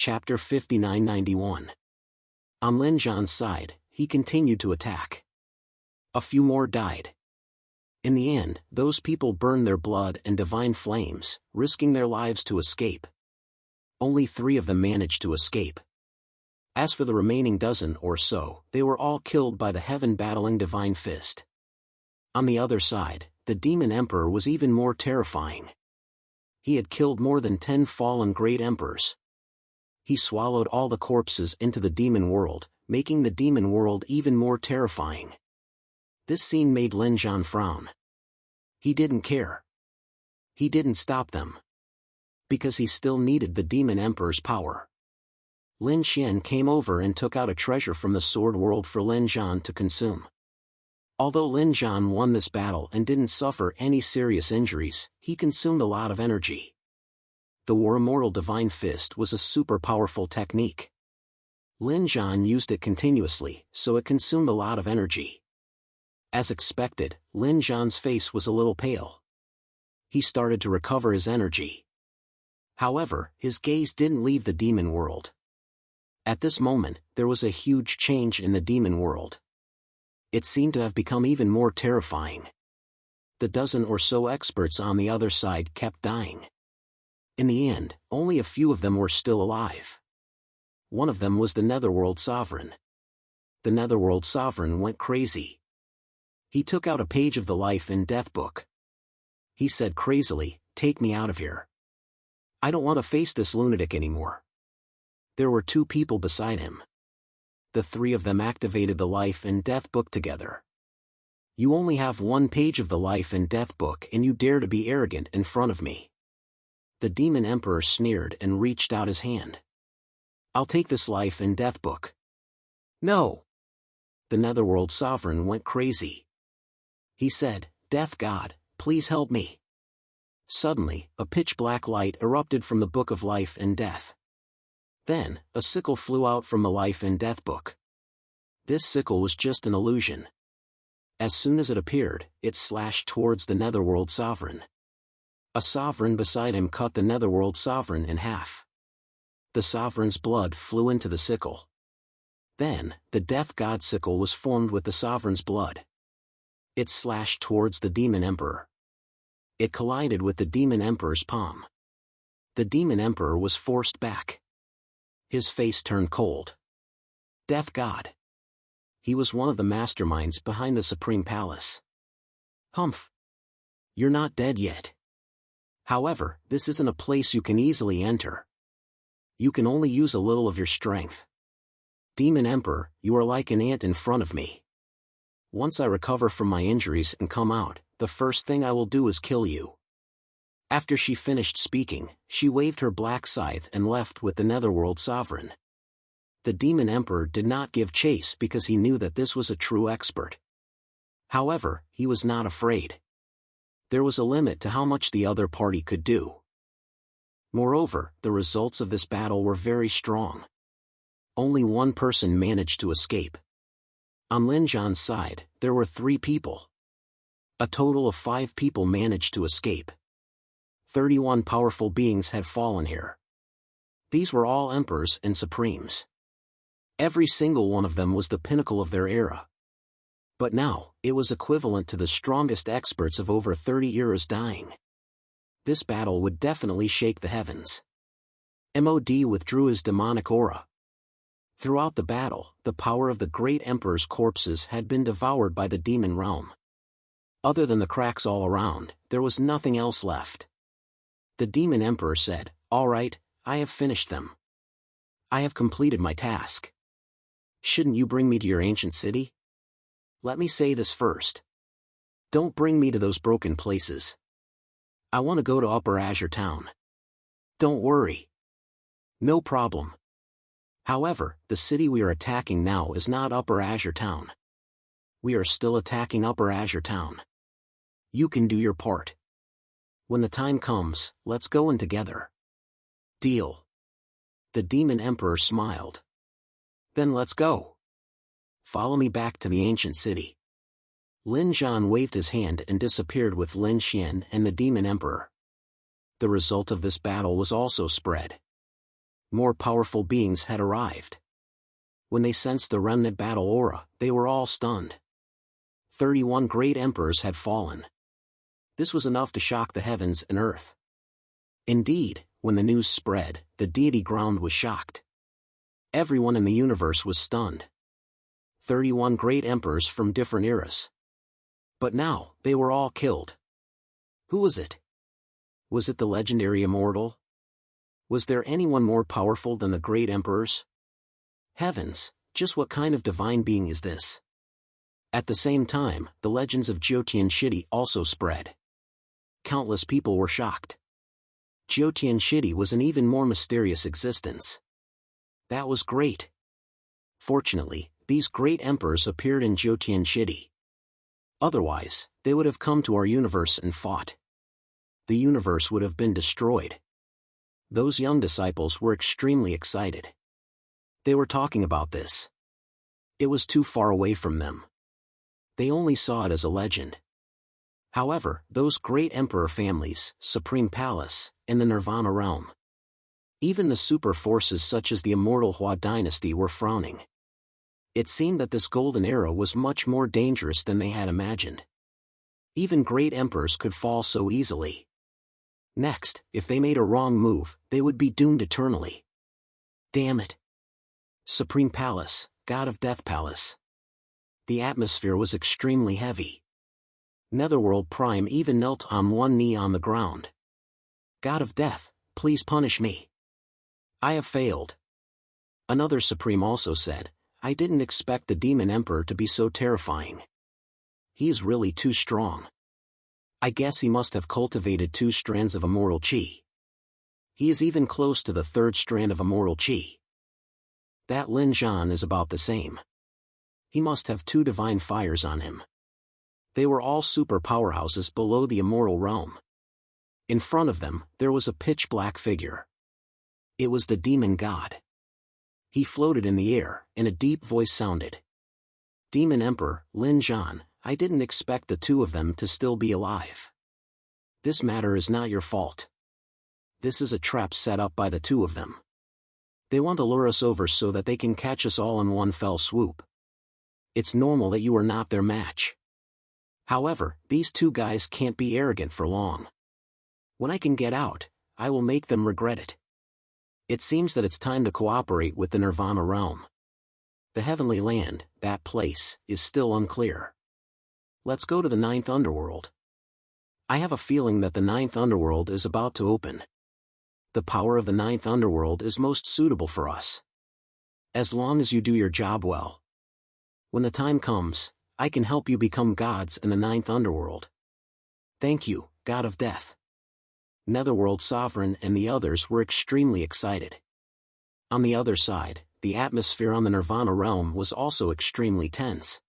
Chapter 5991. On Lin Zhan's side, he continued to attack. A few more died. In the end, those people burned their blood and divine flames, risking their lives to escape. Only 3 of them managed to escape. As for the remaining dozen or so, they were all killed by the heaven-battling divine fist. On the other side, the demon emperor was even more terrifying. He had killed more than 10 fallen great emperors. He swallowed all the corpses into the demon world, making the demon world even more terrifying. This scene made Lin Zhan frown. He didn't care. He didn't stop them. Because he still needed the demon emperor's power. Lin Xian came over and took out a treasure from the sword world for Lin Zhan to consume. Although Lin Zhan won this battle and didn't suffer any serious injuries, he consumed a lot of energy. The War Immortal Divine Fist was a super powerful technique. Lin Zhan used it continuously, so it consumed a lot of energy. As expected, Lin Zhan's face was a little pale. He started to recover his energy. However, his gaze didn't leave the demon world. At this moment, there was a huge change in the demon world. It seemed to have become even more terrifying. The dozen or so experts on the other side kept dying. In the end, only a few of them were still alive. One of them was the Netherworld Sovereign. The Netherworld Sovereign went crazy. He took out a page of the Life and Death book. He said crazily, "Take me out of here. I don't want to face this lunatic anymore." There were 2 people beside him. The 3 of them activated the Life and Death book together. "You only have 1 page of the Life and Death book and you dare to be arrogant in front of me." The demon emperor sneered and reached out his hand. "I'll take this Life and Death book." "No!" The Netherworld Sovereign went crazy. He said, "Death God, please help me." Suddenly, a pitch-black light erupted from the Book of Life and Death. Then, a sickle flew out from the Life and Death book. This sickle was just an illusion. As soon as it appeared, it slashed towards the Netherworld Sovereign. A sovereign beside him cut the Netherworld Sovereign in half. The sovereign's blood flew into the sickle. Then, the Death God sickle was formed with the sovereign's blood. It slashed towards the demon emperor. It collided with the demon emperor's palm. The demon emperor was forced back. His face turned cold. Death God. He was one of the masterminds behind the Supreme Palace. "Humph. You're not dead yet. However, this isn't a place you can easily enter. You can only use a little of your strength. Demon Emperor, you are like an ant in front of me. Once I recover from my injuries and come out, the first thing I will do is kill you." After she finished speaking, she waved her black scythe and left with the Netherworld Sovereign. The Demon Emperor did not give chase because he knew that this was a true expert. However, he was not afraid. There was a limit to how much the other party could do. Moreover, the results of this battle were very strong. Only 1 person managed to escape. On Lin Zhan's side, there were 3 people. A total of 5 people managed to escape. 31 powerful beings had fallen here. These were all emperors and supremes. Every single one of them was the pinnacle of their era. But now, it was equivalent to the strongest experts of over 30 eras dying. This battle would definitely shake the heavens. MOD withdrew his demonic aura. Throughout the battle, the power of the great emperor's corpses had been devoured by the demon realm. Other than the cracks all around, there was nothing else left. The demon emperor said, "All right, I have finished them. I have completed my task. Shouldn't you bring me to your ancient city? Let me say this first. Don't bring me to those broken places. I want to go to Upper Azure Town." "Don't worry. No problem. However, the city we are attacking now is not Upper Azure Town. We are still attacking Upper Azure Town. You can do your part. When the time comes, let's go in together." "Deal." The Demon Emperor smiled. "Then let's go. Follow me back to the ancient city." Lin Zhan waved his hand and disappeared with Lin Xian and the Demon Emperor. The result of this battle was also spread. More powerful beings had arrived. When they sensed the remnant battle aura, they were all stunned. 31 great emperors had fallen. This was enough to shock the heavens and earth. Indeed, when the news spread, the deity ground was shocked. Everyone in the universe was stunned. 31 great emperors from different eras. But now, they were all killed. Who was it? Was it the legendary immortal? Was there anyone more powerful than the great emperors? Heavens, just what kind of divine being is this? At the same time, the legends of Jyotian Shidi also spread. Countless people were shocked. Jyotian Shidi was an even more mysterious existence. That was great. Fortunately, these great emperors appeared in Jyotian Shidi. Otherwise, they would have come to our universe and fought. The universe would have been destroyed. Those young disciples were extremely excited. They were talking about this. It was too far away from them. They only saw it as a legend. However, those great emperor families, Supreme Palace, and the Nirvana realm. Even the super forces such as the immortal Hua dynasty were frowning. It seemed that this golden era was much more dangerous than they had imagined. Even great emperors could fall so easily. Next, if they made a wrong move, they would be doomed eternally. Damn it. Supreme Palace, God of Death Palace. The atmosphere was extremely heavy. Netherworld Prime even knelt on one knee on the ground. God of Death, please punish me. I have failed. Another Supreme also said, I didn't expect the Demon Emperor to be so terrifying. He is really too strong. I guess he must have cultivated 2 strands of immortal chi. He is even close to the 3rd strand of immortal chi. That Lin Zhan is about the same. He must have 2 divine fires on him. They were all super powerhouses below the immortal realm. In front of them, there was a pitch-black figure. It was the demon god. He floated in the air, and a deep voice sounded. Demon Emperor, Lin Zhan, I didn't expect the 2 of them to still be alive. This matter is not your fault. This is a trap set up by the 2 of them. They want to lure us over so that they can catch us all in one fell swoop. It's normal that you are not their match. However, these 2 guys can't be arrogant for long. When I can get out, I will make them regret it. It seems that it's time to cooperate with the Nirvana realm. The heavenly land, that place, is still unclear. Let's go to the 9th underworld. I have a feeling that the 9th underworld is about to open. The power of the 9th underworld is most suitable for us. As long as you do your job well. When the time comes, I can help you become gods in the 9th underworld. Thank you, God of Death. Netherworld Sovereign and the others were extremely excited. On the other side, the atmosphere on the Nirvana realm was also extremely tense.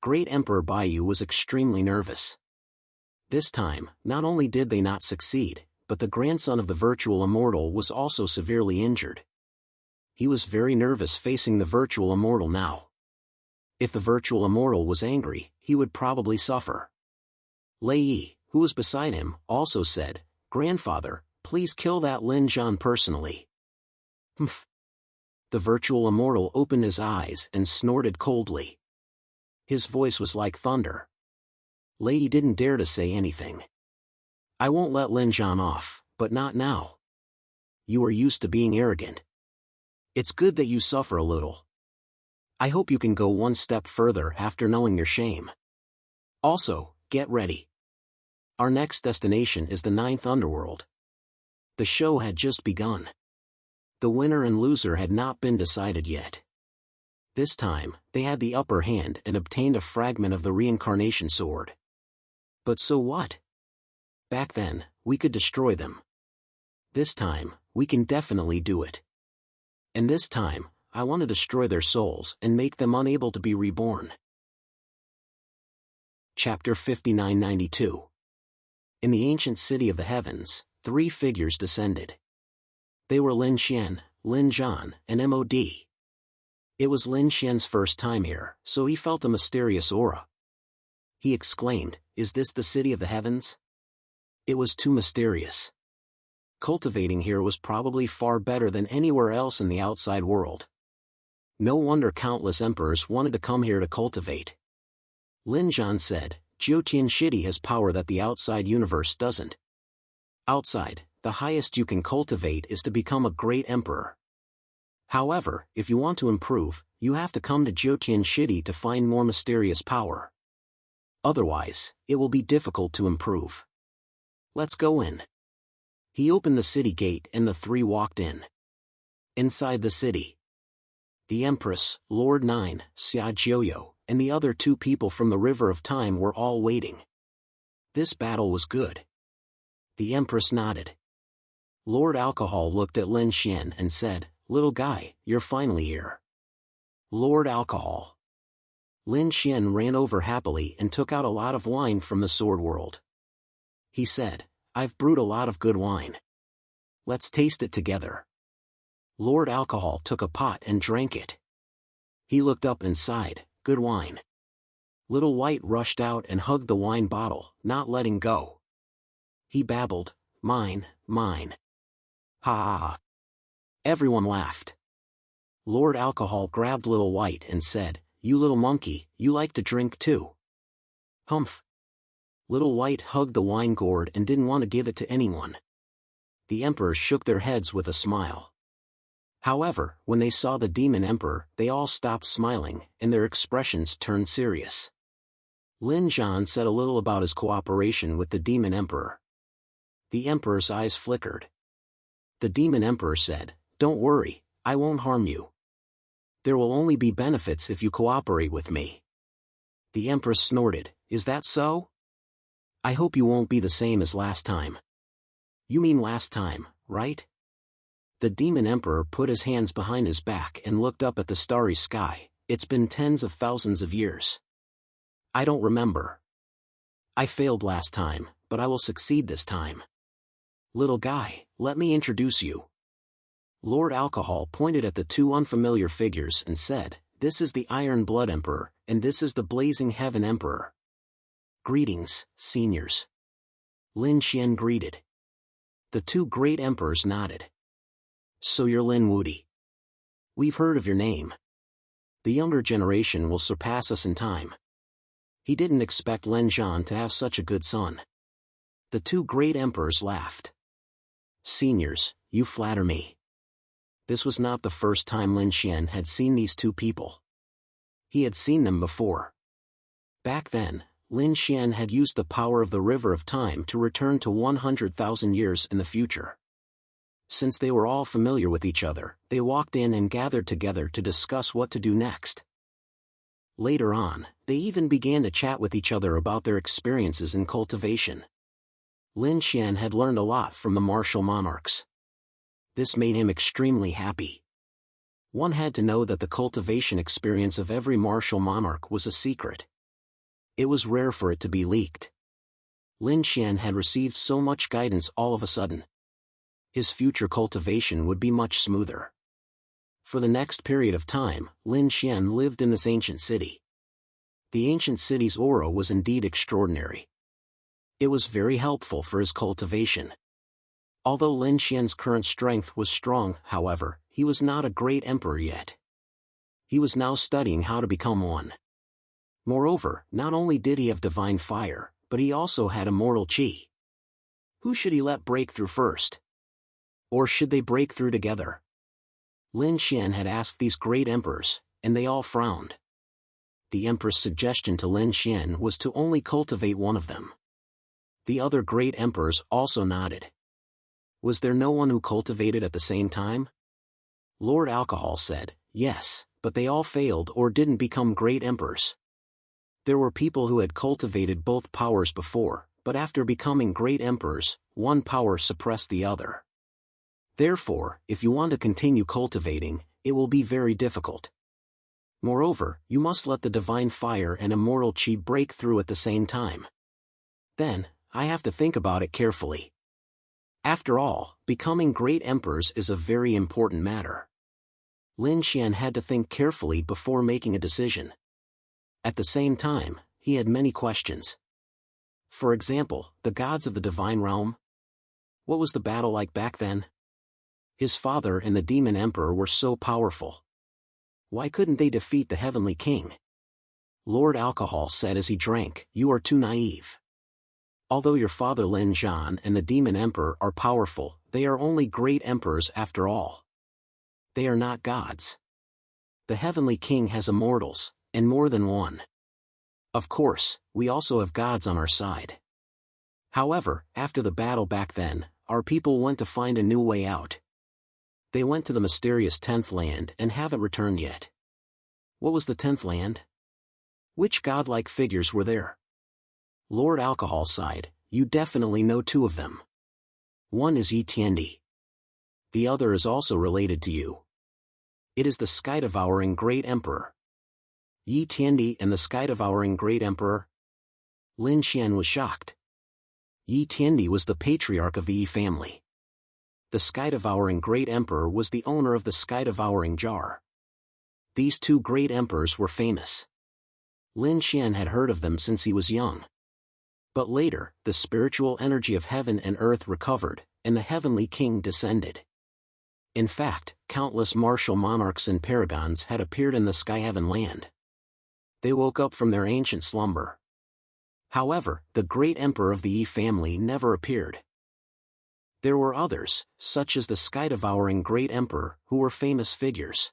Great Emperor Baiyu was extremely nervous. This time, not only did they not succeed, but the grandson of the virtual immortal was also severely injured. He was very nervous facing the virtual immortal now. If the virtual immortal was angry, he would probably suffer. Lei Yi, who was beside him, also said, Grandfather, please kill that Lin Zhan personally. Humph. The virtual immortal opened his eyes and snorted coldly. His voice was like thunder. Lei Yi didn't dare to say anything. I won't let Lin Zhan off, but not now. You are used to being arrogant. It's good that you suffer a little. I hope you can go one step further after knowing your shame. Also, get ready. Our next destination is the 9th underworld. The show had just begun. The winner and loser had not been decided yet. This time, they had the upper hand and obtained a fragment of the reincarnation sword. But so what? Back then, we could destroy them. This time, we can definitely do it. And this time, I want to destroy their souls and make them unable to be reborn. Chapter 5992. In the ancient city of the heavens, 3 figures descended. They were Lin Xian, Lin Zhan, and Mod. It was Lin Xian's first time here, so he felt a mysterious aura. He exclaimed, Is this the city of the heavens? It was too mysterious. Cultivating here was probably far better than anywhere else in the outside world. No wonder countless emperors wanted to come here to cultivate. Lin Zhan said, Jiutian Shidi has power that the outside universe doesn't. Outside, the highest you can cultivate is to become a great emperor. However, if you want to improve, you have to come to Jiutian Shidi to find more mysterious power. Otherwise, it will be difficult to improve. Let's go in. He opened the city gate and the three walked in. Inside the city, the Empress, Lord Nine, Xia Jiuyo, and the other two people from the River of Time were all waiting. This battle was good. The Empress nodded. Lord Alcohol looked at Lin Xian and said, Little guy, you're finally here. Lord Alcohol. Lin Xian ran over happily and took out a lot of wine from the sword world. He said, I've brewed a lot of good wine. Let's taste it together. Lord Alcohol took a pot and drank it. He looked up and sighed, good wine. Little White rushed out and hugged the wine bottle, not letting go. He babbled, mine, mine. Ha ha ha. Everyone laughed. Lord Alcohol grabbed Little White and said, You little monkey, you like to drink too. Humph. Little White hugged the wine gourd and didn't want to give it to anyone. The emperors shook their heads with a smile. However, when they saw the Demon Emperor, they all stopped smiling, and their expressions turned serious. Lin Zhan said a little about his cooperation with the Demon Emperor. The emperor's eyes flickered. The Demon Emperor said, Don't worry, I won't harm you. There will only be benefits if you cooperate with me. The Empress snorted, Is that so? I hope you won't be the same as last time. You mean last time, right? The Demon Emperor put his hands behind his back and looked up at the starry sky. It's been tens of thousands of years. I don't remember. I failed last time, but I will succeed this time. Little guy, let me introduce you. Lord Alcohol pointed at the two unfamiliar figures and said, This is the Iron Blood Emperor, and this is the Blazing Heaven Emperor. Greetings, seniors. Lin Xian greeted. The two great emperors nodded. So you're Lin Wudi. We've heard of your name. The younger generation will surpass us in time. He didn't expect Lin Zhan to have such a good son. The two great emperors laughed. Seniors, you flatter me. This was not the first time Lin Xian had seen these two people. He had seen them before. Back then, Lin Xian had used the power of the River of Time to return to 100,000 years in the future. Since they were all familiar with each other, they walked in and gathered together to discuss what to do next. Later on, they even began to chat with each other about their experiences in cultivation. Lin Xian had learned a lot from the martial monarchs. This made him extremely happy. One had to know that the cultivation experience of every martial monarch was a secret. It was rare for it to be leaked. Lin Xian had received so much guidance all of a sudden. His future cultivation would be much smoother. For the next period of time, Lin Xian lived in this ancient city. The ancient city's aura was indeed extraordinary. It was very helpful for his cultivation. Although Lin Xian's current strength was strong, however, he was not a great emperor yet. He was now studying how to become one. Moreover, not only did he have divine fire, but he also had immortal qi. Who should he let break through first? Or should they break through together? Lin Xian had asked these great emperors, and they all frowned. The empress' suggestion to Lin Xian was to only cultivate one of them. The other great emperors also nodded. Was there no one who cultivated at the same time? Lord Alcohol said, Yes, but they all failed or didn't become great emperors. There were people who had cultivated both powers before, but after becoming great emperors, one power suppressed the other. Therefore, if you want to continue cultivating, it will be very difficult. Moreover, you must let the divine fire and immortal qi break through at the same time. Then, I have to think about it carefully. After all, becoming great emperors is a very important matter. Lin Xian had to think carefully before making a decision. At the same time, he had many questions. For example, the gods of the divine realm? What was the battle like back then? His father and the demon emperor were so powerful. Why couldn't they defeat the heavenly king? Lord Alcohol said as he drank, "You are too naive. Although your father Lin Zhan and the demon emperor are powerful, they are only great emperors after all. They are not gods. The heavenly king has immortals, and more than one. Of course, we also have gods on our side. However, after the battle back then, our people went to find a new way out. They went to the mysterious 10th land and haven't returned yet." What was the 10th land? Which godlike figures were there? Lord Alcohol sighed, "You definitely know two of them. One is Yi Tiandi. The other is also related to you. It is the sky-devouring Great Emperor." Yi Tiandi and the sky-devouring Great Emperor? Lin Xian was shocked. Yi Tiandi was the patriarch of the Yi family. The sky-devouring Great Emperor was the owner of the sky-devouring jar. These two great emperors were famous. Lin Xian had heard of them since he was young. But later, the spiritual energy of heaven and earth recovered, and the heavenly king descended. In fact, countless martial monarchs and paragons had appeared in the sky-heaven land. They woke up from their ancient slumber. However, the great emperor of the Yi family never appeared. There were others, such as the sky-devouring Great Emperor, who were famous figures.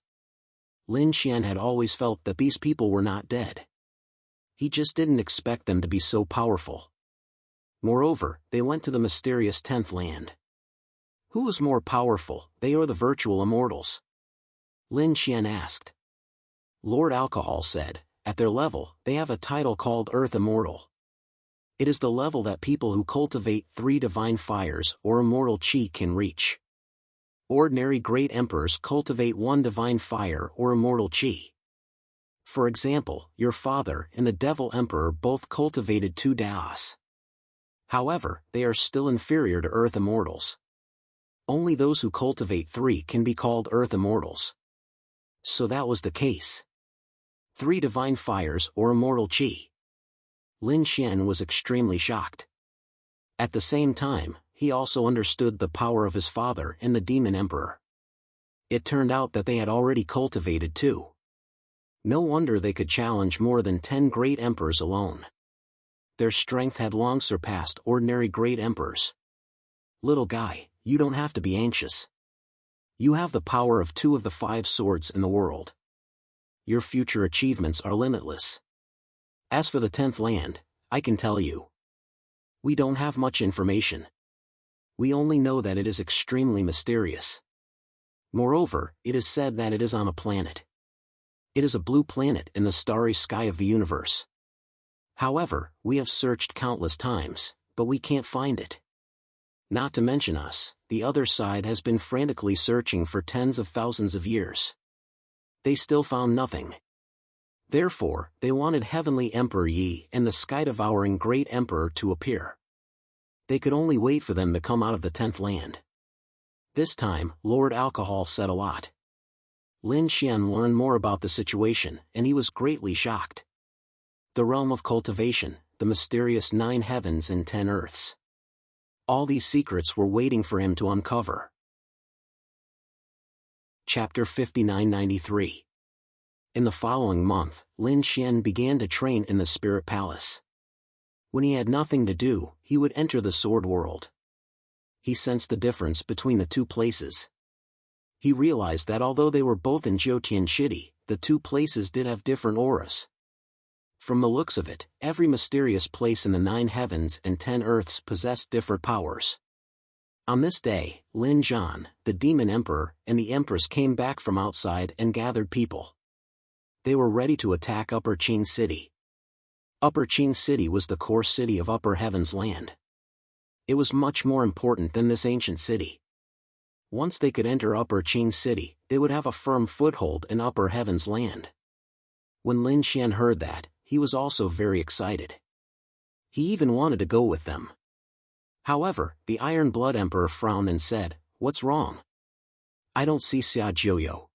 Lin Xian had always felt that these people were not dead. He just didn't expect them to be so powerful. Moreover, they went to the mysterious 10th land. Who was more powerful, they or the virtual immortals? Lin Xian asked. Lord Alcohol said, "At their level, they have a title called Earth Immortal. It is the level that people who cultivate 3 divine fires or immortal chi can reach. Ordinary great emperors cultivate 1 divine fire or immortal chi. For example, your father and the Devil Emperor both cultivated 2 daos. However, they are still inferior to Earth Immortals. Only those who cultivate 3 can be called Earth Immortals." So that was the case. 3 divine fires or immortal chi. Lin Xian was extremely shocked. At the same time, he also understood the power of his father and the demon emperor. It turned out that they had already cultivated 2. No wonder they could challenge more than 10 great emperors alone. Their strength had long surpassed ordinary great emperors. "Little guy, you don't have to be anxious. You have the power of 2 of the 5 swords in the world. Your future achievements are limitless. As for the 10th land, I can tell you. We don't have much information. We only know that it is extremely mysterious. Moreover, it is said that it is on a planet. It is a blue planet in the starry sky of the universe. However, we have searched countless times, but we can't find it. Not to mention us, the other side has been frantically searching for tens of thousands of years. They still found nothing. Therefore, they wanted Heavenly Emperor Yi and the sky-devouring Great Emperor to appear. They could only wait for them to come out of the 10th land. This time, Lord Alcohol said a lot. Lin Xian learned more about the situation, and he was greatly shocked. The realm of cultivation, the mysterious 9 heavens and 10 earths. All these secrets were waiting for him to uncover. Chapter 5993. In the following month, Lin Xian began to train in the Spirit Palace. When he had nothing to do, he would enter the Sword World. He sensed the difference between the 2 places. He realized that although they were both in Jiutian City, the 2 places did have different auras. From the looks of it, every mysterious place in the 9 heavens and 10 earths possessed different powers. On this day, Lin Zhan, the demon emperor, and the empress came back from outside and gathered people. They were ready to attack Upper Qing City. Upper Qing City was the core city of Upper Heaven's land. It was much more important than this ancient city. Once they could enter Upper Qing City, they would have a firm foothold in Upper Heaven's land. When Lin Xian heard that, he was also very excited. He even wanted to go with them. However, the Iron Blood Emperor frowned and said, "What's wrong? I don't see Xia Jiuyo."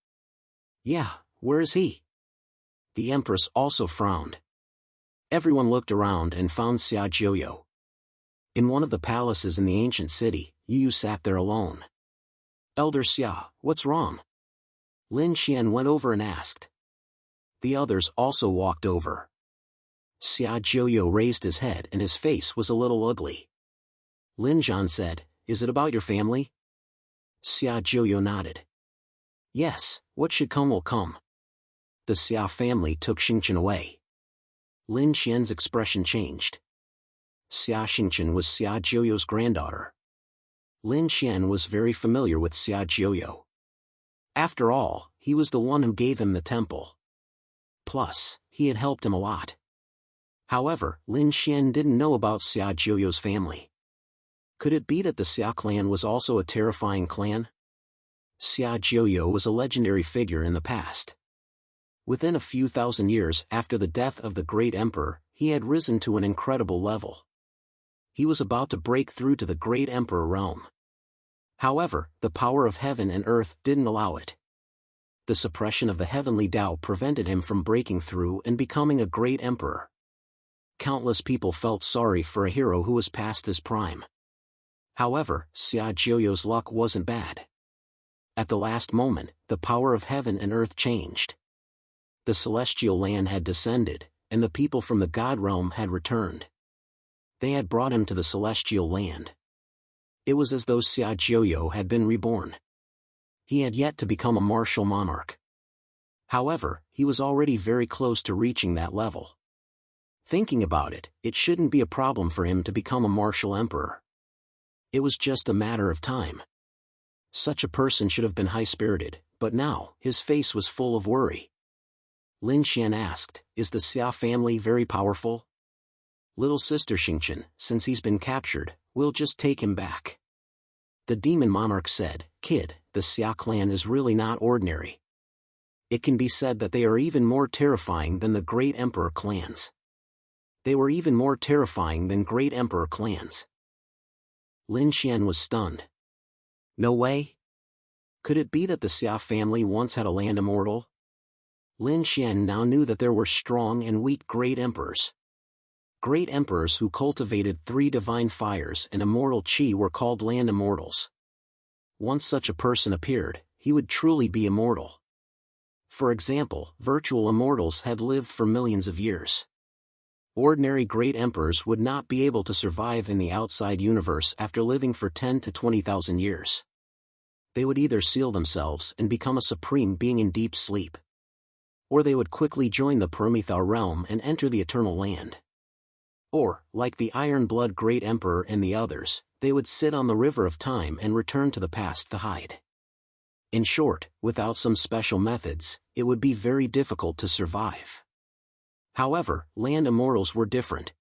"Yeah, where is he?" The Empress also frowned. Everyone looked around and found Xia Jiuyo. In one of the palaces in the ancient city, Yu sat there alone. Elder Xia, what's wrong? Lin Xian went over and asked. The others also walked over. Xia Jiuyo raised his head and his face was a little ugly. Lin Zhan said, "Is it about your family?" Xia Jiuyo nodded. "Yes, what should come will come." The Xia family took Xingchen away. Lin Xian's expression changed. Xia Xingchen was Xia Jiuyo's granddaughter. Lin Xian was very familiar with Xia Jiuyo. After all, he was the one who gave him the temple. Plus, he had helped him a lot. However, Lin Xian didn't know about Xia Jiuyo's family. Could it be that the Xia clan was also a terrifying clan? Xia Jiuyo was a legendary figure in the past. Within a few thousand years after the death of the great emperor, he had risen to an incredible level. He was about to break through to the great emperor realm. However, the power of heaven and earth didn't allow it. The suppression of the heavenly Tao prevented him from breaking through and becoming a great emperor. Countless people felt sorry for a hero who was past his prime. However, Xia Jiuyo's luck wasn't bad. At the last moment, the power of heaven and earth changed. The celestial land had descended, and the people from the god realm had returned. They had brought him to the celestial land. It was as though Xia Jiuyo had been reborn. He had yet to become a martial monarch. However, he was already very close to reaching that level. Thinking about it, it shouldn't be a problem for him to become a martial emperor. It was just a matter of time. Such a person should have been high-spirited, but now, his face was full of worry. Lin Xian asked, "Is the Xia family very powerful?" "Little sister Xingchen, since he's been captured, we'll just take him back." The demon monarch said, "Kid, the Xia clan is really not ordinary. It can be said that they are even more terrifying than the great emperor clans. They were even more terrifying than great emperor clans." Lin Xian was stunned. No way? Could it be that the Xia family once had a land immortal? Lin Xian now knew that there were strong and weak great emperors. Great emperors who cultivated 3 divine fires and immortal qi were called land immortals. Once such a person appeared, he would truly be immortal. For example, virtual immortals had lived for millions of years. Ordinary great emperors would not be able to survive in the outside universe after living for 10 to 20,000 years. They would either seal themselves and become a supreme being in deep sleep, or they would quickly join the Paramithar realm and enter the eternal land. Or, like the Iron Blood Great Emperor and the others, they would sit on the river of time and return to the past to hide. In short, without some special methods, it would be very difficult to survive. However, land immortals were different.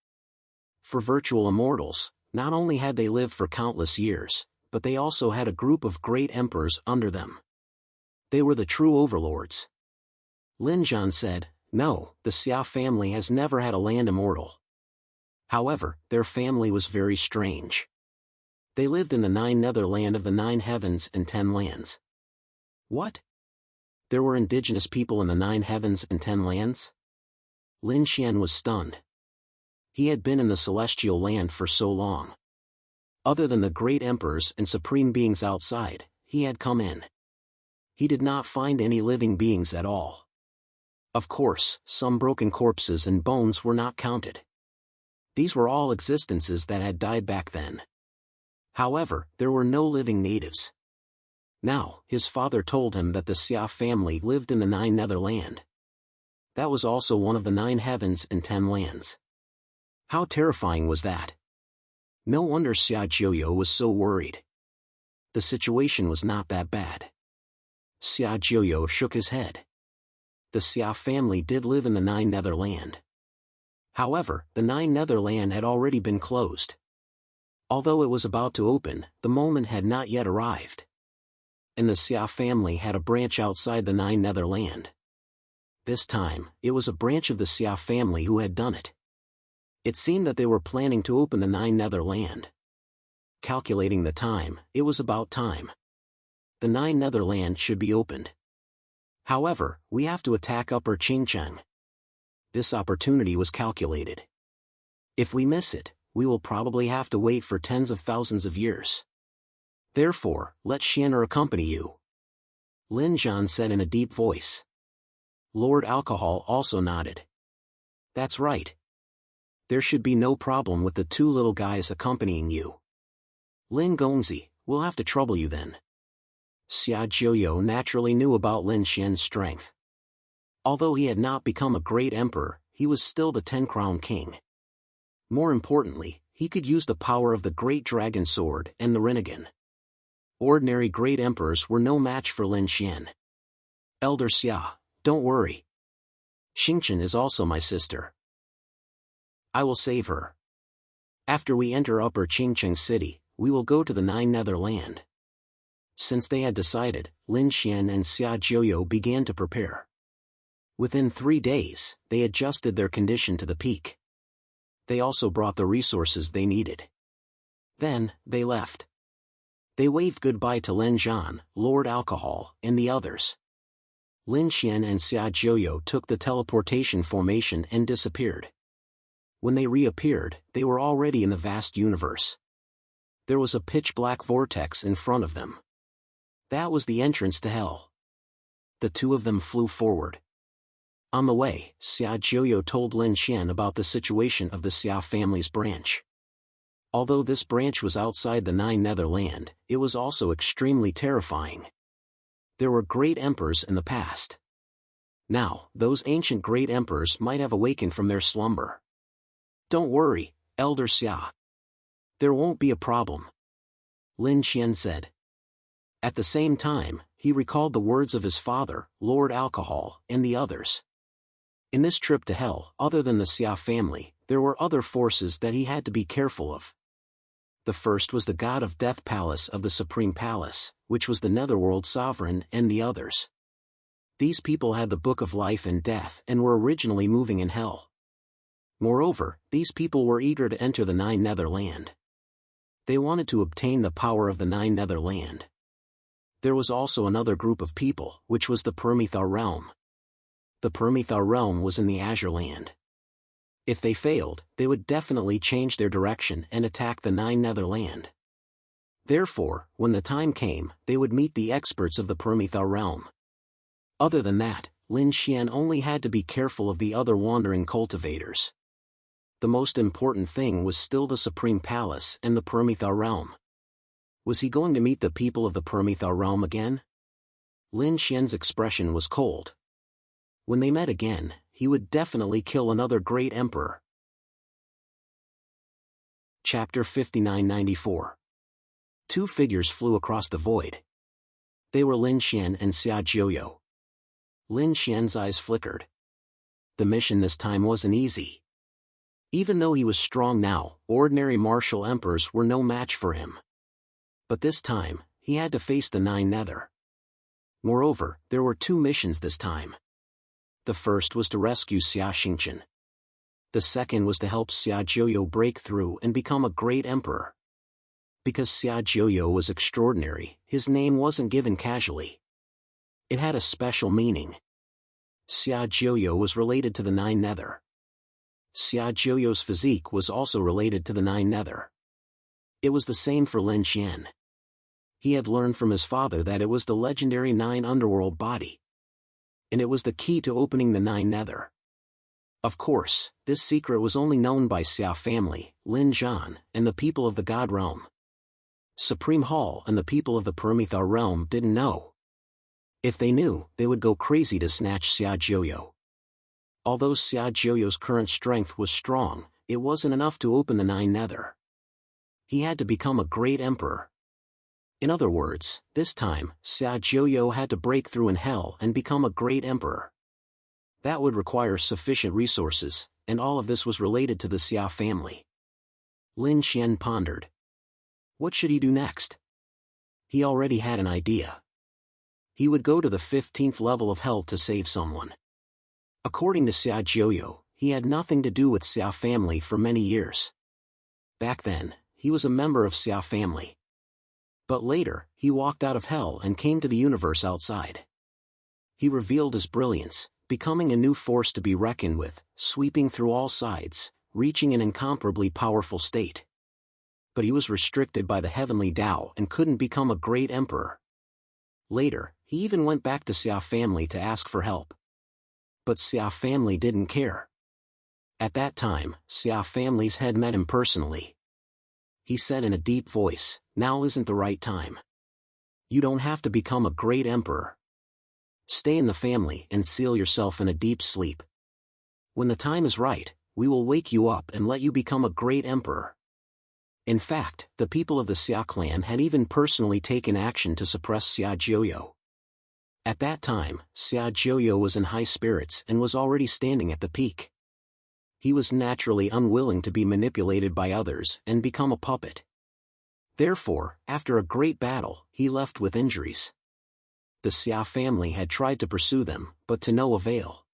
For virtual immortals, not only had they lived for countless years, but they also had a group of great emperors under them. They were the true overlords. Lin Zhan said, "No, the Xia family has never had a land immortal. However, their family was very strange. They lived in the 9 netherland of the 9 heavens and 10 lands." What? There were indigenous people in the 9 heavens and 10 lands? Lin Xian was stunned. He had been in the celestial land for so long. Other than the great emperors and supreme beings outside, he had come in. He did not find any living beings at all. Of course, some broken corpses and bones were not counted. These were all existences that had died back then. However, there were no living natives. Now, his father told him that the Xia family lived in the 9 netherland. That was also one of the 9 heavens and 10 lands. How terrifying was that? No wonder Xia Jiuyo was so worried. The situation was not that bad. Xia Jiuyo shook his head. The Xia family did live in the 9 netherland. However, the 9 netherland had already been closed. Although it was about to open, the moment had not yet arrived. And the Xia family had a branch outside the 9 netherland. This time, it was a branch of the Xia family who had done it. It seemed that they were planning to open the 9 netherland. Calculating the time, it was about time. The 9 netherland should be opened. However, we have to attack Upper Qingcheng. This opportunity was calculated. If we miss it, we will probably have to wait for tens of thousands of years. Therefore, let Xian'er accompany you. Lin Zhan said in a deep voice. Lord Alcohol also nodded. That's right. There should be no problem with the two little guys accompanying you. Lin Gongzi, we'll have to trouble you then. Xia Jiuyo naturally knew about Lin Xian's strength. Although he had not become a great emperor, he was still the 10-crown king. More importantly, he could use the power of the Great Dragon Sword and the Rinnegan. Ordinary great emperors were no match for Lin Xian. Elder Xia, don't worry. Xingchen is also my sister. I will save her. After we enter Upper Qingcheng City, we will go to the Nine Nether Land. Since they had decided, Lin Xian and Xia Jiuyo began to prepare. Within 3 days, they adjusted their condition to the peak. They also brought the resources they needed. Then, they left. They waved goodbye to Lin Zhan, Lord Alcohol, and the others. Lin Xian and Xia Jiuyo took the teleportation formation and disappeared. When they reappeared, they were already in the vast universe. There was a pitch-black vortex in front of them. That was the entrance to hell. The two of them flew forward. On the way, Xia Jiuyo told Lin Xian about the situation of the Xia family's branch. Although this branch was outside the Nine Nether Land, it was also extremely terrifying. There were great emperors in the past. Now, those ancient great emperors might have awakened from their slumber. Don't worry, Elder Xia. There won't be a problem. Lin Xian said. At the same time, he recalled the words of his father, Lord Alcohol, and the others. In this trip to hell, other than the Xia family, there were other forces that he had to be careful of. The first was the god of death palace of the Supreme Palace, which was the Netherworld sovereign, and the others. These people had the Book of Life and Death and were originally moving in hell. Moreover, these people were eager to enter the Nine Nether Land. They wanted to obtain the power of the Nine Nether Land. There was also another group of people, which was the Permethar realm. The Permethar realm was in the Azure Land. If they failed, they would definitely change their direction and attack the Nine Nether Land. Therefore, when the time came, they would meet the experts of the Permethar realm. Other than that, Lin Xian only had to be careful of the other wandering cultivators. The most important thing was still the Supreme Palace and the Permethar realm. Was he going to meet the people of the Permethar realm again? Lin Xian's expression was cold. When they met again, he would definitely kill another great emperor. Chapter 5994. Two figures flew across the void. They were Lin Xian and Xia Jiuyo. Lin Xian's eyes flickered. The mission this time wasn't easy. Even though he was strong now, ordinary martial emperors were no match for him. But this time, he had to face the Nine Nether. Moreover, there were two missions this time. The first was to rescue Xia Xingchen. The second was to help Xia Jiuyo break through and become a great emperor. Because Xia Jiuyo was extraordinary, his name wasn't given casually. It had a special meaning. Xia Jiuyo was related to the Nine Nether. Xia Jiuyo's physique was also related to the Nine Nether. It was the same for Lin Xian. He had learned from his father that it was the legendary Nine Underworld body. And it was the key to opening the Nine Nether. Of course, this secret was only known by Xia family, Lin Zhan, and the people of the God Realm. Supreme Hall and the people of the Permethar realm didn't know. If they knew, they would go crazy to snatch Xia Jiuyo. Although Xia Jiuyo's current strength was strong, it wasn't enough to open the Nine Nether. He had to become a great emperor. In other words, this time, Xia Jiuyo had to break through in hell and become a great emperor. That would require sufficient resources, and all of this was related to the Xia family. Lin Xian pondered. What should he do next? He already had an idea. He would go to the 15th level of hell to save someone. According to Xia Jiuyo, he had nothing to do with Xia family for many years. Back then, he was a member of Xia family. But later, he walked out of hell and came to the universe outside. He revealed his brilliance, becoming a new force to be reckoned with, sweeping through all sides, reaching an incomparably powerful state. but he was restricted by the heavenly Tao and couldn't become a great emperor. Later, he even went back to Xia family to ask for help. But Xia family didn't care. At that time, Xia family's head met him personally. He said in a deep voice, "Now isn't the right time. You don't have to become a great emperor. Stay in the family and seal yourself in a deep sleep. When the time is right, we will wake you up and let you become a great emperor." In fact, the people of the Xia clan had even personally taken action to suppress Xia Jiuyo. At that time, Xia Jiuyo was in high spirits and was already standing at the peak. He was naturally unwilling to be manipulated by others and become a puppet. Therefore, after a great battle, he left with injuries. The Xia family had tried to pursue them, but to no avail.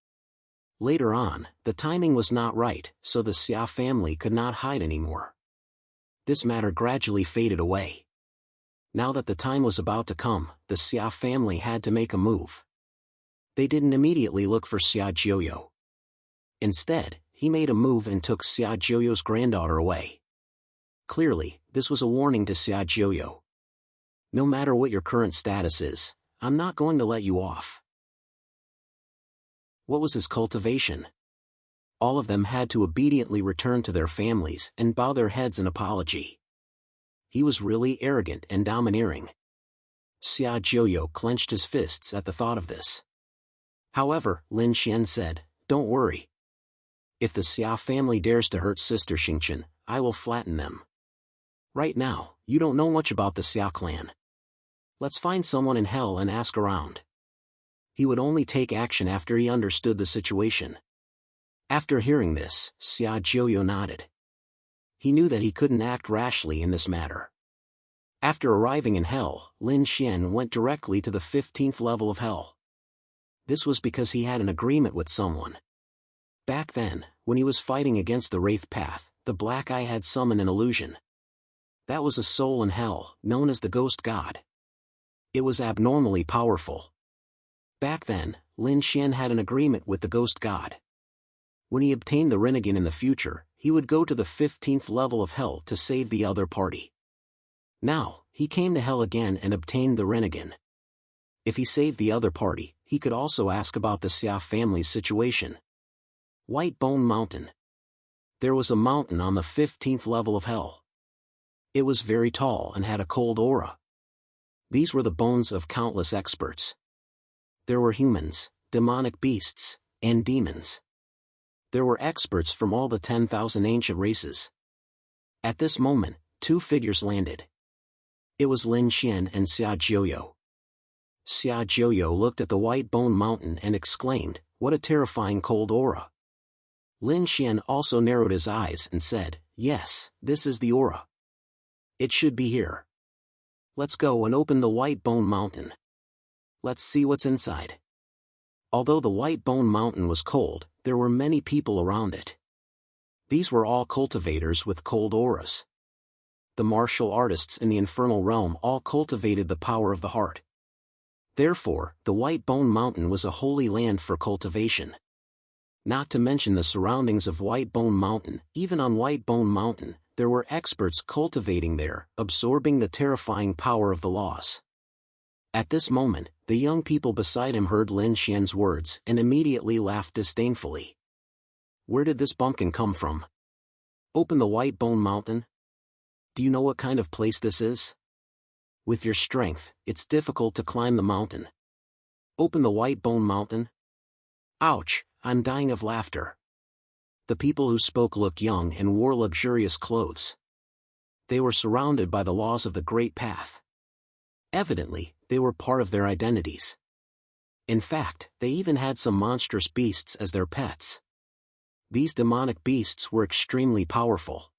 Later on, the timing was not right, so the Xia family could not hide anymore. This matter gradually faded away. Now that the time was about to come, the Xia family had to make a move. They didn't immediately look for Xia Jiuyo. Instead, he made a move and took Xia Jiuyo's granddaughter away. Clearly, this was a warning to Xia Jiuyo. No matter what your current status is, I'm not going to let you off. What was his cultivation? All of them had to obediently return to their families and bow their heads in apology. He was really arrogant and domineering. Xia Jiuyo clenched his fists at the thought of this. However, Lin Xian said, "Don't worry. If the Xia family dares to hurt Sister Xingqian, I will flatten them. Right now, you don't know much about the Xia clan. Let's find someone in hell and ask around." He would only take action after he understood the situation. After hearing this, Xia Jiuyo nodded. He knew that he couldn't act rashly in this matter. After arriving in hell, Lin Xian went directly to the 15th level of hell. This was because he had an agreement with someone. Back then, when he was fighting against the Wraith Path, the Black Eye had summoned an illusion. That was a soul in hell, known as the Ghost God. It was abnormally powerful. Back then, Lin Xian had an agreement with the Ghost God. When he obtained the Rinnegan in the future, he would go to the 15th level of hell to save the other party. Now, he came to hell again and obtained the Rinnegan. If he saved the other party, he could also ask about the Xia family's situation. White Bone Mountain. There was a mountain on the 15th level of hell. It was very tall and had a cold aura. These were the bones of countless experts. There were humans, demonic beasts, and demons. There were experts from all the 10,000 ancient races. At this moment, two figures landed. It was Lin Xian and Xia Jiuyo. Xia Jiuyo looked at the White Bone Mountain and exclaimed, "What a terrifying cold aura." Lin Xian also narrowed his eyes and said, "Yes, this is the aura. It should be here. Let's go and open the White Bone Mountain. Let's see what's inside." Although the White Bone Mountain was cold, there were many people around it. These were all cultivators with cold auras. The martial artists in the infernal realm all cultivated the power of the heart. Therefore, the White Bone Mountain was a holy land for cultivation. Not to mention the surroundings of White Bone Mountain, even on White Bone Mountain, there were experts cultivating there, absorbing the terrifying power of the laws. At this moment, the young people beside him heard Lin Xian's words and immediately laughed disdainfully. Where did this bumpkin come from? Open the White Bone Mountain? Do you know what kind of place this is? With your strength, it's difficult to climb the mountain. Open the White Bone Mountain? Ouch, I'm dying of laughter. The people who spoke looked young and wore luxurious clothes. They were surrounded by the laws of the Great Path. Evidently, they were part of their identities. In fact, they even had some monstrous beasts as their pets. These demonic beasts were extremely powerful.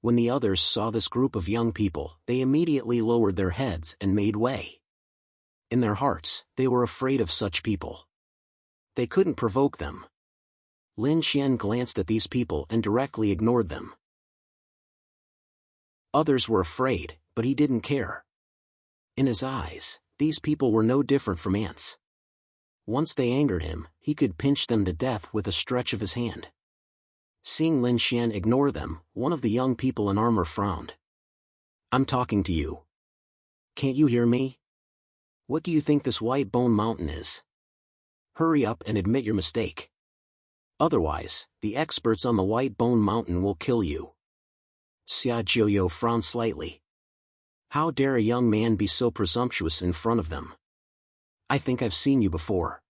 When the others saw this group of young people, they immediately lowered their heads and made way. In their hearts, they were afraid of such people. They couldn't provoke them. Lin Xian glanced at these people and directly ignored them. Others were afraid, but he didn't care. In his eyes, these people were no different from ants. Once they angered him, he could pinch them to death with a stretch of his hand. Seeing Lin Xian ignore them, one of the young people in armor frowned. I'm talking to you. Can't you hear me? What do you think this White Bone Mountain is? Hurry up and admit your mistake. Otherwise, the experts on the White Bone Mountain will kill you. Xia Jiuyo frowned slightly. How dare a young man be so presumptuous in front of them? I think I've seen you before.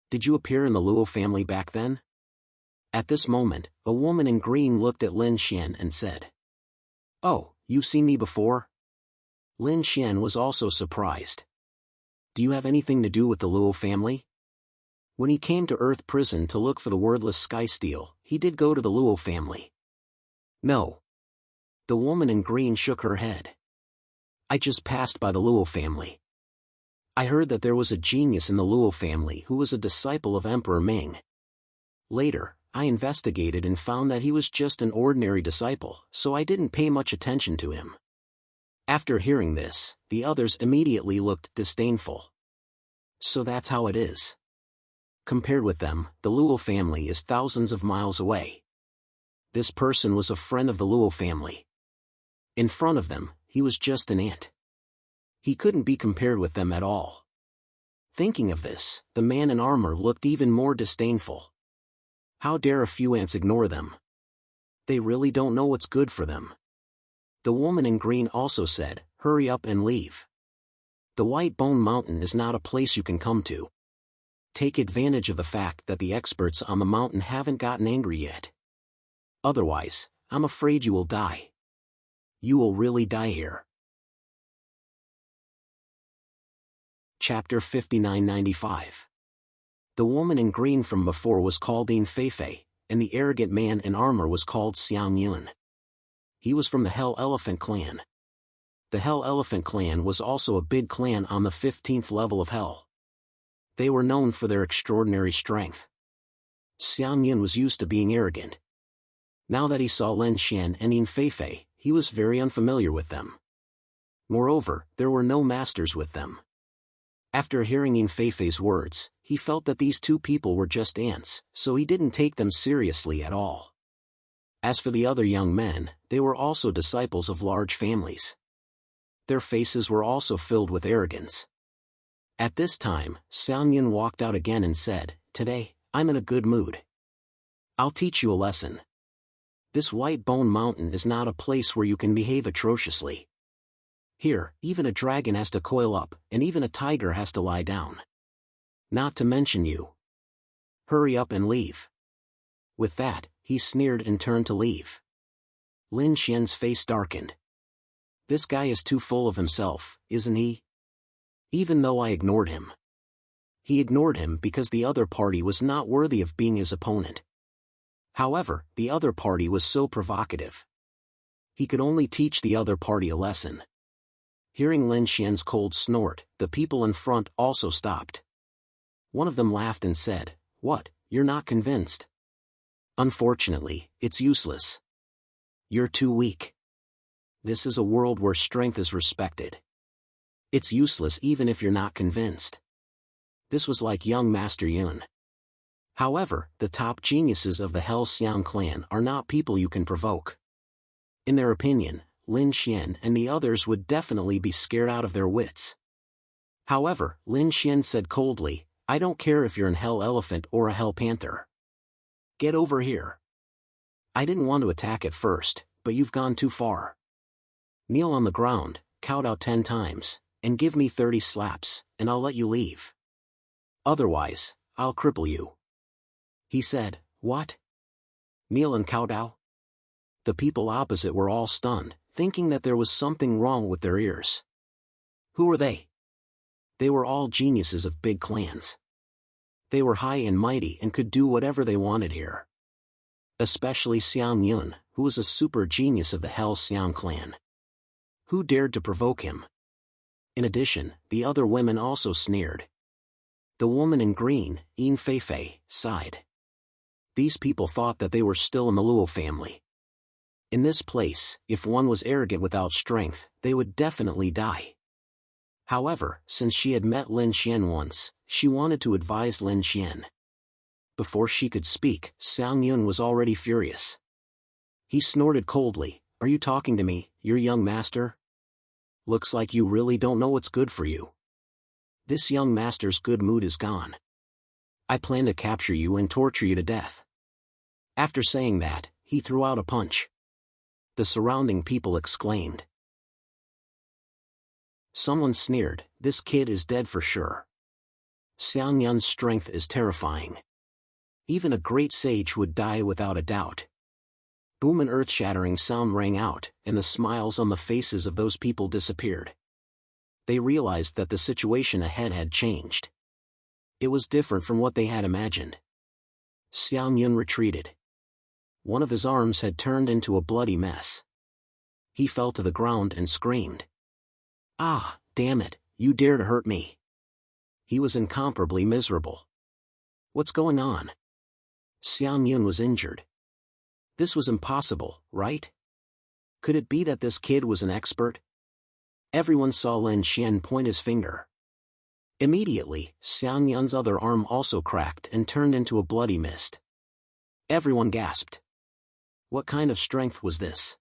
Did you appear in the Luo family back then? At this moment, a woman in green looked at Lin Xian and said, "Oh, you've seen me before?" Lin Xian was also surprised. Do you have anything to do with the Luo family? When he came to Earth Prison to look for the wordless Sky Steel, he did go to the Luo family. No. The woman in green shook her head. I just passed by the Luo family. I heard that there was a genius in the Luo family who was a disciple of Emperor Ming. Later, I investigated and found that he was just an ordinary disciple, so I didn't pay much attention to him. After hearing this, the others immediately looked disdainful. So that's how it is. Compared with them, the Luo family is thousands of miles away. This person was a friend of the Luo family. In front of them, he was just an ant. He couldn't be compared with them at all. Thinking of this, the man in armor looked even more disdainful. How dare a few ants ignore them? They really don't know what's good for them. The woman in green also said, hurry up and leave. The White Bone Mountain is not a place you can come to. Take advantage of the fact that the experts on the mountain haven't gotten angry yet. Otherwise, I'm afraid you will die. You will really die here. Chapter 5995. The woman in green from before was called Yin Feifei, and the arrogant man in armor was called Xiang Yun. He was from the Hell Elephant clan. The Hell Elephant clan was also a big clan on the 15th level of Hell. They were known for their extraordinary strength. Xiang Yun was used to being arrogant. Now that he saw Lin Xian and Yin Feifei, he was very unfamiliar with them. Moreover, there were no masters with them. After hearing Yin Feifei's words, he felt that these two people were just ants, so he didn't take them seriously at all. As for the other young men, they were also disciples of large families. Their faces were also filled with arrogance. At this time, Xiang Yun walked out again and said, "Today, I'm in a good mood. I'll teach you a lesson. This White Bone Mountain is not a place where you can behave atrociously. Here, even a dragon has to coil up, and even a tiger has to lie down. Not to mention you. Hurry up and leave." With that, he sneered and turned to leave. Lin Xian's face darkened. This guy is too full of himself, isn't he? Even though I ignored him. He ignored him because the other party was not worthy of being his opponent. However, the other party was so provocative. He could only teach the other party a lesson. Hearing Lin Xian's cold snort, the people in front also stopped. One of them laughed and said, "What, you're not convinced? Unfortunately, it's useless. You're too weak. This is a world where strength is respected. It's useless even if you're not convinced." This was like young Master Yun. However, the top geniuses of the Hell Xiang clan are not people you can provoke. In their opinion, Lin Xian and the others would definitely be scared out of their wits. However, Lin Xian said coldly, "I don't care if you're an Hell Elephant or a Hell Panther. Get over here. I didn't want to attack at first, but you've gone too far. Kneel on the ground, count out 10 times, and give me 30 slaps, and I'll let you leave. Otherwise, I'll cripple you." He said, "What? Kneel and kowtow?" The people opposite were all stunned, thinking that there was something wrong with their ears. Who were they? They were all geniuses of big clans. They were high and mighty and could do whatever they wanted here. Especially Xiang Yun, who was a super genius of the Hell Xiang clan. Who dared to provoke him? In addition, the other women also sneered. The woman in green, Yin Feifei, sighed. These people thought that they were still in the Luo family. In this place, if one was arrogant without strength, they would definitely die. However, since she had met Lin Xian once, she wanted to advise Lin Xian. Before she could speak, Xiang Yun was already furious. He snorted coldly, "Are you talking to me, your young master? Looks like you really don't know what's good for you. This young master's good mood is gone. I plan to capture you and torture you to death." After saying that, he threw out a punch. The surrounding people exclaimed. Someone sneered, "This kid is dead for sure. Xiang Yun's strength is terrifying. Even a great sage would die without a doubt." Boom, an earth-shattering sound rang out, and the smiles on the faces of those people disappeared. They realized that the situation ahead had changed. It was different from what they had imagined. Xiang Yun retreated. One of his arms had turned into a bloody mess. He fell to the ground and screamed. "Ah, damn it, you dare to hurt me." He was incomparably miserable. What's going on? Xiang Yun was injured. This was impossible, right? Could it be that this kid was an expert? Everyone saw Lin Xian point his finger. Immediately, Xiang Yun's other arm also cracked and turned into a bloody mist. Everyone gasped. What kind of strength was this?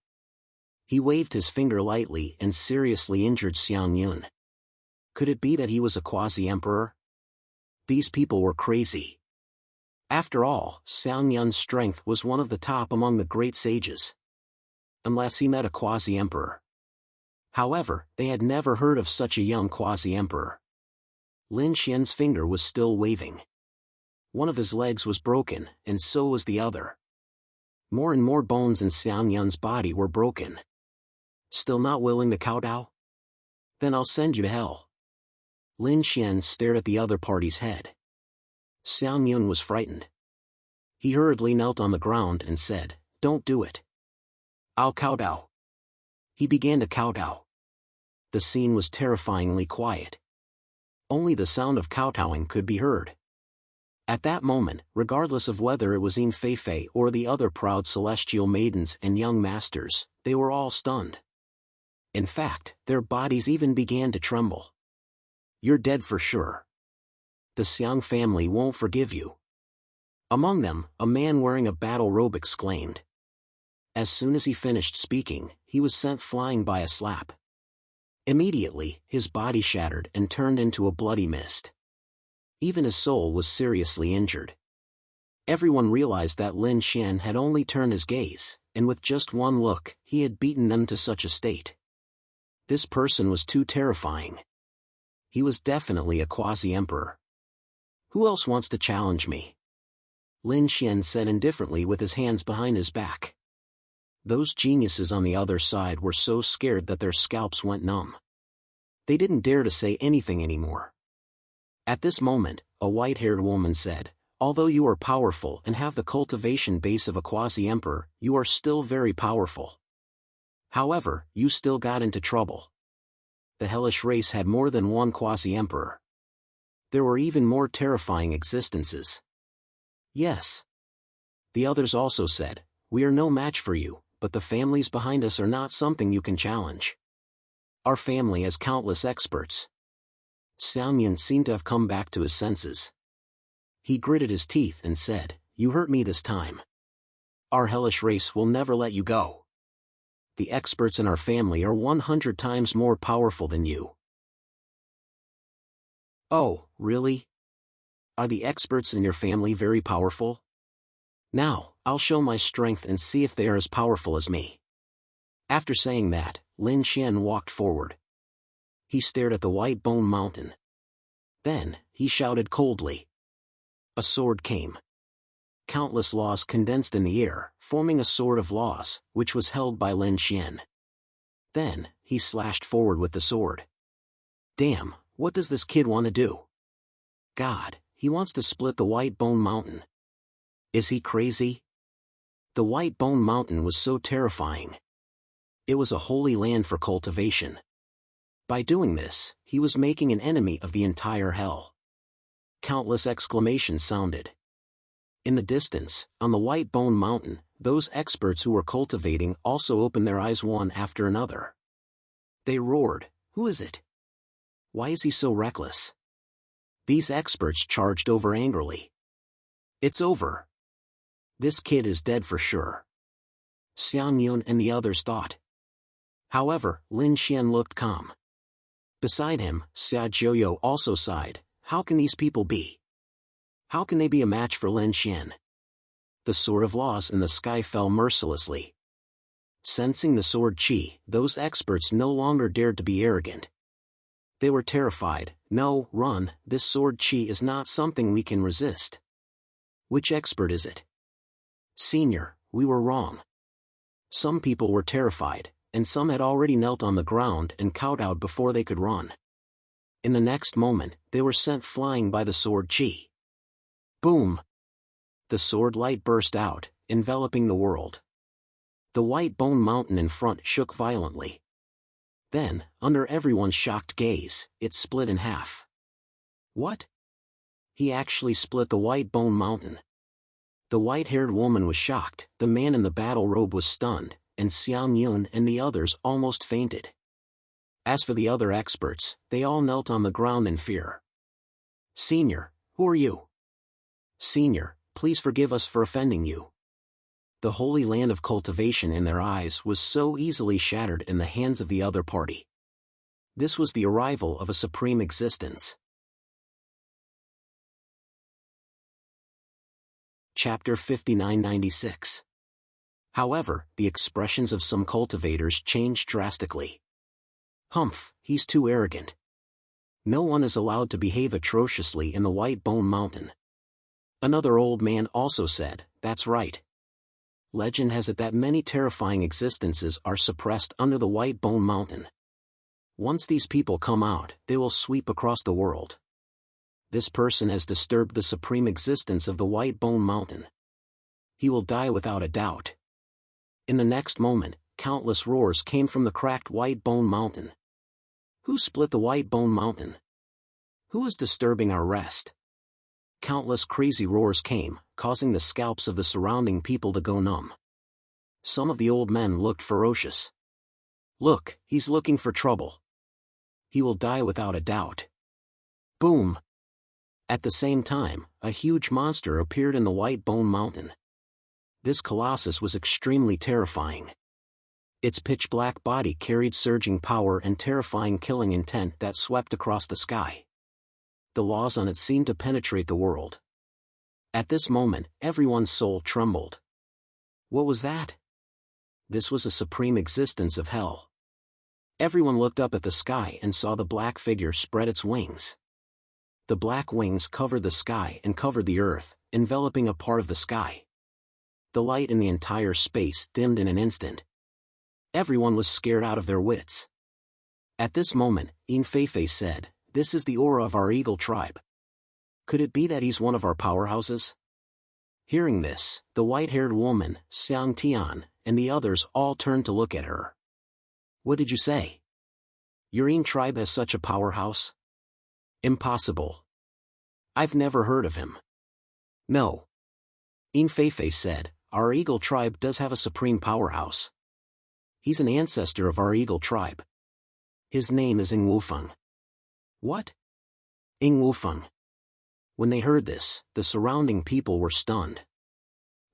He waved his finger lightly and seriously injured Xiang Yun. Could it be that he was a quasi-emperor? These people were crazy. After all, Xiang Yun's strength was one of the top among the great sages. Unless he met a quasi-emperor. However, they had never heard of such a young quasi-emperor. Lin Xian's finger was still waving. One of his legs was broken, and so was the other. More and more bones in Xiang Yun's body were broken. Still not willing to kowtow? Then I'll send you to hell. Lin Xian stared at the other party's head. Xiang Yun was frightened. He hurriedly knelt on the ground and said, "Don't do it. I'll kowtow." He began to kowtow. The scene was terrifyingly quiet. Only the sound of kowtowing could be heard. At that moment, regardless of whether it was Yin Feifei or the other proud celestial maidens and young masters, they were all stunned. In fact, their bodies even began to tremble. "You're dead for sure. The Xiang family won't forgive you." Among them, a man wearing a battle robe exclaimed. As soon as he finished speaking, he was sent flying by a slap. Immediately, his body shattered and turned into a bloody mist. Even his soul was seriously injured. Everyone realized that Lin Xian had only turned his gaze, and with just one look, he had beaten them to such a state. This person was too terrifying. He was definitely a quasi-emperor. Who else wants to challenge me? Lin Xian said indifferently with his hands behind his back. Those geniuses on the other side were so scared that their scalps went numb. They didn't dare to say anything anymore. At this moment, a white-haired woman said, "Although you are powerful and have the cultivation base of a quasi-emperor, you are still very powerful. However, you still got into trouble. The hellish race had more than one quasi-emperor. There were even more terrifying existences." "Yes." The others also said, "We are no match for you, but the families behind us are not something you can challenge. Our family has countless experts." Xiang Yun seemed to have come back to his senses. He gritted his teeth and said, "You hurt me this time. Our hellish race will never let you go. The experts in our family are 100 times more powerful than you." "Oh, really? Are the experts in your family very powerful? Now, I'll show my strength and see if they are as powerful as me." After saying that, Lin Xian walked forward. He stared at the white bone mountain. Then, he shouted coldly. A sword came. Countless laws condensed in the air, forming a sword of laws, which was held by Lin Xian. Then, he slashed forward with the sword. Damn, what does this kid want to do? God, he wants to split the white bone mountain. Is he crazy? The white bone mountain was so terrifying. It was a holy land for cultivation. By doing this, he was making an enemy of the entire hell. Countless exclamations sounded. In the distance, on the white bone mountain, those experts who were cultivating also opened their eyes one after another. They roared, "Who is it? Why is he so reckless?" These experts charged over angrily. "It's over. This kid is dead for sure." Xiang Yun and the others thought. However, Lin Xian looked calm. Beside him, Xia Jiuyo also sighed. How can these people be? How can they be a match for Lin Xian? The sword of laws in the sky fell mercilessly. Sensing the sword chi, those experts no longer dared to be arrogant. They were terrified. No, run, this sword chi is not something we can resist. Which expert is it? Senior, we were wrong. Some people were terrified, and some had already knelt on the ground and kowtowed before they could run. In the next moment, they were sent flying by the sword chi. Boom! The sword light burst out, enveloping the world. The white bone mountain in front shook violently. Then, under everyone's shocked gaze, it split in half. What? He actually split the white bone mountain. The white-haired woman was shocked, the man in the battle robe was stunned, and Xiang Yun and the others almost fainted. As for the other experts, they all knelt on the ground in fear. Senior, who are you? Senior, please forgive us for offending you. The holy land of cultivation in their eyes was so easily shattered in the hands of the other party. This was the arrival of a supreme existence. Chapter 5996. However, the expressions of some cultivators changed drastically. Humph, he's too arrogant. No one is allowed to behave atrociously in the White Bone Mountain. Another old man also said, that's right. Legend has it that many terrifying existences are suppressed under the White Bone Mountain. Once these people come out, they will sweep across the world. This person has disturbed the supreme existence of the White Bone Mountain. He will die without a doubt. In the next moment, countless roars came from the cracked White Bone Mountain. Who split the White Bone Mountain? Who is disturbing our rest? Countless crazy roars came, causing the scalps of the surrounding people to go numb. Some of the old men looked ferocious. Look, he's looking for trouble. He will die without a doubt. Boom! At the same time, a huge monster appeared in the White Bone Mountain. This colossus was extremely terrifying. Its pitch-black body carried surging power and terrifying killing intent that swept across the sky. The laws on it seemed to penetrate the world. At this moment, everyone's soul trembled. What was that? This was a supreme existence of hell. Everyone looked up at the sky and saw the black figure spread its wings. The black wings covered the sky and covered the earth, enveloping a part of the sky. The light in the entire space dimmed in an instant. Everyone was scared out of their wits. At this moment, Yin Feifei said, "This is the aura of our eagle tribe. Could it be that he's one of our powerhouses?" Hearing this, the white-haired woman, Xiang Tian, and the others all turned to look at her. What did you say? Your Yin tribe has such a powerhouse? Impossible. I've never heard of him. No. Yin Feifei said, our eagle tribe does have a supreme powerhouse. He's an ancestor of our eagle tribe. His name is Ing Wufeng. What? Ing Wufeng. When they heard this, the surrounding people were stunned.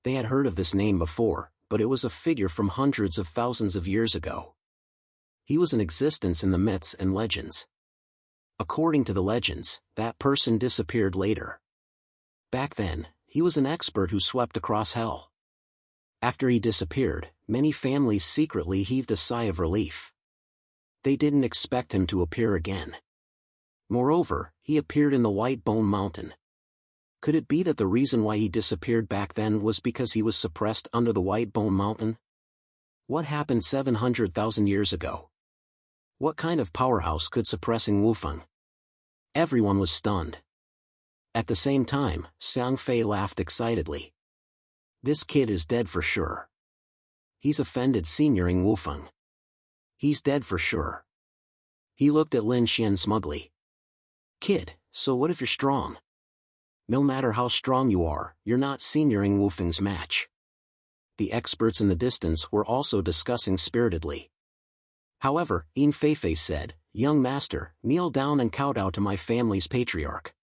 They had heard of this name before, but it was a figure from hundreds of thousands of years ago. He was in existence in the myths and legends. According to the legends, that person disappeared later. Back then, he was an expert who swept across hell. After he disappeared, many families secretly heaved a sigh of relief. They didn't expect him to appear again. Moreover, he appeared in the White Bone Mountain. Could it be that the reason why he disappeared back then was because he was suppressed under the White Bone Mountain? What happened 700,000 years ago? What kind of powerhouse could suppress Ing Wufeng? Everyone was stunned. At the same time, Xiang Fei laughed excitedly. This kid is dead for sure. He's offended Senior Ing Wufeng. He's dead for sure. He looked at Lin Xian smugly. Kid, so what if you're strong? No matter how strong you are, you're not Senior Ing Wufeng's match. The experts in the distance were also discussing spiritedly. However, Yin Feifei said, Young master, kneel down and kowtow to my family's patriarch.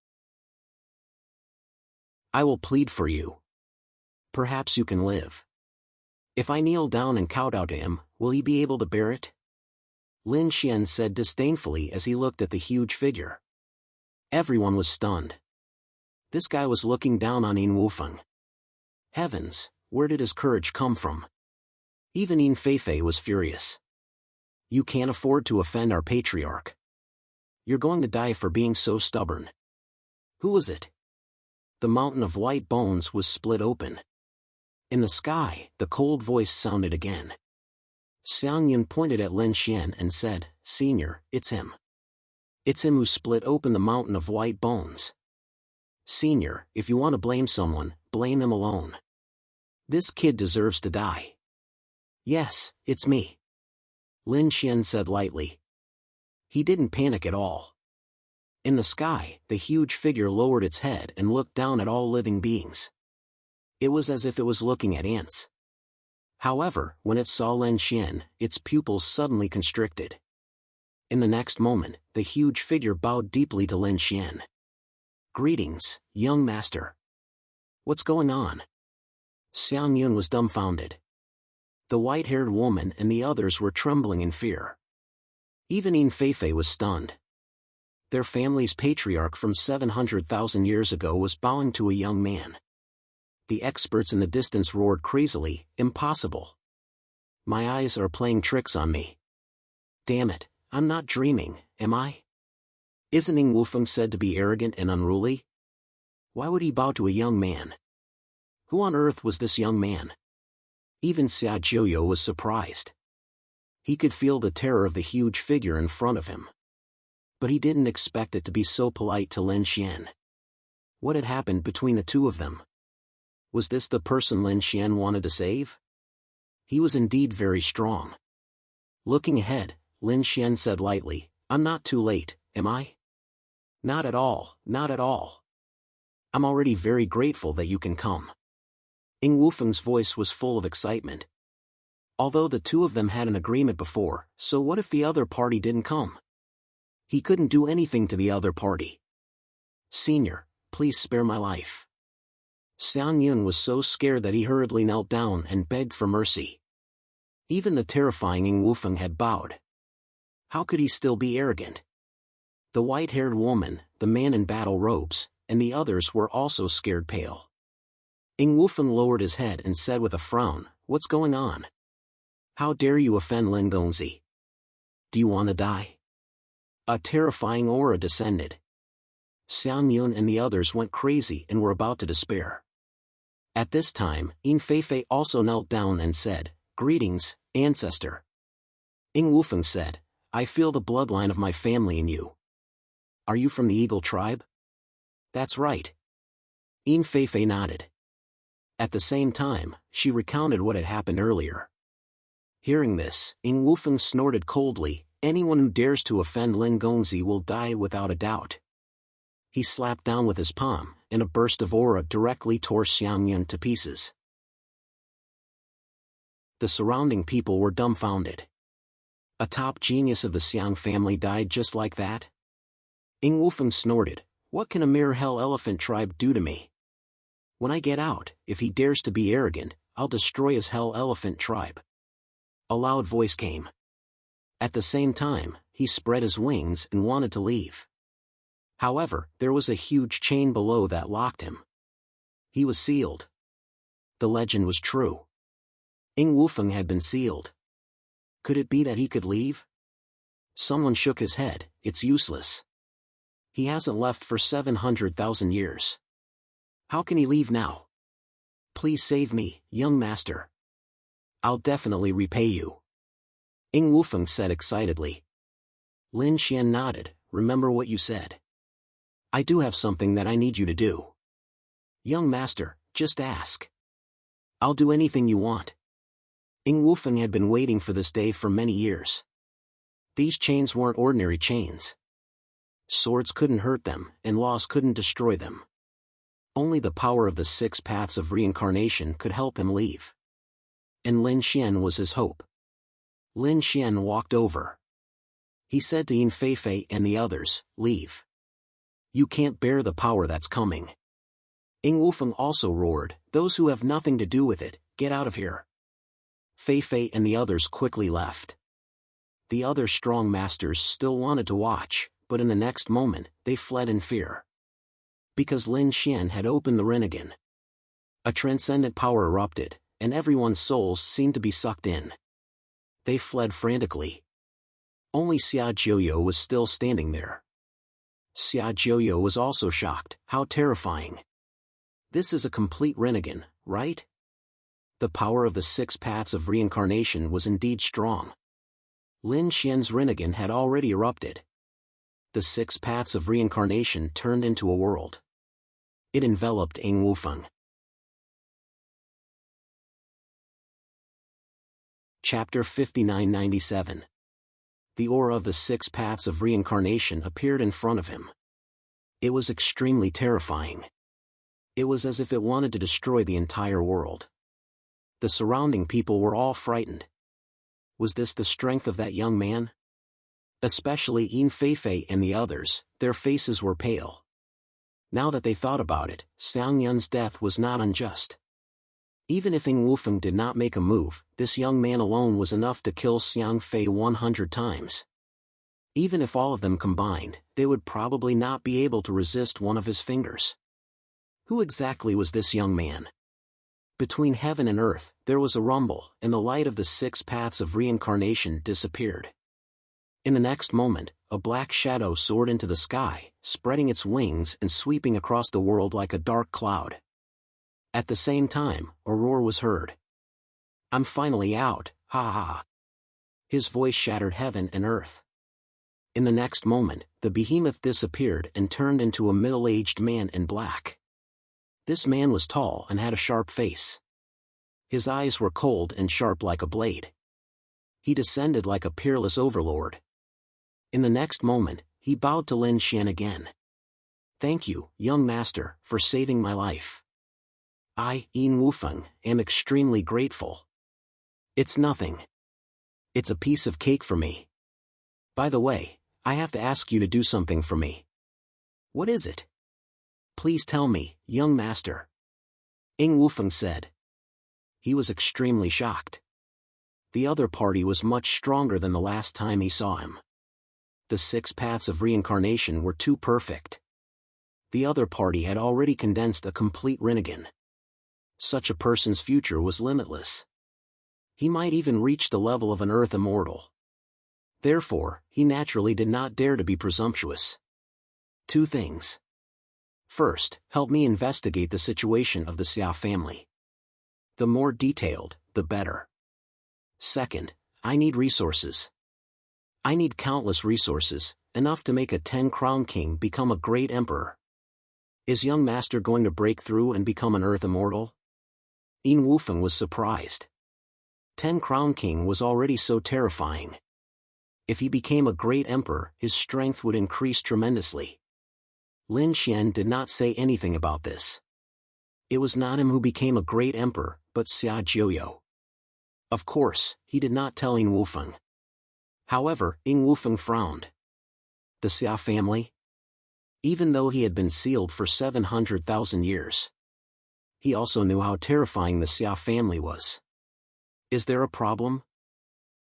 I will plead for you. Perhaps you can live. If I kneel down and kowtow to him, will he be able to bear it? Lin Xian said disdainfully as he looked at the huge figure. Everyone was stunned. This guy was looking down on Yin Wufeng. Heavens, where did his courage come from? Even Yin Feifei was furious. You can't afford to offend our patriarch. You're going to die for being so stubborn. Who was it? The mountain of white bones was split open. In the sky, the cold voice sounded again. Xiang Yun pointed at Lin Xian and said, Senior, it's him. It's him who split open the mountain of white bones. Senior, if you want to blame someone, blame him alone. This kid deserves to die. Yes, it's me. Lin Xian said lightly. He didn't panic at all. In the sky, the huge figure lowered its head and looked down at all living beings. It was as if it was looking at ants. However, when it saw Lin Xian, its pupils suddenly constricted. In the next moment, the huge figure bowed deeply to Lin Xian. Greetings, young master. What's going on? Xiang Yun was dumbfounded. The white-haired woman and the others were trembling in fear. Even Yin Feifei was stunned. Their family's patriarch from 700,000 years ago was bowing to a young man. The experts in the distance roared crazily, impossible. My eyes are playing tricks on me. Damn it, I'm not dreaming, am I? Isn't Yin Wufeng said to be arrogant and unruly? Why would he bow to a young man? Who on earth was this young man? Even Xia Jiuyo was surprised. He could feel the terror of the huge figure in front of him. But he didn't expect it to be so polite to Lin Xian. What had happened between the two of them? Was this the person Lin Xian wanted to save? He was indeed very strong. Looking ahead, Lin Xian said lightly, I'm not too late, am I? Not at all, not at all. I'm already very grateful that you can come. Yin Wufeng's voice was full of excitement. Although the two of them had an agreement before, so what if the other party didn't come? He couldn't do anything to the other party. Senior, please spare my life. Xiang Yun was so scared that he hurriedly knelt down and begged for mercy. Even the terrifying Yin Wufeng had bowed. How could he still be arrogant? The white-haired woman, the man in battle robes, and the others were also scared pale. Yin Wufeng lowered his head and said with a frown, What's going on? How dare you offend Lin Gongzi? Do you want to die? A terrifying aura descended. Xiang Yun and the others went crazy and were about to despair. At this time, Yin Feifei also knelt down and said, Greetings, ancestor. Yin Wufeng said, I feel the bloodline of my family in you. Are you from the Eagle tribe? That's right. Yin Feifei nodded. At the same time, she recounted what had happened earlier. Hearing this, Yin Wufeng snorted coldly, Anyone who dares to offend Lin Gongzi will die without a doubt. He slapped down with his palm, and a burst of aura directly tore Xiang Yun to pieces. The surrounding people were dumbfounded. A top genius of the Xiang family died just like that? Yin Wufeng snorted, What can a mere hell elephant tribe do to me? When I get out, if he dares to be arrogant, I'll destroy his hell elephant tribe. A loud voice came. At the same time, he spread his wings and wanted to leave. However, there was a huge chain below that locked him. He was sealed. The legend was true. Yin Wufeng had been sealed. Could it be that he could leave? Someone shook his head, It's useless. He hasn't left for 700,000 years. How can he leave now? Please save me, young master. I'll definitely repay you. Yin Wufeng said excitedly. Lin Xian nodded, Remember what you said. I do have something that I need you to do. Young master, just ask. I'll do anything you want. Yin Wufeng had been waiting for this day for many years. These chains weren't ordinary chains. Swords couldn't hurt them, and laws couldn't destroy them. Only the power of the 6 paths of reincarnation could help him leave. And Lin Xian was his hope. Lin Xian walked over. He said to Yin Feifei and the others, Leave. You can't bear the power that's coming. Yin Wufeng also roared, Those who have nothing to do with it, get out of here. Feifei and the others quickly left. The other strong masters still wanted to watch, but in the next moment, they fled in fear. Because Lin Xian had opened the Rinnegan. A transcendent power erupted, and everyone's souls seemed to be sucked in. They fled frantically. Only Xia Jiuyo was still standing there. Xia Jiuyo was also shocked. How terrifying. This is a complete Rinnegan, right? The power of the 6 paths of reincarnation was indeed strong. Lin Xian's Rinnegan had already erupted. The 6 paths of reincarnation turned into a world. It enveloped Ng Wufeng. Chapter 5997. The aura of the 6 paths of reincarnation appeared in front of him. It was extremely terrifying. It was as if it wanted to destroy the entire world. The surrounding people were all frightened. Was this the strength of that young man? Especially Yin Feifei and the others, their faces were pale. Now that they thought about it, Xiang Yun's death was not unjust. Even if Ng Wufeng did not make a move, this young man alone was enough to kill Xiang Fei 100 times. Even if all of them combined, they would probably not be able to resist one of his fingers. Who exactly was this young man? Between heaven and earth, there was a rumble, and the light of the 6 paths of reincarnation disappeared. In the next moment, a black shadow soared into the sky, spreading its wings and sweeping across the world like a dark cloud. At the same time, a roar was heard. "I'm finally out, ha ha." His voice shattered heaven and earth. In the next moment, the behemoth disappeared and turned into a middle-aged man in black. This man was tall and had a sharp face. His eyes were cold and sharp like a blade. He descended like a peerless overlord. In the next moment, he bowed to Lin Xian again. "Thank you, young master, for saving my life. I, Ng Wufeng, am extremely grateful. It's nothing. It's a piece of cake for me. By the way, I have to ask you to do something for me." "What is it?" "Please tell me, young master," Ng Wufeng said. He was extremely shocked. The other party was much stronger than the last time he saw him. The 6 paths of reincarnation were too perfect. The other party had already condensed a complete Rinnegan. Such a person's future was limitless. He might even reach the level of an earth immortal. Therefore, he naturally did not dare to be presumptuous. 2 things. First, help me investigate the situation of the Xia family. The more detailed, the better. Second, I need resources. I need countless resources, enough to make a 10-crown king become a great emperor. Is young master going to break through and become an earth immortal? Ng Wufeng was surprised. 10-crown king was already so terrifying. If he became a great emperor, his strength would increase tremendously. Lin Xian did not say anything about this. It was not him who became a great emperor, but Xia Jiuyo. Of course, he did not tell Ng Wufeng. However, Ng Wufeng frowned. The Xia family? Even though he had been sealed for 700,000 years. He also knew how terrifying the Xia family was. Is there a problem?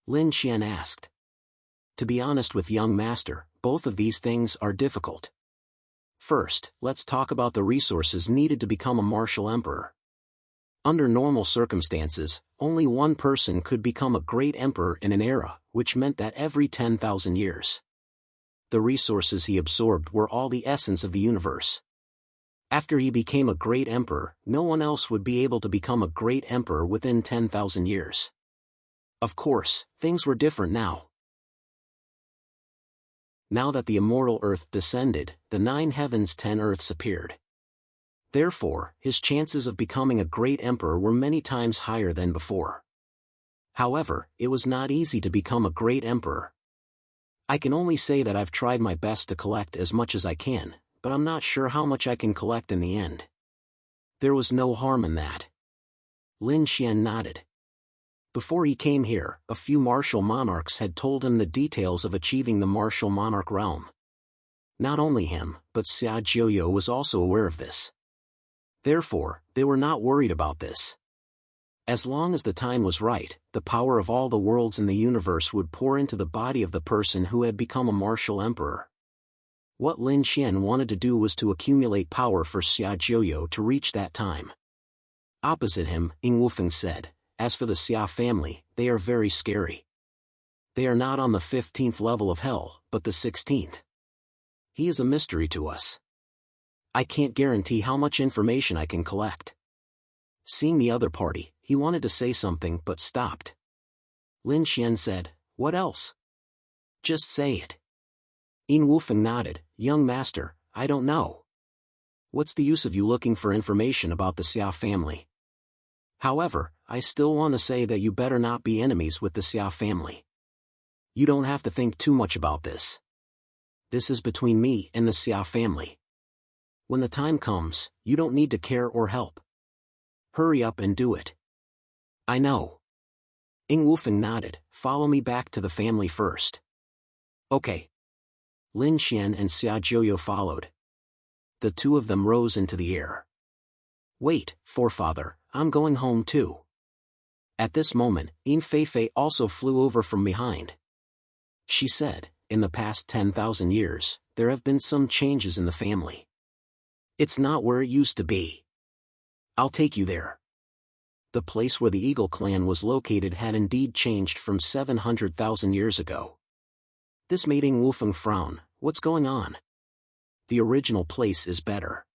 Lin Xian asked. To be honest with young master, both of these things are difficult. First, let's talk about the resources needed to become a martial emperor. Under normal circumstances, only one person could become a great emperor in an era, which meant that every 10,000 years. The resources he absorbed were all the essence of the universe. After he became a great emperor, no one else would be able to become a great emperor within 10,000 years. Of course, things were different now. Now that the immortal earth descended, the 9 heavens 10 earths appeared. Therefore, his chances of becoming a great emperor were many times higher than before. However, it was not easy to become a great emperor. I can only say that I've tried my best to collect as much as I can, but I'm not sure how much I can collect in the end. There was no harm in that. Lin Xian nodded. Before he came here, a few martial monarchs had told him the details of achieving the martial monarch realm. Not only him, but Xia Jiuyo was also aware of this. Therefore, they were not worried about this. As long as the time was right, the power of all the worlds in the universe would pour into the body of the person who had become a martial emperor. What Lin Qian wanted to do was to accumulate power for Xia Jiuyo to reach that time. Opposite him, Ying Wufeng said, "As for the Xia family, they are very scary. They are not on the 15th level of hell, but the 16th. He is a mystery to us. I can't guarantee how much information I can collect." Seeing the other party, he wanted to say something but stopped. Lin Qian said, "What else? Just say it." Ying Wufeng nodded, "Young master, I don't know. What's the use of you looking for information about the Xia family? However, I still want to say that you better not be enemies with the Xia family. You don't have to think too much about this. This is between me and the Xia family. When the time comes, you don't need to care or help. Hurry up and do it." "I know." Ying Wufeng nodded, "Follow me back to the family first." "Okay." Lin Qian and Xia Jiuyo followed. The two of them rose into the air. "Wait, forefather, I'm going home too." At this moment, Yin Feifei also flew over from behind. She said, "In the past 10,000 years, there have been some changes in the family. It's not where it used to be. I'll take you there." The place where the Eagle clan was located had indeed changed from 700,000 years ago. This made Ying Wufeng frown. "What's going on?" "The original place is better,"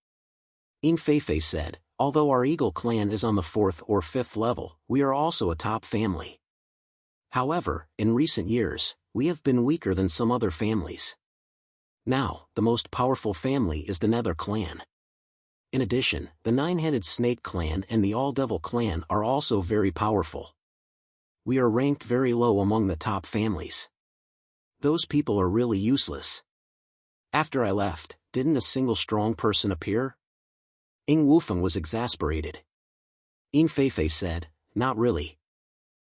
Yin Feifei said. "Although our Eagle clan is on the 4th or 5th level, we are also a top family. However, in recent years, we have been weaker than some other families. Now, the most powerful family is the Nether clan. In addition, the Nine-Headed Snake clan and the All-Devil clan are also very powerful. We are ranked very low among the top families. Those people are really useless. After I left, didn't a single strong person appear?" Ying Wufeng was exasperated. Yin Feifei said, "Not really.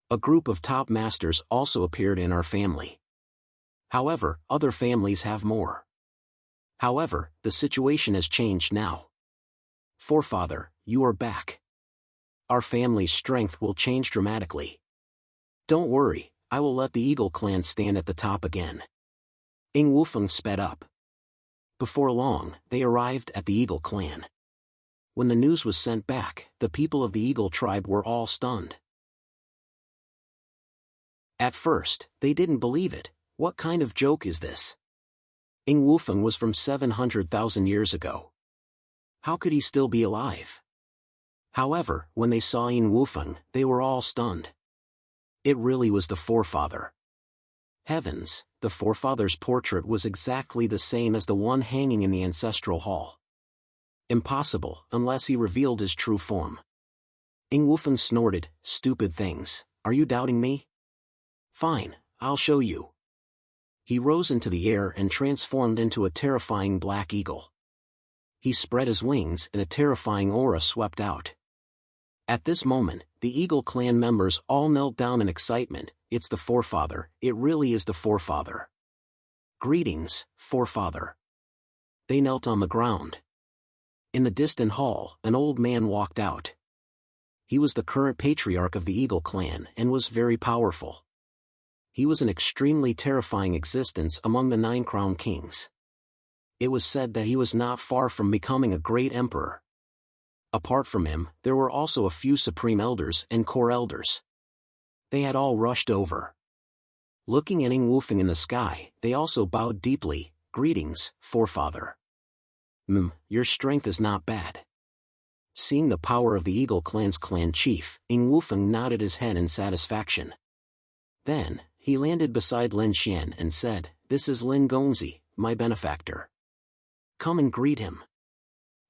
A group of top masters also appeared in our family. However, other families have more. However, the situation has changed now. Forefather, you are back. Our family's strength will change dramatically. Don't worry, I will let the Eagle clan stand at the top again." Ying Wufeng sped up. Before long, they arrived at the Eagle clan. When the news was sent back, the people of the Eagle tribe were all stunned. At first, they didn't believe it. What kind of joke is this? Ying Wufeng was from 700,000 years ago. How could he still be alive? However, when they saw Ying Wufeng, they were all stunned. It really was the forefather. Heavens, the forefather's portrait was exactly the same as the one hanging in the ancestral hall. Impossible, unless he revealed his true form. Ying Wufeng snorted, "Stupid things, are you doubting me? Fine, I'll show you." He rose into the air and transformed into a terrifying black eagle. He spread his wings and a terrifying aura swept out. At this moment, the Eagle clan members all knelt down in excitement. "It's the forefather, it really is the forefather. Greetings, forefather." They knelt on the ground. In the distant hall, an old man walked out. He was the current patriarch of the Eagle clan and was very powerful. He was an extremely terrifying existence among the 9 crown kings. It was said that he was not far from becoming a great emperor. Apart from him, there were also a few supreme elders and core elders. They had all rushed over. Looking at Ying Wufeng in the sky, they also bowed deeply. "Greetings, forefather. Your strength is not bad." Seeing the power of the Eagle clan's clan chief, Ying Wufeng nodded his head in satisfaction. Then, he landed beside Lin Qian and said, "This is Lin Gongzi, my benefactor. Come and greet him.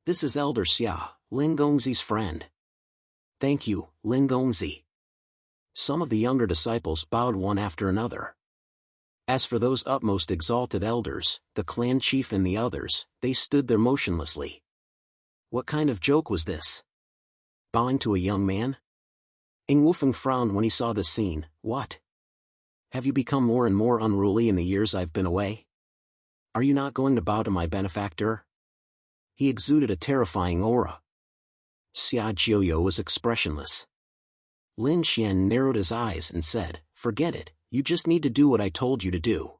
This is Elder Xia, Lin Gongzi's friend." "Thank you, Lin Gongzi." Some of the younger disciples bowed one after another. As for those utmost exalted elders, the clan chief and the others, they stood there motionlessly. What kind of joke was this? Bowing to a young man? Ying Wufeng frowned when he saw this scene. "What? Have you become more and more unruly in the years I've been away? Are you not going to bow to my benefactor?" He exuded a terrifying aura. Xia Jiuyo was expressionless. Lin Xian narrowed his eyes and said, "Forget it, you just need to do what I told you to do."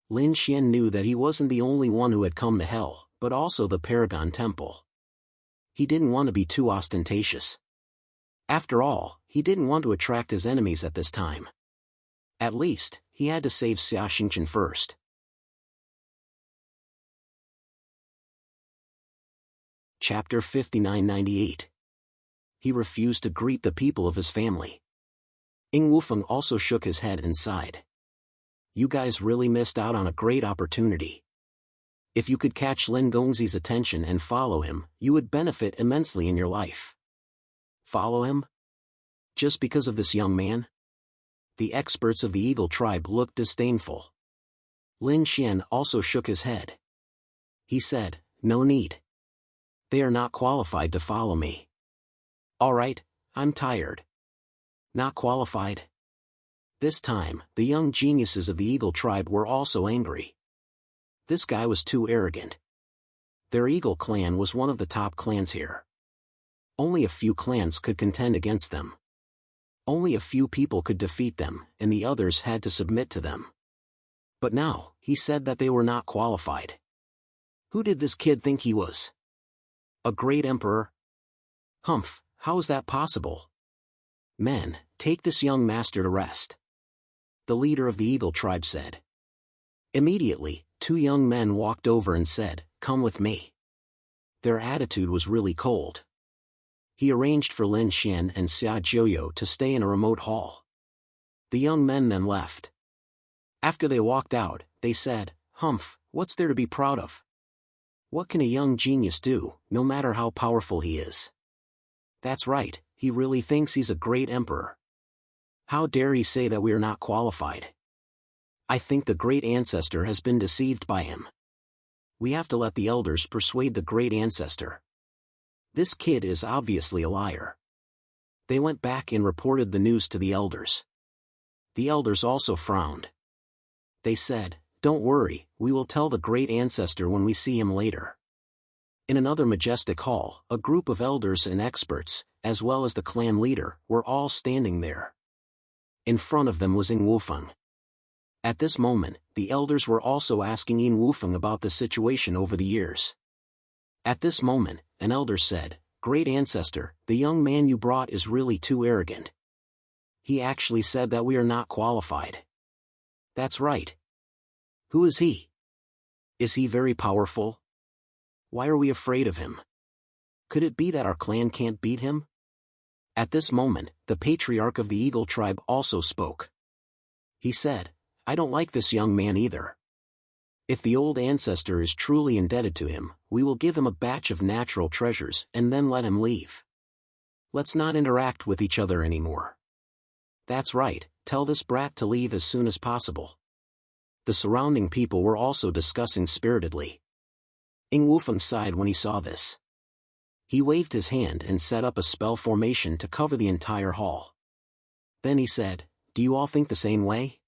Lin Xian knew that he wasn't the only one who had come to hell, but also the Paragon Temple. He didn't want to be too ostentatious. After all, he didn't want to attract his enemies at this time. At least, he had to save Xia Xingchen first. Chapter 5998. He refused to greet the people of his family. Ying Wufeng also shook his head and sighed. You guys really missed out on a great opportunity. If you could catch Lin Gongzi's attention and follow him, you would benefit immensely in your life. Follow him? Just because of this young man? The experts of the Eagle tribe looked disdainful. Lin Xian also shook his head. He said, "No need. They are not qualified to follow me." "All right, I'm tired." Not qualified? This time, the young geniuses of the Eagle tribe were also angry. This guy was too arrogant. Their Eagle clan was one of the top clans here. Only a few clans could contend against them. Only a few people could defeat them, and the others had to submit to them. But now, he said that they were not qualified. Who did this kid think he was? A great emperor? Humph, how is that possible? Men, take this young master to rest. The leader of the Eagle tribe said. Immediately, two young men walked over and said, "Come with me." Their attitude was really cold. He arranged for Lin Xian and Xia Jiuyo to stay in a remote hall. The young men then left. After they walked out, they said, "Humph, what's there to be proud of? What can a young genius do, no matter how powerful he is? That's right, he really thinks he's a great emperor. How dare he say that we are not qualified? I think the great ancestor has been deceived by him. We have to let the elders persuade the great ancestor. This kid is obviously a liar." They went back and reported the news to the elders. The elders also frowned. They said, "Don't worry, we will tell the great ancestor when we see him later." In another majestic hall, a group of elders and experts, as well as the clan leader, were all standing there. In front of them was Ying Wufeng. At this moment, the elders were also asking Ying Wufeng about the situation over the years. At this moment, an elder said, "Great ancestor, the young man you brought is really too arrogant. He actually said that we are not qualified." "That's right. Who is he? Is he very powerful? Why are we afraid of him? Could it be that our clan can't beat him?" At this moment, the patriarch of the Eagle tribe also spoke. He said, "I don't like this young man either. If the old ancestor is truly indebted to him, we will give him a batch of natural treasures and then let him leave. Let's not interact with each other anymore." "That's right, tell this brat to leave as soon as possible." The surrounding people were also discussing spiritedly. Ying Wufeng sighed when he saw this. He waved his hand and set up a spell formation to cover the entire hall. Then he said, "Do you all think the same way?"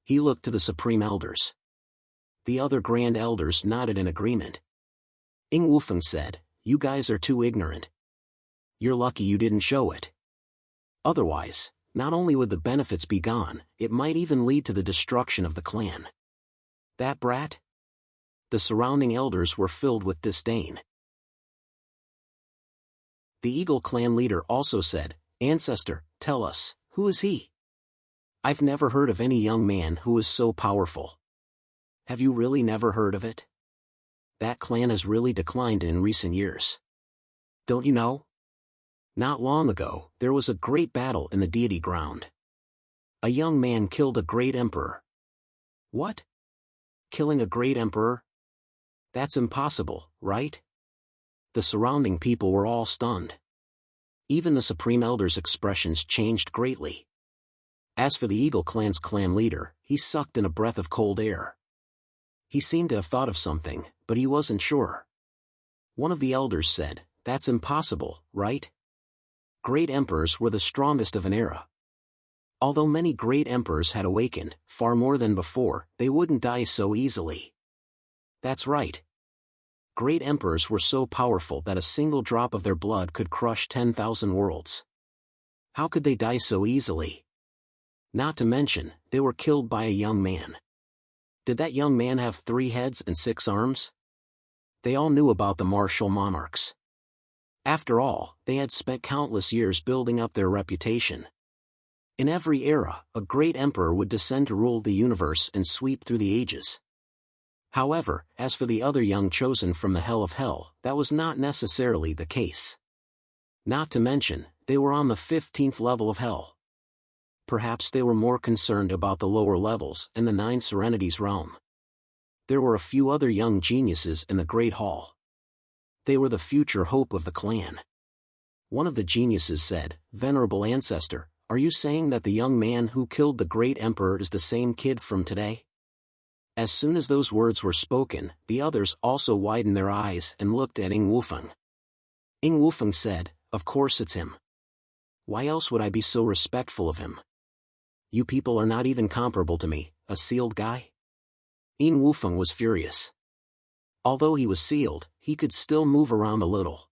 He looked to the supreme elders. The other grand elders nodded in agreement. Ying Wufeng said, "You guys are too ignorant. You're lucky you didn't show it. Otherwise, not only would the benefits be gone, it might even lead to the destruction of the clan." "That brat?" The surrounding elders were filled with disdain. The Eagle clan leader also said, "Ancestor, tell us, who is he? I've never heard of any young man who is so powerful." "Have you really never heard of it? That clan has really declined in recent years. Don't you know? Not long ago, there was a great battle in the deity ground. A young man killed a great emperor." "What? Killing a great emperor? That's impossible, right?" The surrounding people were all stunned. Even the supreme elder's expressions changed greatly. As for the Eagle clan's clan leader, he sucked in a breath of cold air. He seemed to have thought of something, but he wasn't sure. One of the elders said, "That's impossible, right? Great emperors were the strongest of an era. Although many great emperors had awakened, far more than before, they wouldn't die so easily." "That's right. Great emperors were so powerful that a single drop of their blood could crush 10,000 worlds. How could they die so easily? Not to mention, they were killed by a young man. Did that young man have 3 heads and 6 arms? They all knew about the martial monarchs. After all, they had spent countless years building up their reputation. In every era, a great emperor would descend to rule the universe and sweep through the ages. However, as for the other young chosen from the hell of hell, that was not necessarily the case. Not to mention, they were on the 15th level of hell. Perhaps they were more concerned about the lower levels in the 9 Serenities realm. There were a few other young geniuses in the Great Hall. They were the future hope of the clan. One of the geniuses said, "Venerable ancestor, are you saying that the young man who killed the great emperor is the same kid from today?" As soon as those words were spoken, the others also widened their eyes and looked at Ing Wufeng. Ing Wufeng said, "Of course it's him. Why else would I be so respectful of him? You people are not even comparable to me, a sealed guy?" Ing Wufeng was furious. Although he was sealed, he could still move around a little.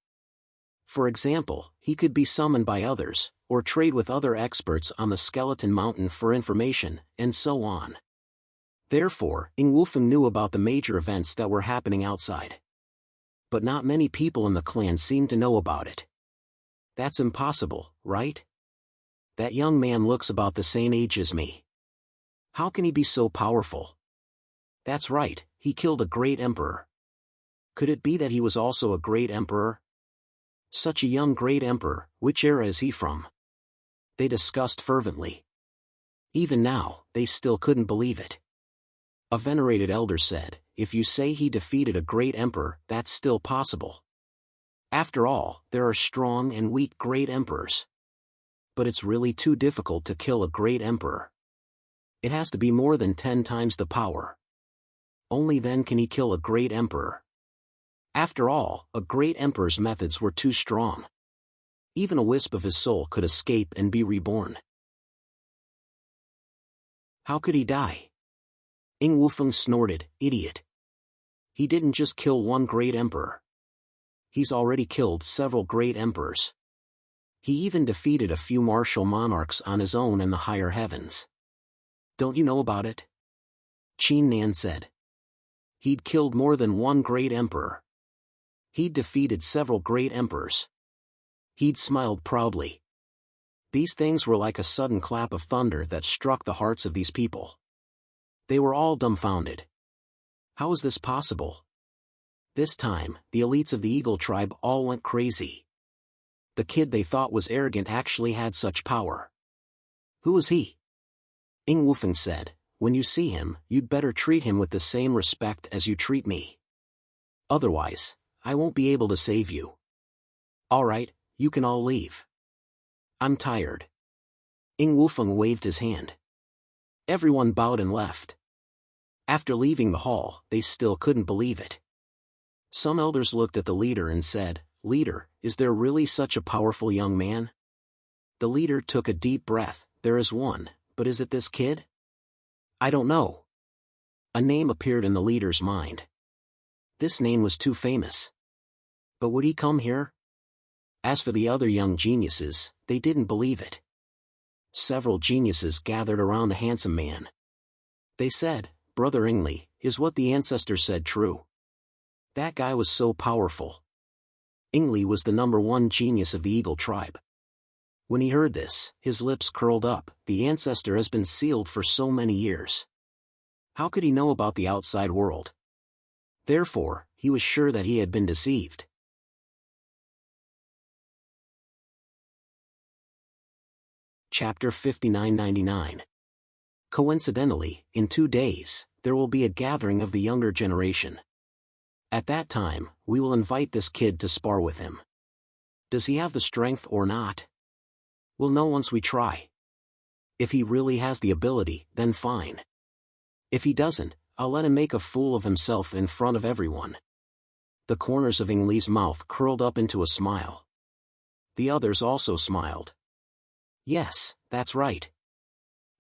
For example, he could be summoned by others, or trade with other experts on the Skeleton Mountain for information, and so on. Therefore, Ing Wufeng knew about the major events that were happening outside. But not many people in the clan seemed to know about it. That's impossible, right? That young man looks about the same age as me. How can he be so powerful? That's right, he killed a great emperor. Could it be that he was also a great emperor? Such a young great emperor, which era is he from? They discussed fervently. Even now, they still couldn't believe it. A venerated elder said, "If you say he defeated a great emperor, that's still possible. After all, there are strong and weak great emperors. But it's really too difficult to kill a great emperor. It has to be more than 10 times the power. Only then can he kill a great emperor. After all, a great emperor's methods were too strong. Even a wisp of his soul could escape and be reborn. How could he die?" Ing Wufeng snorted, "Idiot. He didn't just kill one great emperor. He's already killed several great emperors. He even defeated a few martial monarchs on his own in the higher heavens. Don't you know about it?" Qin Nan said. "He'd killed more than one great emperor. He'd defeated several great emperors." He'd smiled proudly. These things were like a sudden clap of thunder that struck the hearts of these people. They were all dumbfounded. How was this possible? This time, the elites of the Eagle tribe all went crazy. The kid they thought was arrogant actually had such power. Who was he? Ing Wufeng said, "When you see him, you'd better treat him with the same respect as you treat me. Otherwise, I won't be able to save you. All right, you can all leave. I'm tired." Ing Wufeng waved his hand. Everyone bowed and left. After leaving the hall, they still couldn't believe it. Some elders looked at the leader and said, "Leader, is there really such a powerful young man?" The leader took a deep breath. "There is one, but is it this kid?" "I don't know." A name appeared in the leader's mind. This name was too famous. But would he come here? As for the other young geniuses, they didn't believe it. Several geniuses gathered around a handsome man. They said, "Brother Ingli, is what the ancestor said true? That guy was so powerful." Ingli was the #1 genius of the Eagle tribe. When he heard this, his lips curled up. The ancestor has been sealed for so many years. How could he know about the outside world? Therefore, he was sure that he had been deceived. Chapter 5999. Coincidentally, in 2 days, there will be a gathering of the younger generation. At that time, we will invite this kid to spar with him. Does he have the strength or not? We'll know once we try. If he really has the ability, then fine. If he doesn't, I'll let him make a fool of himself in front of everyone." The corners of Ing Li's mouth curled up into a smile. The others also smiled. "Yes, that's right.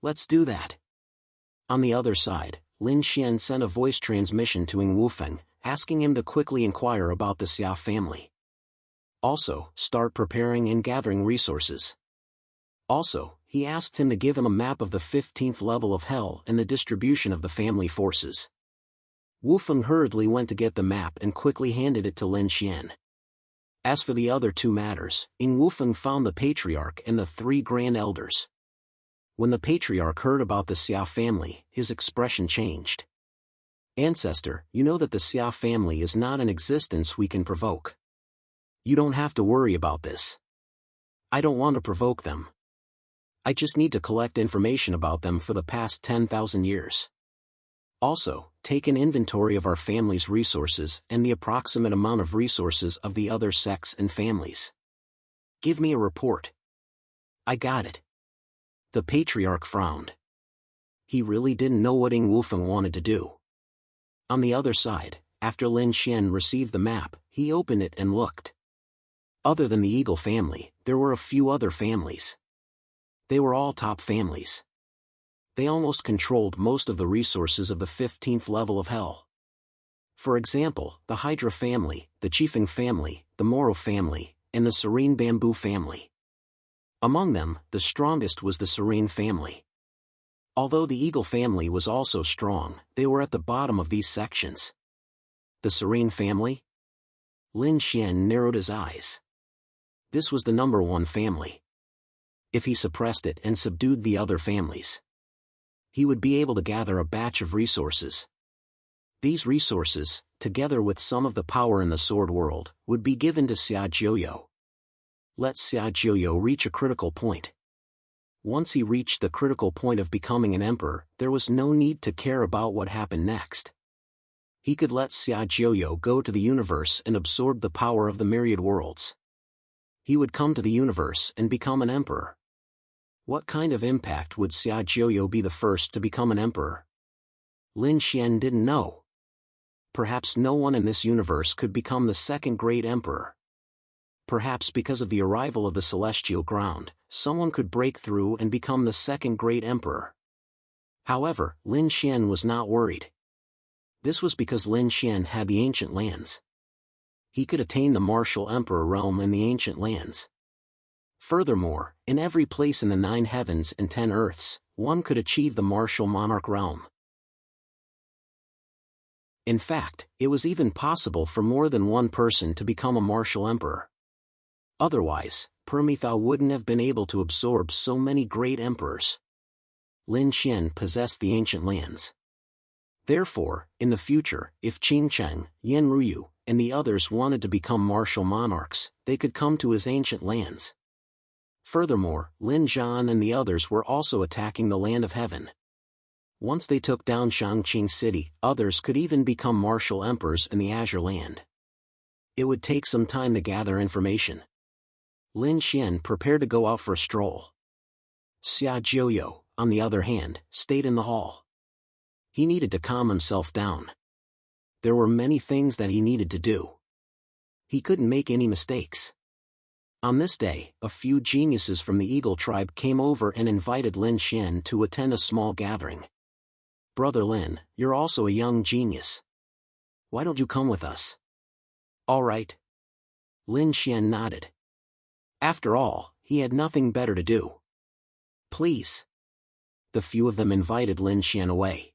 Let's do that." On the other side, Lin Xian sent a voice transmission to Ing Wufeng, asking him to quickly inquire about the Xia family. Also, start preparing and gathering resources. Also, he asked him to give him a map of the 15th level of hell and the distribution of the family forces. Wu Feng hurriedly went to get the map and quickly handed it to Lin Xian. As for the other two matters, Wu Feng found the patriarch and the 3 grand elders. When the patriarch heard about the Xia family, his expression changed. Ancestor, you know that the Xia family is not an existence we can provoke. You don't have to worry about this. I don't want to provoke them. I just need to collect information about them for the past 10,000 years. Also, take an inventory of our family's resources and the approximate amount of resources of the other sects and families. Give me a report. I got it. The patriarch frowned. He really didn't know what Wu Feng wanted to do. On the other side, after Lin Xian received the map, he opened it and looked. Other than the Eagle family, there were a few other families. They were all top families. They almost controlled most of the resources of the 15th level of hell. For example, the Hydra family, the Chifeng family, the Moro family, and the Serene Bamboo family. Among them, the strongest was the Serene family. Although the Eagle family was also strong, they were at the bottom of these sections. The Serene family? Lin Xian narrowed his eyes. This was the number 1 family. If he suppressed it and subdued the other families, he would be able to gather a batch of resources. These resources, together with some of the power in the sword world, would be given to Xia Jiuyo. Let Xia Jiuyo reach a critical point. Once he reached the critical point of becoming an emperor, there was no need to care about what happened next. He could let Xia Jiuyo go to the universe and absorb the power of the myriad worlds. He would come to the universe and become an emperor. What kind of impact would Xia Jiuyo be the first to become an emperor? Lin Xian didn't know. Perhaps no one in this universe could become the second great emperor. Perhaps because of the arrival of the celestial ground, someone could break through and become the second great emperor. However, Lin Xian was not worried. This was because Lin Xian had the ancient lands. He could attain the martial emperor realm in the ancient lands. Furthermore, in every place in the 9 heavens and 10 earths, one could achieve the martial monarch realm. In fact, it was even possible for more than one person to become a martial emperor. Otherwise, Permethau wouldn't have been able to absorb so many great emperors. Lin Xian possessed the ancient lands. Therefore, in the future, if Qing Cheng, Yan Ruyu, and the others wanted to become martial monarchs, they could come to his ancient lands. Furthermore, Lin Zhan and the others were also attacking the land of heaven. Once they took down Shangqing City, others could even become martial emperors in the Azure Land. It would take some time to gather information. Lin Xian prepared to go out for a stroll. Xia Jiuyo, on the other hand, stayed in the hall. He needed to calm himself down. There were many things that he needed to do. He couldn't make any mistakes. On this day, a few geniuses from the Eagle tribe came over and invited Lin Xian to attend a small gathering. Brother Lin, you're also a young genius. Why don't you come with us? All right. Lin Xian nodded. After all, he had nothing better to do. Please. The few of them invited Lin Xian away.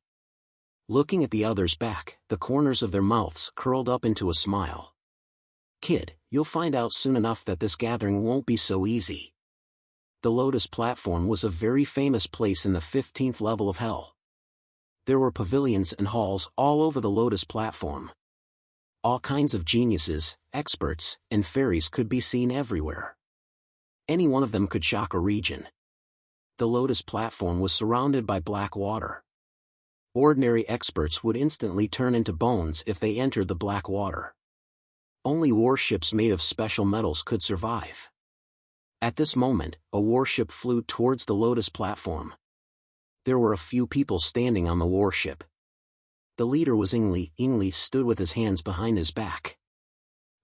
Looking at the others back, the corners of their mouths curled up into a smile. Kid, you'll find out soon enough that this gathering won't be so easy. The Lotus platform was a very famous place in the 15th level of hell. There were pavilions and halls all over the Lotus platform. All kinds of geniuses, experts, and fairies could be seen everywhere. Any one of them could shock a region. The Lotus platform was surrounded by black water. Ordinary experts would instantly turn into bones if they entered the black water. Only warships made of special metals could survive. At this moment, a warship flew towards the Lotus platform. There were a few people standing on the warship. The leader was Ingli. Ingli stood with his hands behind his back.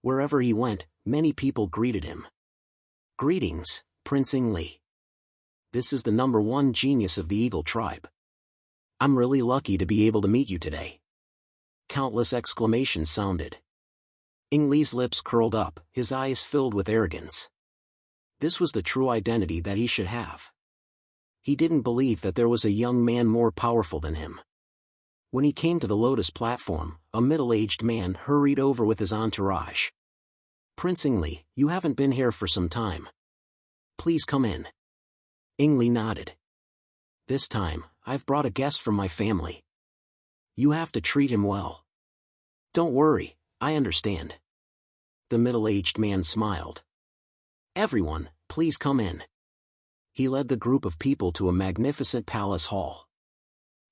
Wherever he went, many people greeted him. Greetings, Prince Ingli. This is the #1 genius of the Eagle tribe. I'm really lucky to be able to meet you today. Countless exclamations sounded. Ingli's lips curled up, his eyes filled with arrogance. This was the true identity that he should have. He didn't believe that there was a young man more powerful than him. When he came to the Lotus platform, a middle-aged man hurried over with his entourage. "Prince Ingli, you haven't been here for some time. Please come in." Ingli nodded. "This time, I've brought a guest from my family. You have to treat him well." "Don't worry, I understand." The middle-aged man smiled. "Everyone, please come in." He led the group of people to a magnificent palace hall.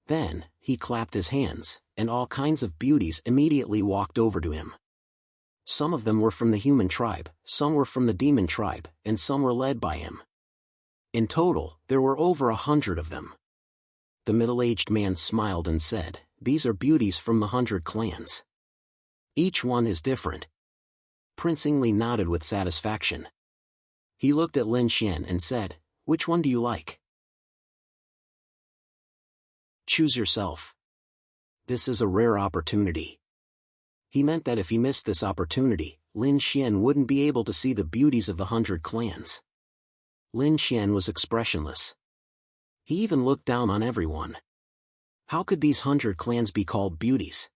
Then, he clapped his hands, and all kinds of beauties immediately walked over to him. Some of them were from the human tribe, some were from the demon tribe, and some were led by him. In total, there were over 100 of them. The middle-aged man smiled and said, "These are beauties from the 100 clans. Each one is different." Prince Ingli nodded with satisfaction. He looked at Lin Xian and said, "Which one do you like? Choose yourself. This is a rare opportunity." He meant that if he missed this opportunity, Lin Xian wouldn't be able to see the beauties of the 100 clans. Lin Xian was expressionless. He even looked down on everyone. How could these 100 clans be called beauties?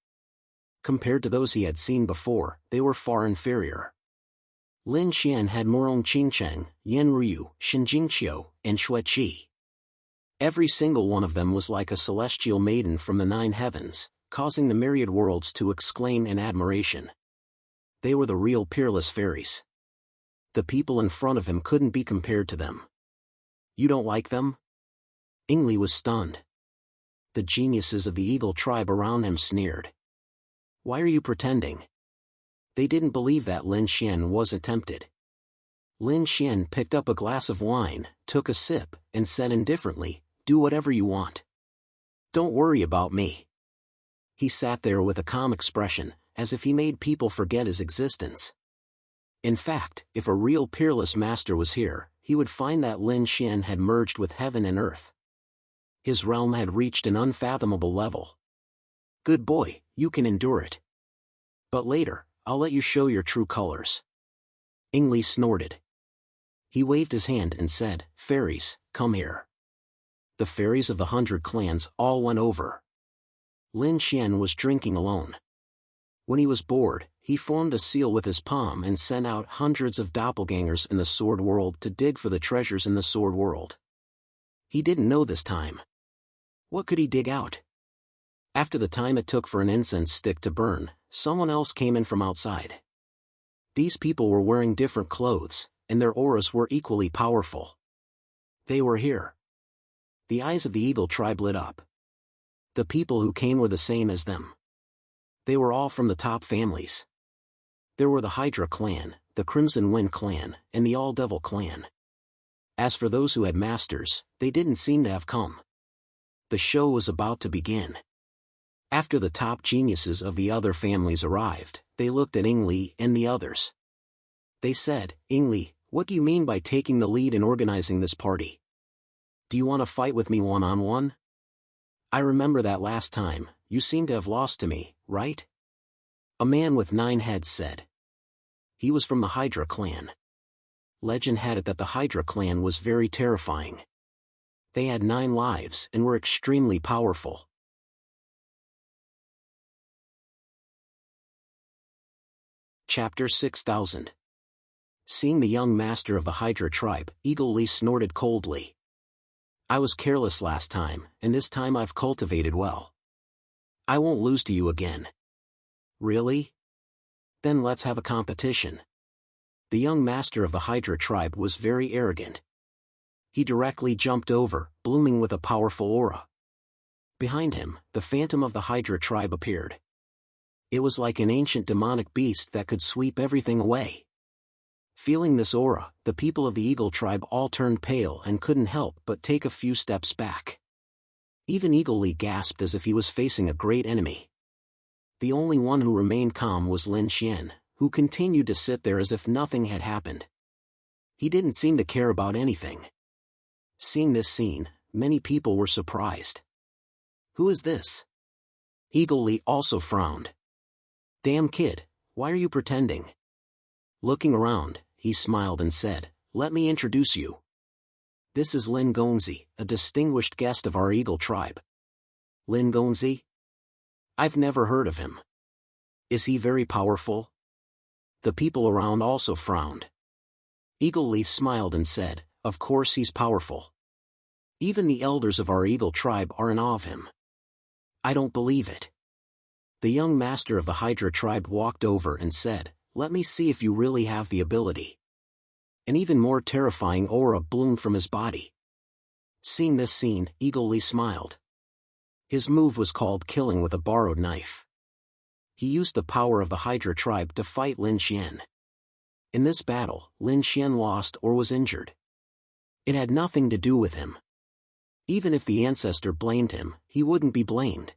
Compared to those he had seen before, they were far inferior. Lin Xian had Murong Qingcheng, Yan Ryu, Shinjingqiu, and Xueqi. Every single one of them was like a celestial maiden from the 9 heavens, causing the myriad worlds to exclaim in admiration. They were the real peerless fairies. The people in front of him couldn't be compared to them. "You don't like them?" Ingli was stunned. The geniuses of the eagle tribe around him sneered. "Why are you pretending?" They didn't believe that Lin Xian wasn't tempted. Lin Xian picked up a glass of wine, took a sip, and said indifferently, "Do whatever you want. Don't worry about me." He sat there with a calm expression, as if he made people forget his existence. In fact, if a real peerless master was here, he would find that Lin Xian had merged with heaven and earth. His realm had reached an unfathomable level. "Good boy, you can endure it. But later, I'll let you show your true colors." Ingli snorted. He waved his hand and said, "Fairies, come here." The fairies of the 100 clans all went over. Lin Xian was drinking alone. When he was bored, he formed a seal with his palm and sent out hundreds of doppelgangers in the Sword World to dig for the treasures in the Sword World. He didn't know this time. What could he dig out? After the time it took for an incense stick to burn, someone else came in from outside. These people were wearing different clothes, and their auras were equally powerful. They were here. The eyes of the eagle tribe lit up. The people who came were the same as them. They were all from the top families. There were the Hydra clan, the Crimson Wind clan, and the All-Devil clan. As for those who had masters, they didn't seem to have come. The show was about to begin. After the top geniuses of the other families arrived, they looked at Ingli and the others. They said, "Ingli, what do you mean by taking the lead in organizing this party? Do you want to fight with me one-on-one? I remember that last time, you seem to have lost to me, right?" A man with 9 heads said. He was from the Hydra clan. Legend had it that the Hydra clan was very terrifying. They had 9 lives and were extremely powerful. Chapter 6000. Seeing the young master of the Hydra tribe, Eagle Lee snorted coldly. "I was careless last time, and this time I've cultivated well. I won't lose to you again." "Really? Then let's have a competition." The young master of the Hydra tribe was very arrogant. He directly jumped over, blooming with a powerful aura. Behind him, the phantom of the Hydra tribe appeared. It was like an ancient demonic beast that could sweep everything away. Feeling this aura, the people of the Eagle tribe all turned pale and couldn't help but take a few steps back. Even Eagle Lee gasped as if he was facing a great enemy. The only one who remained calm was Lin Xian, who continued to sit there as if nothing had happened. He didn't seem to care about anything. Seeing this scene, many people were surprised. "Who is this?" Eagle Lee also frowned. "Damn kid, why are you pretending?" Looking around, he smiled and said, let me introduce you. This is Lin Gonzi, a distinguished guest of our Eagle tribe. Lin Gonzi? I've never heard of him. Is he very powerful? The people around also frowned. Eagle Leaf smiled and said, of course he's powerful. Even the elders of our Eagle tribe are in awe of him. I don't believe it. The young master of the Hydra tribe walked over and said, let me see if you really have the ability. An even more terrifying aura bloomed from his body. Seeing this scene, Eagle Lee smiled. His move was called killing with a borrowed knife. He used the power of the Hydra tribe to fight Lin Xian. In this battle, Lin Xian lost or was injured. It had nothing to do with him. Even if the ancestor blamed him, he wouldn't be blamed.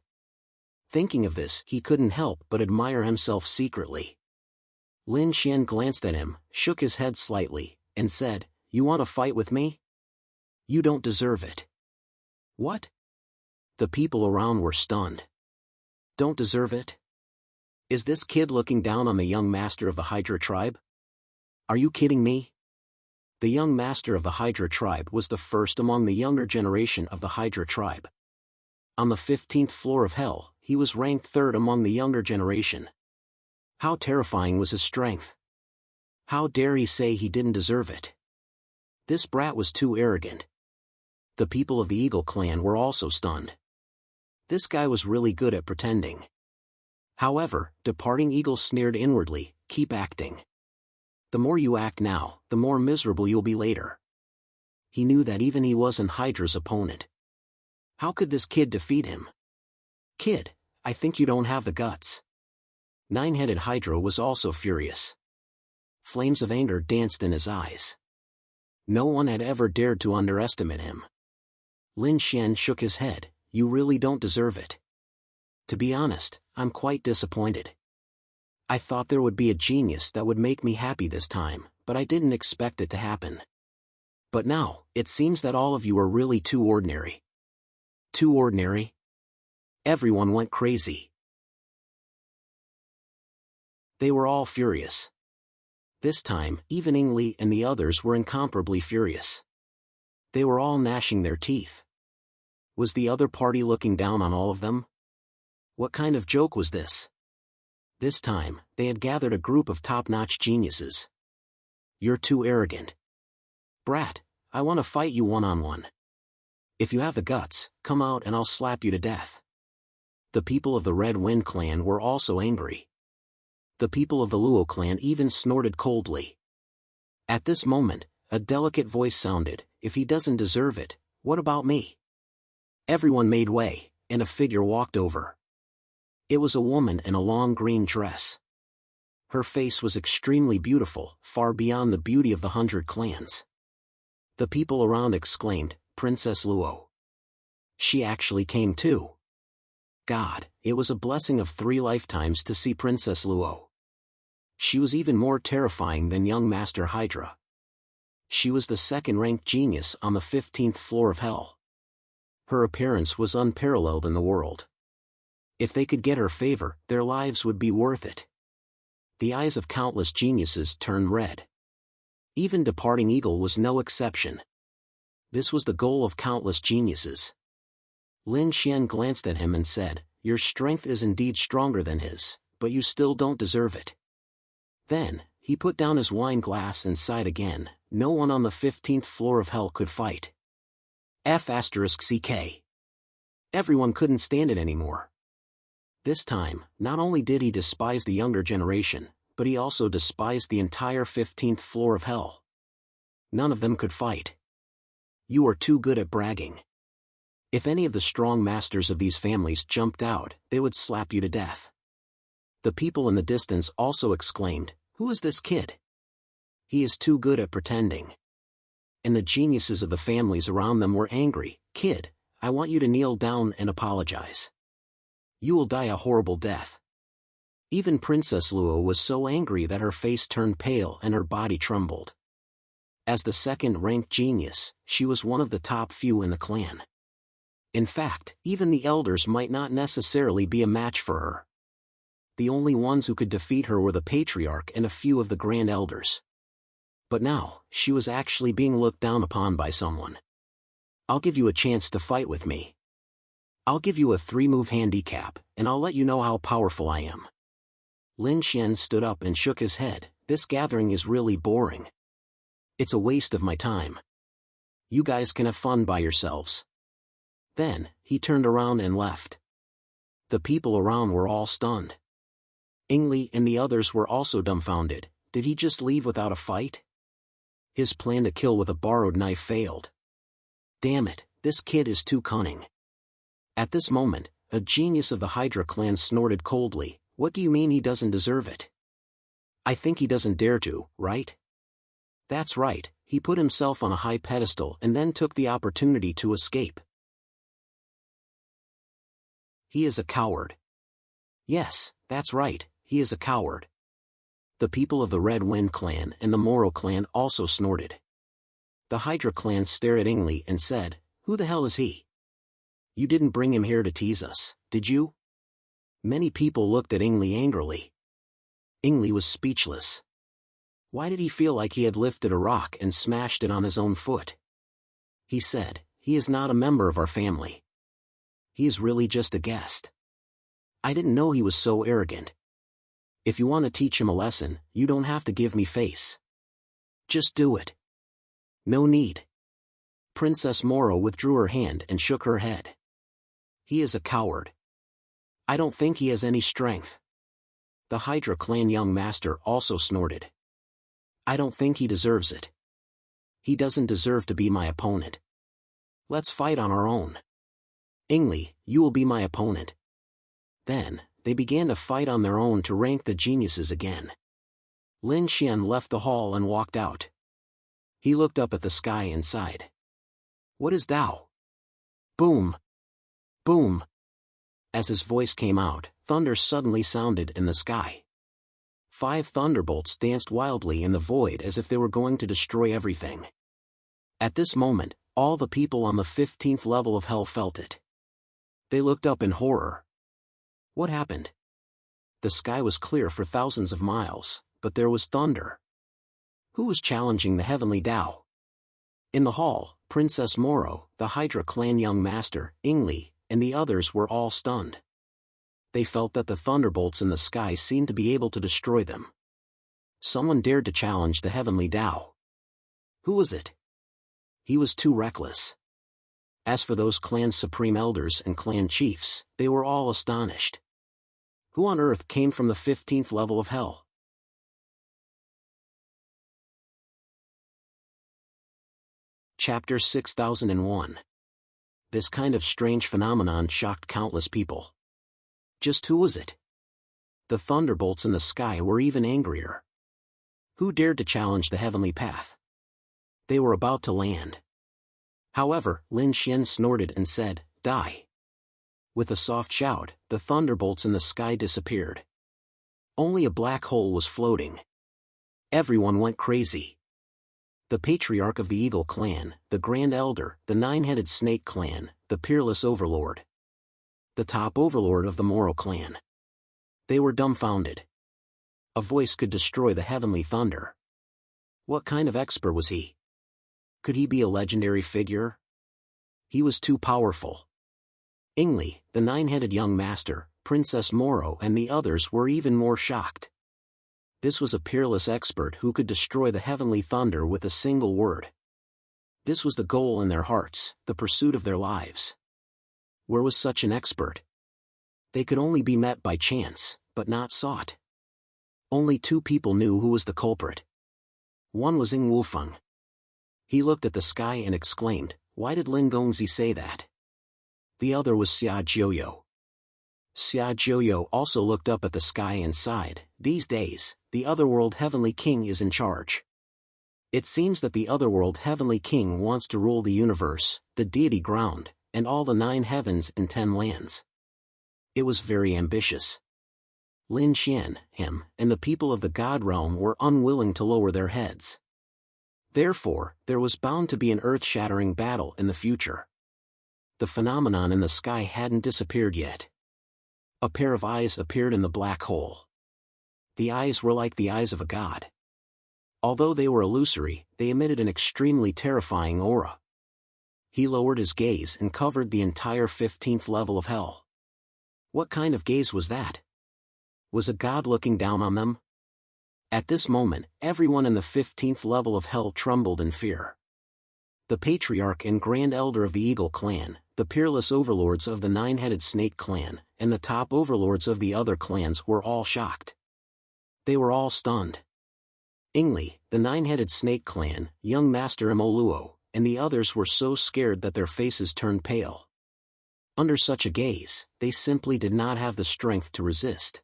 Thinking of this, he couldn't help but admire himself secretly. Lin Xian glanced at him, shook his head slightly, and said, you want to fight with me? You don't deserve it. What? The people around were stunned. Don't deserve it? Is this kid looking down on the young master of the Hydra tribe? Are you kidding me? The young master of the Hydra tribe was the first among the younger generation of the Hydra tribe. On the 15th floor of hell, he was ranked third among the younger generation. How terrifying was his strength? How dare he say he didn't deserve it? This brat was too arrogant. The people of the Eagle clan were also stunned. This guy was really good at pretending. However, departing Eagle sneered inwardly, keep acting. The more you act now, the more miserable you'll be later. He knew that even he wasn't Hydra's opponent. How could this kid defeat him? Kid, I think you don't have the guts. Nine-headed Hydra was also furious. Flames of anger danced in his eyes. No one had ever dared to underestimate him. Lin Xian shook his head, you really don't deserve it. To be honest, I'm quite disappointed. I thought there would be a genius that would make me happy this time, but I didn't expect it to happen. But now, it seems that all of you are really too ordinary. Too ordinary? Everyone went crazy. They were all furious. This time, even Ing Li and the others were incomparably furious. They were all gnashing their teeth. Was the other party looking down on all of them? What kind of joke was this? This time, they had gathered a group of top-notch geniuses. You're too arrogant. Brat, I want to fight you one-on-one. If you have the guts, come out and I'll slap you to death. The people of the Red Wind clan were also angry. The people of the Luo clan even snorted coldly. At this moment, a delicate voice sounded, if he doesn't deserve it, what about me? Everyone made way, and a figure walked over. It was a woman in a long green dress. Her face was extremely beautiful, far beyond the beauty of the 100 clans. The people around exclaimed, Princess Luo. She actually came too. God, it was a blessing of 3 lifetimes to see Princess Luo. She was even more terrifying than young Master Hydra. She was the second-ranked genius on the 15th floor of hell. Her appearance was unparalleled in the world. If they could get her favor, their lives would be worth it. The eyes of countless geniuses turned red. Even departing Eagle was no exception. This was the goal of countless geniuses. Lin Xian glanced at him and said, your strength is indeed stronger than his, but you still don't deserve it. Then, he put down his wine glass and sighed again, no one on the 15th floor of hell could fight. F***CK. Everyone couldn't stand it anymore. This time, not only did he despise the younger generation, but he also despised the entire 15th floor of hell. None of them could fight. You are too good at bragging. If any of the strong masters of these families jumped out, they would slap you to death. The people in the distance also exclaimed, who is this kid? He is too good at pretending. And the geniuses of the families around them were angry, kid, I want you to kneel down and apologize. You will die a horrible death. Even Princess Luo was so angry that her face turned pale and her body trembled. As the second-ranked genius, she was one of the top few in the clan. In fact, even the elders might not necessarily be a match for her. The only ones who could defeat her were the patriarch and a few of the grand elders. But now, she was actually being looked down upon by someone. I'll give you a chance to fight with me. I'll give you a 3-move handicap, and I'll let you know how powerful I am. Lin Xian stood up and shook his head. This gathering is really boring. It's a waste of my time. You guys can have fun by yourselves. Then, he turned around and left. The people around were all stunned. Ingli and the others were also dumbfounded. Did he just leave without a fight? His plan to kill with a borrowed knife failed. Damn it, this kid is too cunning. At this moment, a genius of the Hydra clan snorted coldly. What do you mean he doesn't deserve it? I think he doesn't dare to, right? That's right, he put himself on a high pedestal and then took the opportunity to escape. He is a coward. Yes, that's right, he is a coward. The people of the Red Wind clan and the Moro clan also snorted. The Hydra clan stared at Ingli and said, Who the hell is he? You didn't bring him here to tease us, did you? Many people looked at Ingli angrily. Ingli was speechless. Why did he feel like he had lifted a rock and smashed it on his own foot? He said, He is not a member of our family. He is really just a guest. I didn't know he was so arrogant. If you want to teach him a lesson, you don't have to give me face. Just do it. No need. Princess Moro withdrew her hand and shook her head. He is a coward. I don't think he has any strength. The Hydra clan young master also snorted. I don't think he deserves it. He doesn't deserve to be my opponent. Let's fight on our own. Ingli, you will be my opponent. Then, they began to fight on their own to rank the geniuses again. Lin Xian left the hall and walked out. He looked up at the sky and sighed. What is Tao? Boom! Boom! As his voice came out, thunder suddenly sounded in the sky. 5 thunderbolts danced wildly in the void as if they were going to destroy everything. At this moment, all the people on the 15th level of hell felt it. They looked up in horror. What happened? The sky was clear for thousands of miles, but there was thunder. Who was challenging the heavenly Tao? In the hall, Princess Moro, the Hydra clan young master, Ingli, and the others were all stunned. They felt that the thunderbolts in the sky seemed to be able to destroy them. Someone dared to challenge the heavenly Tao. Who was it? He was too reckless. As for those clan's supreme elders and clan chiefs, they were all astonished. Who on earth came from the 15th level of hell? Chapter 6001. This kind of strange phenomenon shocked countless people. Just who was it? The thunderbolts in the sky were even angrier. Who dared to challenge the heavenly path? They were about to land. However, Lin Xian snorted and said, Die. With a soft shout, the thunderbolts in the sky disappeared. Only a black hole was floating. Everyone went crazy. The patriarch of the Eagle clan, the Grand Elder, the 9-headed Snake clan, the Peerless Overlord. The top overlord of the Moro clan. They were dumbfounded. A voice could destroy the heavenly thunder. What kind of expert was he? Could he be a legendary figure? He was too powerful. Ingli, the 9-headed young master, Princess Moro and the others were even more shocked. This was a peerless expert who could destroy the heavenly thunder with a single word. This was the goal in their hearts, the pursuit of their lives. Where was such an expert? They could only be met by chance, but not sought. Only 2 people knew who was the culprit. One was Ing Wufeng. He looked at the sky and exclaimed, Why did Lin Gongzi say that? The other was Xia Jiuyo. Xia Jiuyo also looked up at the sky and sighed. These days, the Otherworld Heavenly King is in charge. It seems that the Otherworld Heavenly King wants to rule the universe, the deity ground, and all the 9 heavens and 10 lands. It was very ambitious. Lin Xian, him, and the people of the God realm were unwilling to lower their heads. Therefore, there was bound to be an earth-shattering battle in the future. The phenomenon in the sky hadn't disappeared yet. A pair of eyes appeared in the black hole. The eyes were like the eyes of a god. Although they were illusory, they emitted an extremely terrifying aura. He lowered his gaze and covered the entire 15th level of hell. What kind of gaze was that? Was a god looking down on them? At this moment, everyone in the 15th level of hell trembled in fear. The patriarch and grand elder of the Eagle clan, the peerless overlords of the nine-headed snake clan, and the top overlords of the other clans were all shocked. They were all stunned. Ingli, the nine-headed snake clan, young master Imoluo, and the others were so scared that their faces turned pale. Under such a gaze, they simply did not have the strength to resist.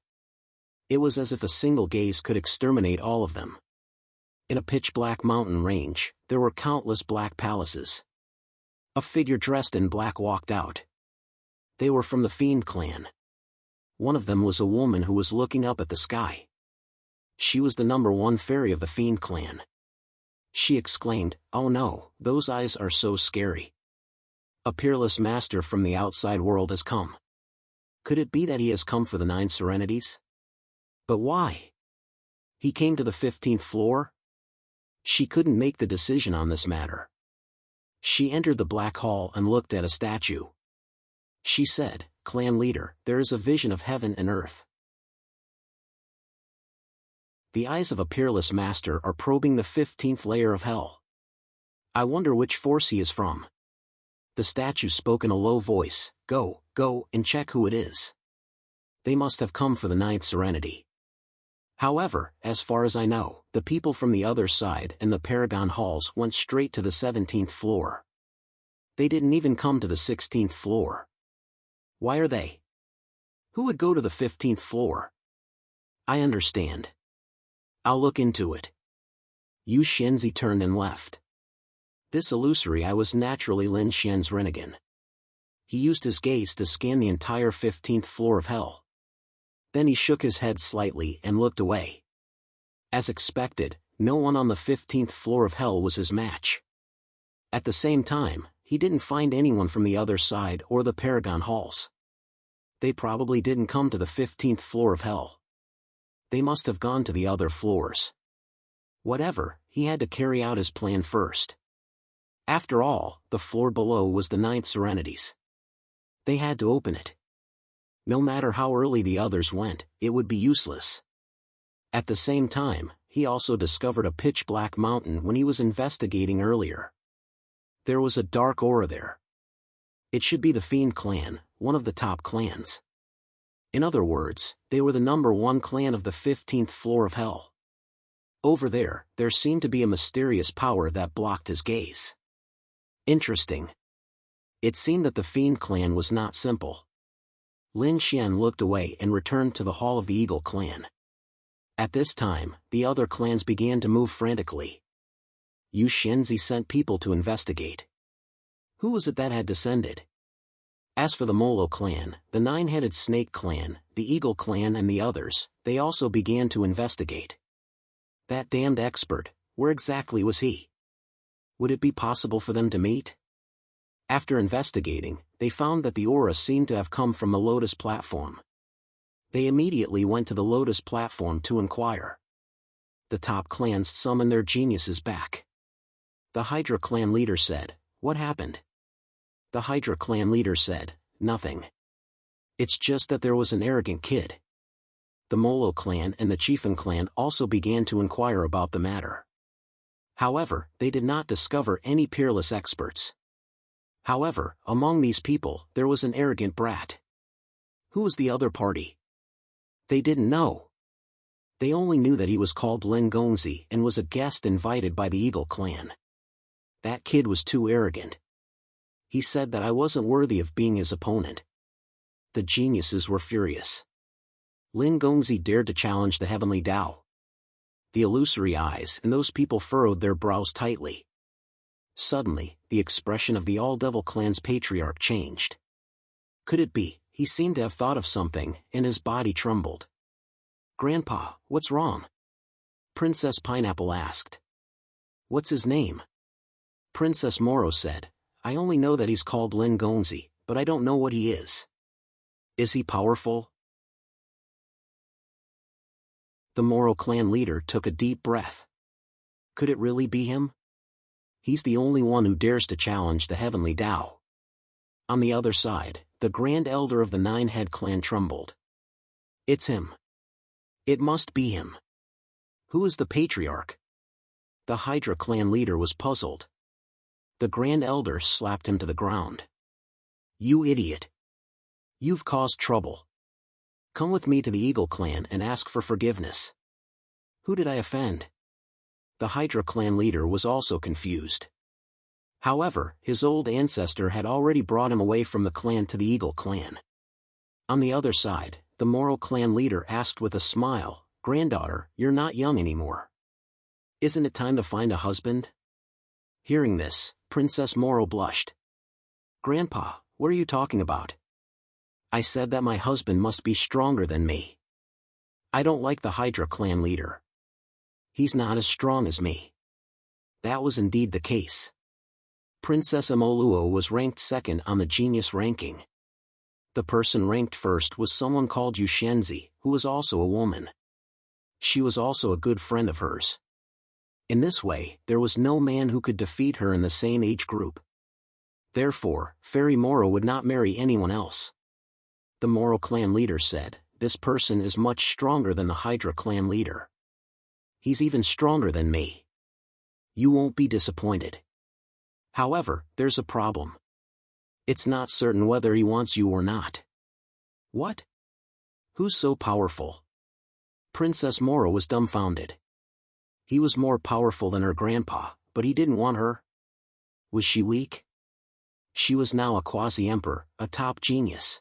It was as if a single gaze could exterminate all of them. In a pitch-black mountain range, there were countless black palaces. A figure dressed in black walked out. They were from the Fiend clan. One of them was a woman who was looking up at the sky. She was the number one fairy of the Fiend clan. She exclaimed, "Oh no, those eyes are so scary. A peerless master from the outside world has come. Could it be that he has come for the 9 serenities? But why? He came to the 15th floor?" She couldn't make the decision on this matter. She entered the black hall and looked at a statue. She said, "Clan leader, there is a vision of heaven and earth. The eyes of a peerless master are probing the 15th layer of hell. I wonder which force he is from." The statue spoke in a low voice, Go and check who it is. They must have come for the 9th serenity. However, as far as I know, the people from the other side and the Paragon Halls went straight to the 17th floor. They didn't even come to the 16th floor. Why are they? Who would go to the 15th floor? I understand. I'll look into it. Yu Xianzi turned and left. This illusory eye was naturally Lin Xian's Rinnegan. He used his gaze to scan the entire 15th floor of hell. Then he shook his head slightly and looked away. As expected, no one on the 15th floor of hell was his match. At the same time, he didn't find anyone from the other side or the Paragon Halls. They probably didn't come to the 15th floor of hell. They must have gone to the other floors. Whatever, he had to carry out his plan first. After all, the floor below was the 9th serenities. They had to open it. No matter how early the others went, it would be useless. At the same time, he also discovered a pitch-black mountain when he was investigating earlier. There was a dark aura there. It should be the Fiend clan, one of the top clans. In other words, they were the number one clan of the 15th floor of hell. Over there seemed to be a mysterious power that blocked his gaze. Interesting. It seemed that the Fiend clan was not simple. Lin Xian looked away and returned to the hall of the Eagle clan. At this time, the other clans began to move frantically. Yu Xianzi sent people to investigate. Who was it that had descended? As for the Molo clan, the nine-headed snake clan, the Eagle clan and the others, they also began to investigate. That damned expert, where exactly was he? Would it be possible for them to meet? After investigating, they found that the aura seemed to have come from the Lotus platform. They immediately went to the Lotus platform to inquire. The top clans summoned their geniuses back. The Hydra clan leader said, "What happened?" The Hydra clan leader said, "Nothing. It's just that there was an arrogant kid." The Molo clan and the Chiefin clan also began to inquire about the matter. However, they did not discover any peerless experts. However, among these people, there was an arrogant brat. Who was the other party? They didn't know. They only knew that he was called Lin Gongzi and was a guest invited by the Eagle clan. That kid was too arrogant. He said that I wasn't worthy of being his opponent. The geniuses were furious. Lin Gongzi dared to challenge the heavenly Tao. The illusory eyes and those people furrowed their brows tightly. Suddenly, the expression of the All-Devil clan's patriarch changed. Could it be, he seemed to have thought of something, and his body trembled. "Grandpa, what's wrong?" Princess Pineapple asked. "What's his name?" Princess Moro said, "I only know that he's called Lin Gongzi, but I don't know what he is. Is he powerful?" The Moro clan leader took a deep breath. Could it really be him? He's the only one who dares to challenge the heavenly Tao. On the other side, the Grand Elder of the Nine-Head clan trembled. It's him. It must be him. Who is the patriarch? The Hydra clan leader was puzzled. The Grand Elder slapped him to the ground. You idiot. You've caused trouble. Come with me to the Eagle clan and ask for forgiveness. Who did I offend? The Hydra clan leader was also confused. However, his old ancestor had already brought him away from the clan to the Eagle clan. On the other side, the Moro clan leader asked with a smile, Granddaughter, you're not young anymore. Isn't it time to find a husband? Hearing this, Princess Moro blushed. Grandpa, what are you talking about? I said that my husband must be stronger than me. I don't like the Hydra clan leader. He's not as strong as me. That was indeed the case. Princess Amoluo was ranked second on the genius ranking. The person ranked first was someone called Yushenzi, who was also a woman. She was also a good friend of hers. In this way, there was no man who could defeat her in the same age group. Therefore, Fairy Moro would not marry anyone else. The Moro clan leader said, This person is much stronger than the Hydra clan leader. He's even stronger than me. You won't be disappointed. However, there's a problem. It's not certain whether he wants you or not. What? Who's so powerful? Princess Moro was dumbfounded. He was more powerful than her grandpa, but he didn't want her. Was she weak? She was now a quasi-emperor, a top genius.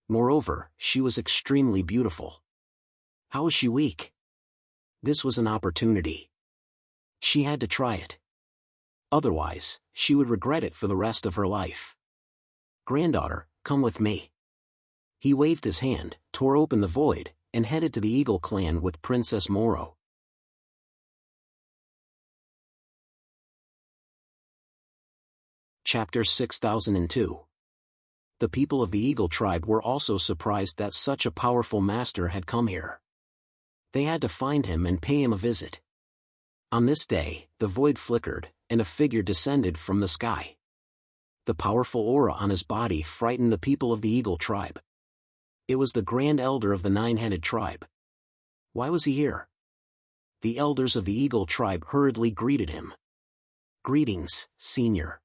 Moreover, she was extremely beautiful. How was she weak? This was an opportunity. She had to try it. Otherwise, she would regret it for the rest of her life. Granddaughter, come with me. He waved his hand, tore open the void, and headed to the Eagle clan with Princess Moro. Chapter 6002. The people of the Eagle tribe were also surprised that such a powerful master had come here. They had to find him and pay him a visit. On this day, the void flickered, and a figure descended from the sky. The powerful aura on his body frightened the people of the Eagle tribe. It was the Grand Elder of the Nine-Headed tribe. Why was he here? The elders of the Eagle tribe hurriedly greeted him. Greetings, Senior.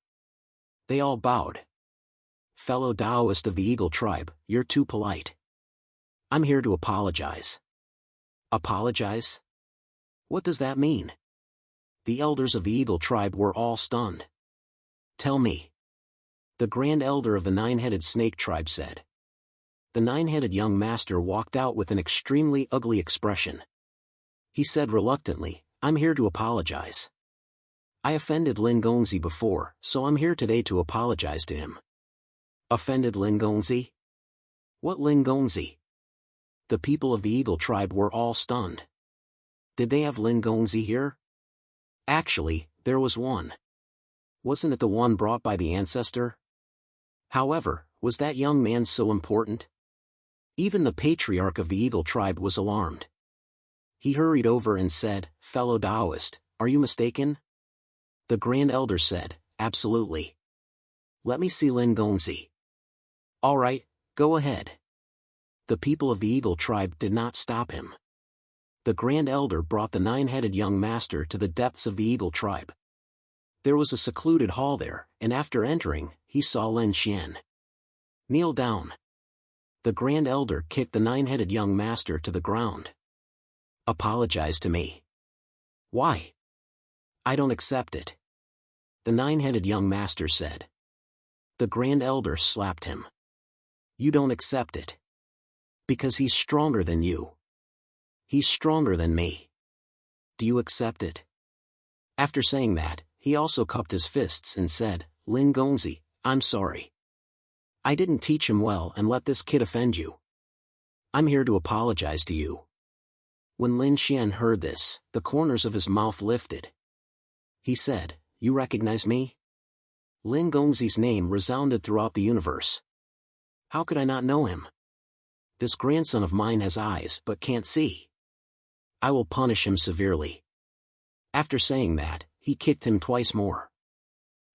They all bowed. Fellow Taoist of the Eagle tribe, you're too polite. I'm here to apologize. Apologize? What does that mean? The elders of the Eagle tribe were all stunned. Tell me. The Grand Elder of the Nine-Headed Snake tribe said. The nine-headed young master walked out with an extremely ugly expression. He said reluctantly, I'm here to apologize. I offended Lin Gongzi before, so I'm here today to apologize to him. Offended Lin Gongzi? What Lin Gongzi? The people of the Eagle tribe were all stunned. Did they have Lin Gongzi here? Actually, there was one. Wasn't it the one brought by the ancestor? However, was that young man so important? Even the patriarch of the Eagle tribe was alarmed. He hurried over and said, Fellow Taoist, are you mistaken? The Grand Elder said, Absolutely. Let me see Lin Gongzi. All right, go ahead. The people of the Eagle tribe did not stop him. The Grand Elder brought the nine-headed young master to the depths of the Eagle tribe. There was a secluded hall there, and after entering, he saw Lin Xian. Kneel down. The Grand Elder kicked the nine-headed young master to the ground. Apologize to me. Why? I don't accept it. The nine-headed young master said. The Grand Elder slapped him. You don't accept it. Because he's stronger than you. He's stronger than me. Do you accept it? After saying that, he also cupped his fists and said, Lin Gongzi, I'm sorry. I didn't teach him well and let this kid offend you. I'm here to apologize to you. When Lin Xian heard this, the corners of his mouth lifted. He said, You recognize me? Lin Gongzi's name resounded throughout the universe. How could I not know him? This grandson of mine has eyes but can't see. I will punish him severely. After saying that, he kicked him twice more.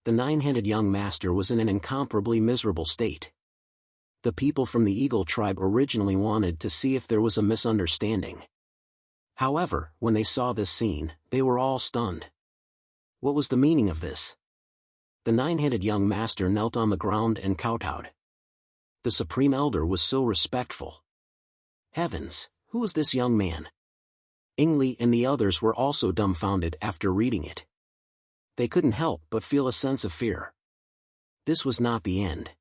The nine-headed young master was in an incomparably miserable state. The people from the Eagle tribe originally wanted to see if there was a misunderstanding. However, when they saw this scene, they were all stunned. What was the meaning of this? The nine-headed young master knelt on the ground and kowtowed. The Supreme Elder was so respectful. Heavens, who was this young man? Ingli and the others were also dumbfounded after reading it. They couldn't help but feel a sense of fear. This was not the end.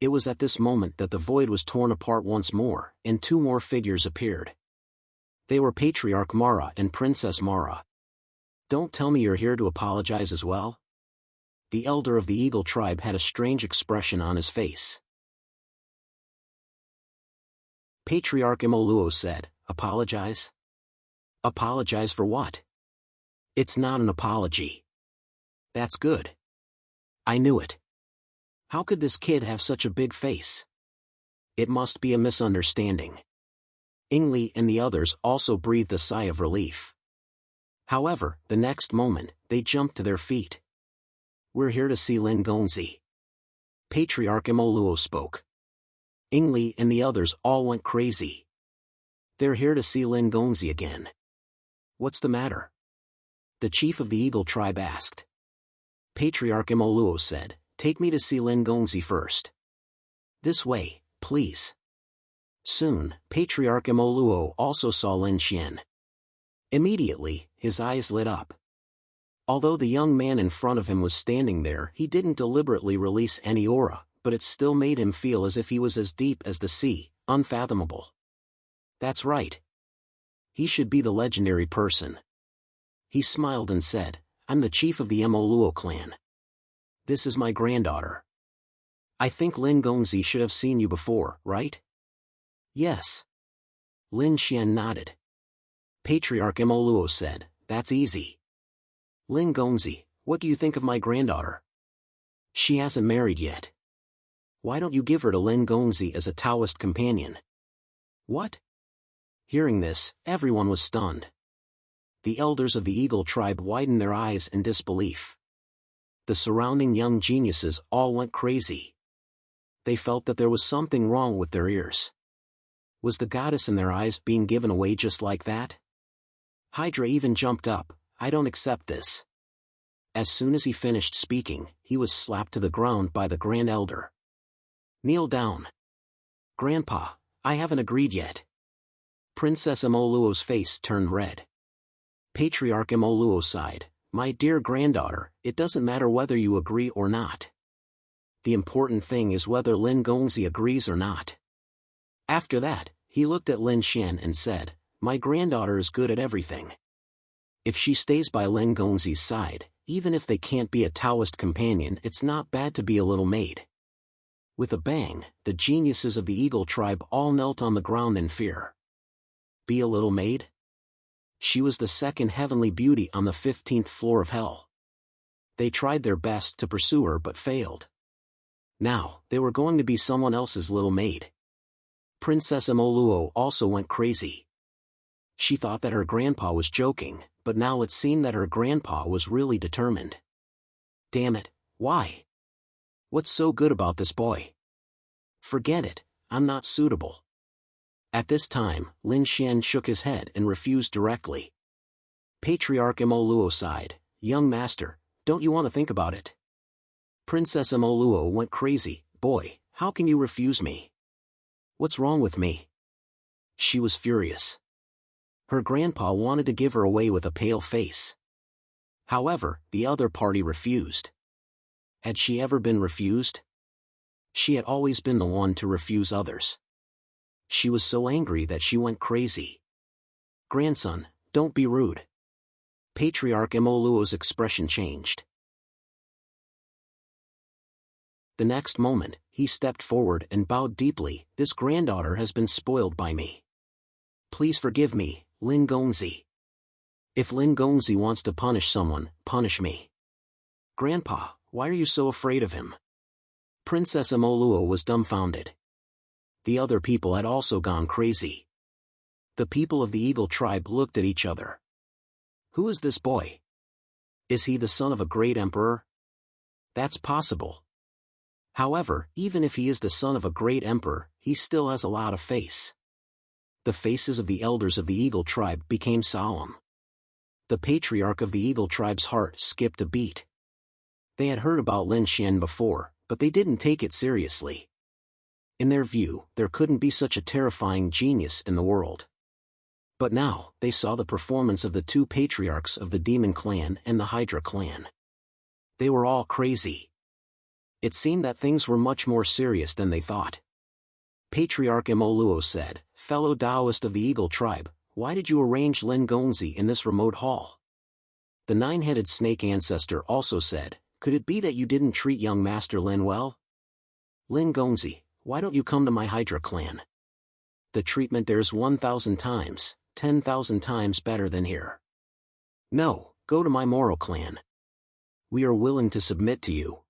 It was at this moment that the void was torn apart once more, and two more figures appeared. They were Patriarch Mara and Princess Mara. Don't tell me you're here to apologize as well? The elder of the Eagle tribe had a strange expression on his face. Patriarch Imoluo said, "Apologize? Apologize for what? It's not an apology." "That's good. I knew it. How could this kid have such a big face? It must be a misunderstanding." Ingli and the others also breathed a sigh of relief. However, the next moment, they jumped to their feet. "We're here to see Lin Gongzi." Patriarch Imoluo spoke. Ingli and the others all went crazy. "They're here to see Lin Gongzi again. What's the matter?" the chief of the Eagle tribe asked. Patriarch Imoluo said, "Take me to see Lin Gongzi first." "This way, please." Soon, Patriarch Imoluo also saw Lin Xian. Immediately, his eyes lit up. Although the young man in front of him was standing there, he didn't deliberately release any aura, but it still made him feel as if he was as deep as the sea, unfathomable. That's right. He should be the legendary person. He smiled and said, "I'm the chief of the Imoluo clan. This is my granddaughter. I think Lin Gongzi should have seen you before, right?" "Yes." Lin Xian nodded. Patriarch Imoluo said, "That's easy. Lin Gongzi, what do you think of my granddaughter? She hasn't married yet. Why don't you give her to Lin Gongzi as a Taoist companion?" "What?" Hearing this, everyone was stunned. The elders of the Eagle tribe widened their eyes in disbelief. The surrounding young geniuses all went crazy. They felt that there was something wrong with their ears. Was the goddess in their eyes being given away just like that? Hydra even jumped up. "I don't accept this." As soon as he finished speaking, he was slapped to the ground by the Grand Elder. "Kneel down. Grandpa, I haven't agreed yet." Princess Imoluo's face turned red. Patriarch Imoluo sighed, "My dear granddaughter, it doesn't matter whether you agree or not. The important thing is whether Lin Gongzi agrees or not." After that, he looked at Lin Xian and said, "My granddaughter is good at everything. If she stays by Lin Gongzi's side, even if they can't be a Taoist companion, it's not bad to be a little maid." With a bang, the geniuses of the Eagle tribe all knelt on the ground in fear. Be a little maid? She was the second heavenly beauty on the 15th floor of hell. They tried their best to pursue her but failed. Now, they were going to be someone else's little maid. Princess Imoluo also went crazy. She thought that her grandpa was joking, but now it seemed that her grandpa was really determined. Damn it, why? What's so good about this boy? Forget it, I'm not suitable. At this time, Lin Xian shook his head and refused directly. Patriarch Imoluo sighed, "Young master, don't you want to think about it?" Princess Imoluo went crazy, "Boy, how can you refuse me? What's wrong with me?" She was furious. Her grandpa wanted to give her away with a pale face. However, the other party refused. Had she ever been refused? She had always been the one to refuse others. She was so angry that she went crazy. "Grandson, don't be rude." Patriarch Imoluo's expression changed. The next moment, he stepped forward and bowed deeply. "This granddaughter has been spoiled by me. Please forgive me, Lin Gongzi. If Lin Gongzi wants to punish someone, punish me." "Grandpa, why are you so afraid of him?" Princess Imoluo was dumbfounded. The other people had also gone crazy. The people of the Eagle tribe looked at each other. Who is this boy? Is he the son of a great emperor? That's possible. However, even if he is the son of a great emperor, he still has a lot of face. The faces of the elders of the Eagle tribe became solemn. The patriarch of the Eagle tribe's heart skipped a beat. They had heard about Lin Xian before, but they didn't take it seriously. In their view, there couldn't be such a terrifying genius in the world. But now, they saw the performance of the two patriarchs of the Demon Clan and the Hydra Clan. They were all crazy. It seemed that things were much more serious than they thought. Patriarch Imoluo said, "Fellow Taoist of the Eagle tribe, why did you arrange Lin Gongzi in this remote hall?" The nine-headed snake ancestor also said, "Could it be that you didn't treat young Master Lin well? Lin Gongzi, why don't you come to my Hydra clan? The treatment there's 1,000 times, 10,000 times better than here. No, go to my Moro clan. We are willing to submit to you."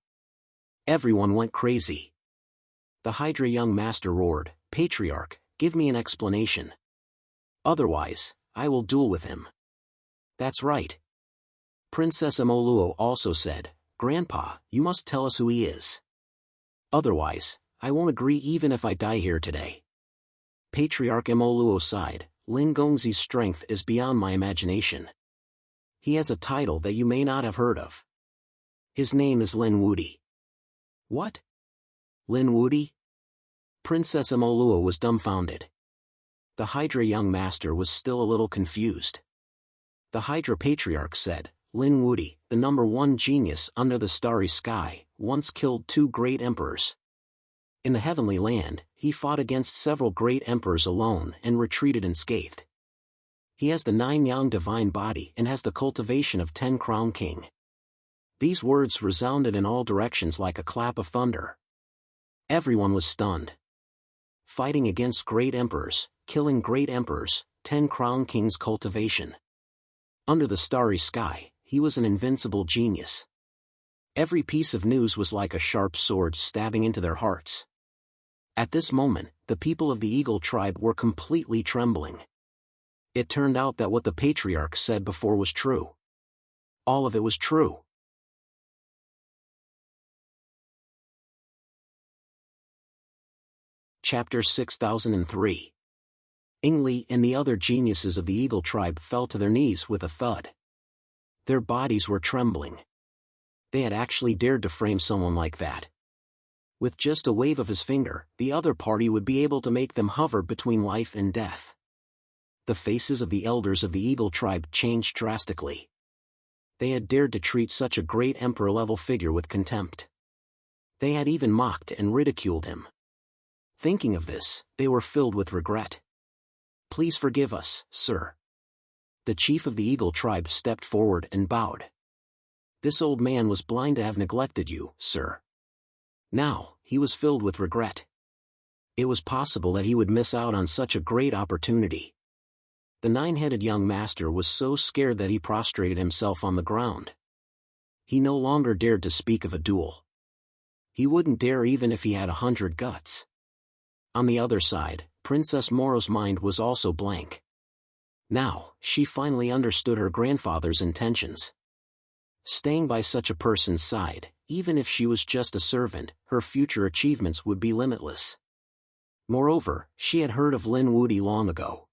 Everyone went crazy. The Hydra young master roared, "Patriarch, give me an explanation. Otherwise, I will duel with him." "That's right." Princess Imoluo also said, "Grandpa, you must tell us who he is. Otherwise, I won't agree even if I die here today." Patriarch Imoluo sighed, "Lin Gongzi's strength is beyond my imagination. He has a title that you may not have heard of. His name is Lin Wudi." "What? Lin Wudi?" Princess Imoluo was dumbfounded. The Hydra young master was still a little confused. The Hydra patriarch said, "Lin Wudi, the #1 genius under the starry sky, once killed 2 great emperors. In the heavenly land, he fought against several great emperors alone and retreated unscathed. He has the 9-yang divine body and has the cultivation of 10 crown king." These words resounded in all directions like a clap of thunder. Everyone was stunned. Fighting against great emperors, killing great emperors, 10 crown kings cultivation. Under the starry sky, he was an invincible genius. Every piece of news was like a sharp sword stabbing into their hearts. At this moment, the people of the Eagle tribe were completely trembling. It turned out that what the patriarch said before was true. All of it was true. Chapter 6003. Ingli and the other geniuses of the Eagle tribe fell to their knees with a thud. Their bodies were trembling. They had actually dared to frame someone like that. With just a wave of his finger, the other party would be able to make them hover between life and death. The faces of the elders of the Eagle tribe changed drastically. They had dared to treat such a great emperor-level figure with contempt. They had even mocked and ridiculed him. Thinking of this, they were filled with regret. "Please forgive us, sir." The chief of the Eagle tribe stepped forward and bowed. "This old man was blind to have neglected you, sir." Now, he was filled with regret. It was possible that he would miss out on such a great opportunity. The 9-headed young master was so scared that he prostrated himself on the ground. He no longer dared to speak of a duel. He wouldn't dare even if he had 100 guts. On the other side, Princess Moro's mind was also blank. Now, she finally understood her grandfather's intentions. Staying by such a person's side, even if she was just a servant, her future achievements would be limitless. Moreover, she had heard of Lin Wudi long ago.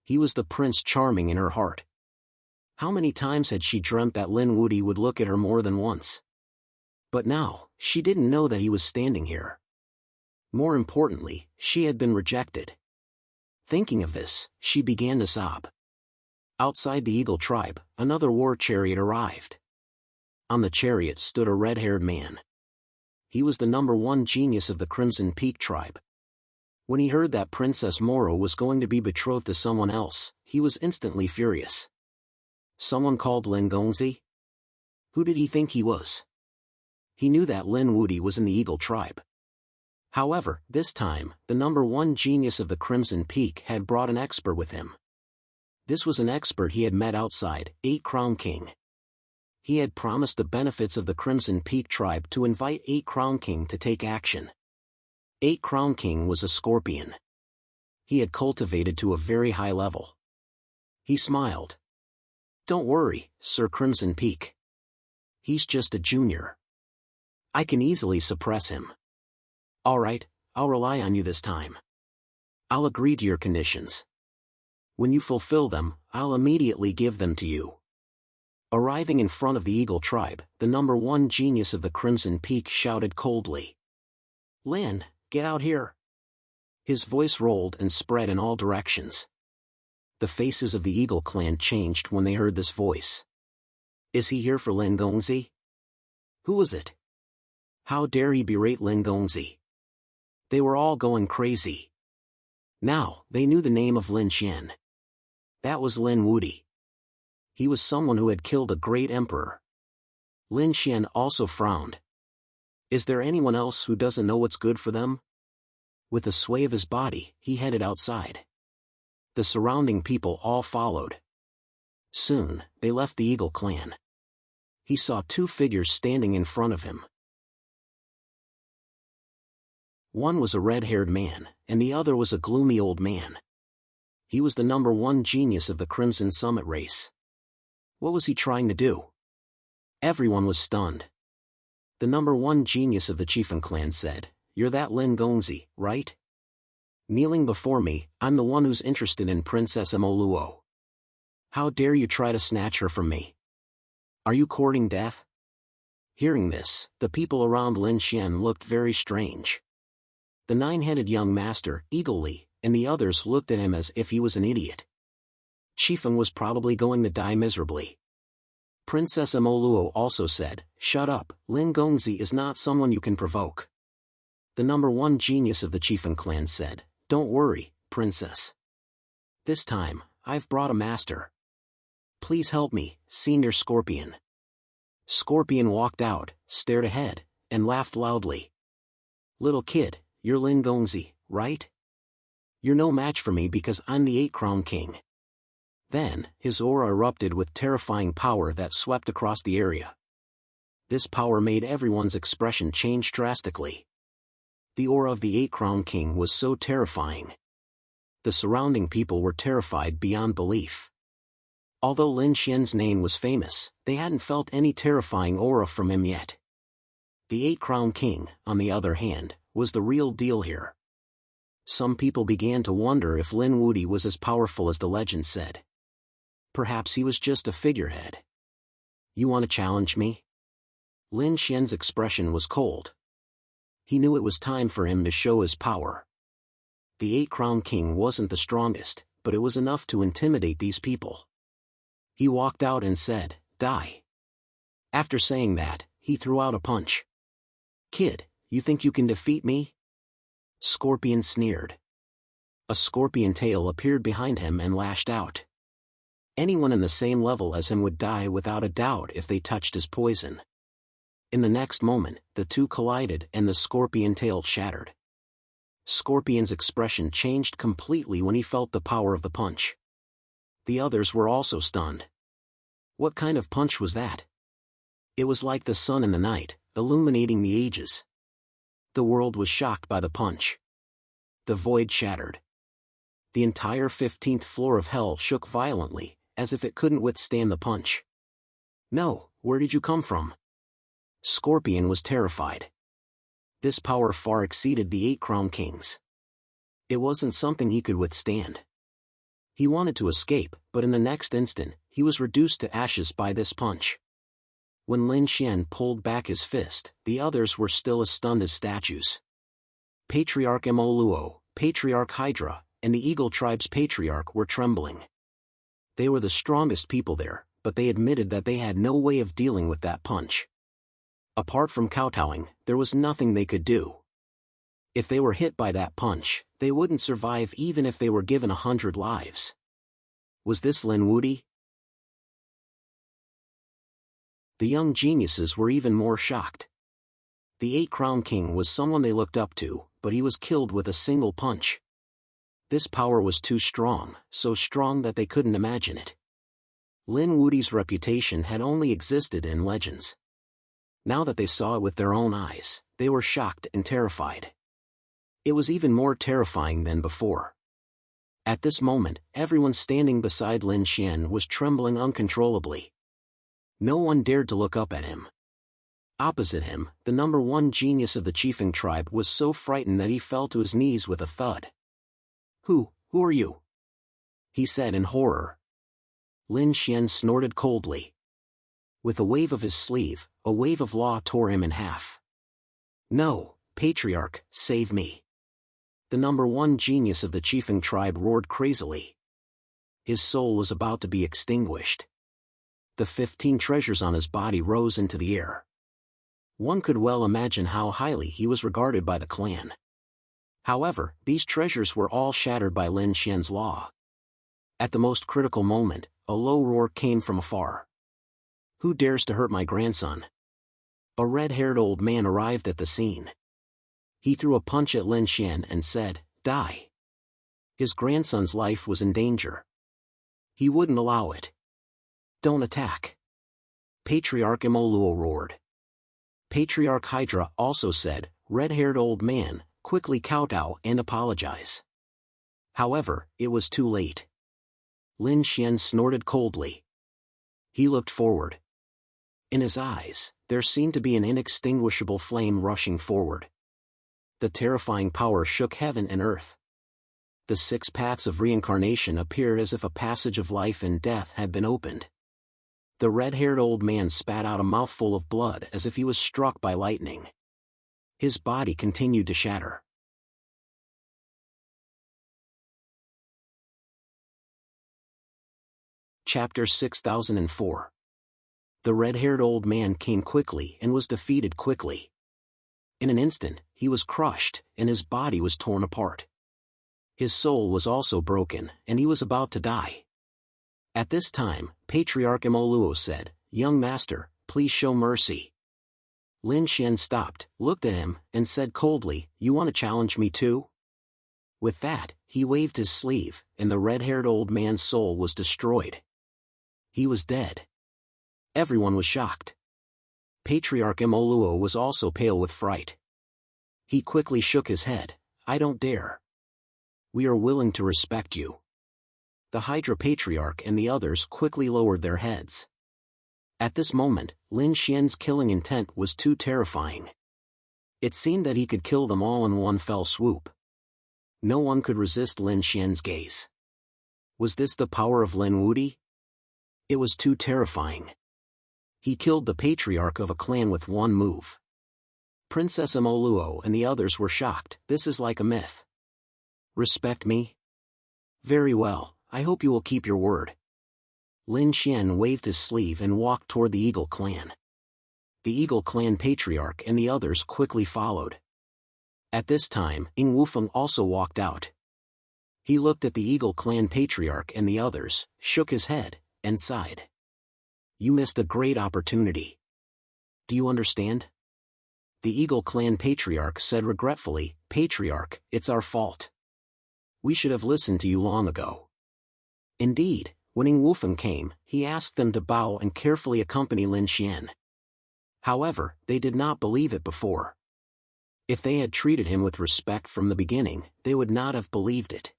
He was the Prince Charming in her heart. How many times had she dreamt that Lin Wudi would look at her more than once? But now, she didn't know that he was standing here. More importantly, she had been rejected. Thinking of this, she began to sob. Outside the Eagle tribe, another war chariot arrived. On the chariot stood a red-haired man. He was the #1 genius of the Crimson Peak tribe. When he heard that Princess Moro was going to be betrothed to someone else, he was instantly furious. Someone called Lin Gongzi? Who did he think he was? He knew that Lin Wudi was in the Eagle tribe. However, this time, the #1 genius of the Crimson Peak had brought an expert with him. This was an expert he had met outside, 8 Crown King. He had promised the benefits of the Crimson Peak tribe to invite 8 Crown King to take action. 8 Crown King was a scorpion. He had cultivated to a very high level. He smiled. Don't worry, Sir Crimson Peak. He's just a junior. I can easily suppress him. Alright, I'll rely on you this time. I'll agree to your conditions. When you fulfill them, I'll immediately give them to you. Arriving in front of the Eagle tribe, the number one genius of the Crimson Peak shouted coldly. Lin, get out here. His voice rolled and spread in all directions. The faces of the Eagle clan changed when they heard this voice. Is he here for Lin Gongzi? Who was it? How dare he berate Lin Gongzi? They were all going crazy. Now, they knew the name of Lin Xian. That was Lin Wudi. He was someone who had killed a great emperor. Lin Xian also frowned. Is there anyone else who doesn't know what's good for them? With a sway of his body, he headed outside. The surrounding people all followed. Soon, they left the Eagle clan. He saw two figures standing in front of him. One was a red-haired man, and the other was a gloomy old man. He was the number one genius of the Crimson Summit race. What was he trying to do? Everyone was stunned. The number one genius of the Chieftain clan said, You're that Lin Gongzi, right? Kneeling before me, I'm the one who's interested in Princess Amoluo. How dare you try to snatch her from me? Are you courting death? Hearing this, the people around Lin Xian looked very strange. The nine-headed young master, eagerly, and the others looked at him as if he was an idiot. Chieftain was probably going to die miserably. Princess Amoluo also said, Shut up, Lin Gongzi is not someone you can provoke. The number one genius of the Chieftain clan said, Don't worry, princess. This time, I've brought a master. Please help me, Senior Scorpion. Scorpion walked out, stared ahead, and laughed loudly. Little kid, you're Lin Gongzi, right? You're no match for me because I'm the 8-Crown King. Then, his aura erupted with terrifying power that swept across the area. This power made everyone's expression change drastically. The aura of the 8-Crown King was so terrifying. The surrounding people were terrified beyond belief. Although Lin Xian's name was famous, they hadn't felt any terrifying aura from him yet. The 8-Crown King, on the other hand, was the real deal here. Some people began to wonder if Lin Wudi was as powerful as the legend said. Perhaps he was just a figurehead. You want to challenge me? Lin Xian's expression was cold. He knew it was time for him to show his power. The 8-Crown King wasn't the strongest, but it was enough to intimidate these people. He walked out and said, Die. After saying that, he threw out a punch. Kid, you think you can defeat me? Scorpion sneered. A scorpion tail appeared behind him and lashed out. Anyone in the same level as him would die without a doubt if they touched his poison. In the next moment, the two collided and the scorpion tail shattered. Scorpion's expression changed completely when he felt the power of the punch. The others were also stunned. What kind of punch was that? It was like the sun in the night, illuminating the ages. The world was shocked by the punch. The void shattered. The entire 15th floor of hell shook violently, as if it couldn't withstand the punch. No, where did you come from? Scorpion was terrified. This power far exceeded the 8-Crown Kings. It wasn't something he could withstand. He wanted to escape, but in the next instant, he was reduced to ashes by this punch. When Lin Xian pulled back his fist, the others were still as stunned as statues. Patriarch Amoluo, Patriarch Hydra, and the Eagle Tribe's Patriarch were trembling. They were the strongest people there, but they admitted that they had no way of dealing with that punch. Apart from kowtowing, there was nothing they could do. If they were hit by that punch, they wouldn't survive even if they were given 100 lives. Was this Lin Wudi? The young geniuses were even more shocked. The 8-Crown King was someone they looked up to, but he was killed with a single punch. This power was too strong, so strong that they couldn't imagine it. Lin Wudi's reputation had only existed in legends. Now that they saw it with their own eyes, they were shocked and terrified. It was even more terrifying than before. At this moment, everyone standing beside Lin Xian was trembling uncontrollably. No one dared to look up at him. Opposite him, the number one genius of the Chiefing tribe was so frightened that he fell to his knees with a thud. Who are you?" he said in horror. Lin Xian snorted coldly. With a wave of his sleeve, a wave of law tore him in half. "No, Patriarch, save me!" The number one genius of the Chiefing tribe roared crazily. His soul was about to be extinguished. The 15 treasures on his body rose into the air. One could well imagine how highly he was regarded by the clan. However, these treasures were all shattered by Lin Xian's law. At the most critical moment, a low roar came from afar. "Who dares to hurt my grandson?" A red-haired old man arrived at the scene. He threw a punch at Lin Xian and said, "Die." His grandson's life was in danger. He wouldn't allow it. "Don't attack!" Patriarch Imoluo roared. Patriarch Hydra also said, "Red-haired old man, quickly kowtow and apologize." However, it was too late. Lin Xian snorted coldly. He looked forward. In his eyes, there seemed to be an inextinguishable flame rushing forward. The terrifying power shook heaven and earth. The 6 paths of reincarnation appeared as if a passage of life and death had been opened. The red-haired old man spat out a mouthful of blood as if he was struck by lightning. His body continued to shatter. Chapter 6004. The red-haired old man came quickly and was defeated quickly. In an instant, he was crushed, and his body was torn apart. His soul was also broken, and he was about to die. At this time, Patriarch Imoluo said, "Young master, please show mercy." Lin Xian stopped, looked at him, and said coldly, "You want to challenge me too?" With that, he waved his sleeve, and the red-haired old man's soul was destroyed. He was dead. Everyone was shocked. Patriarch Imoluo was also pale with fright. He quickly shook his head. "I don't dare. We are willing to respect you." The Hydra Patriarch and the others quickly lowered their heads. At this moment, Lin Xian's killing intent was too terrifying. It seemed that he could kill them all in one fell swoop. No one could resist Lin Xian's gaze. Was this the power of Lin Wuti? It was too terrifying. He killed the patriarch of a clan with one move. Princess Imoluo and the others were shocked. "This is like a myth." "Respect me? Very well, I hope you will keep your word." Lin Xian waved his sleeve and walked toward the Eagle clan. The Eagle clan patriarch and the others quickly followed. At this time, Ying Wufeng also walked out. He looked at the Eagle clan patriarch and the others, shook his head, and sighed. "You missed a great opportunity. Do you understand?" The Eagle clan patriarch said regretfully, "Patriarch, it's our fault. We should have listened to you long ago." Indeed, when Ying Wufeng came, he asked them to bow and carefully accompany Lin Xian. However, they did not believe it before. If they had treated him with respect from the beginning, they would not have believed it.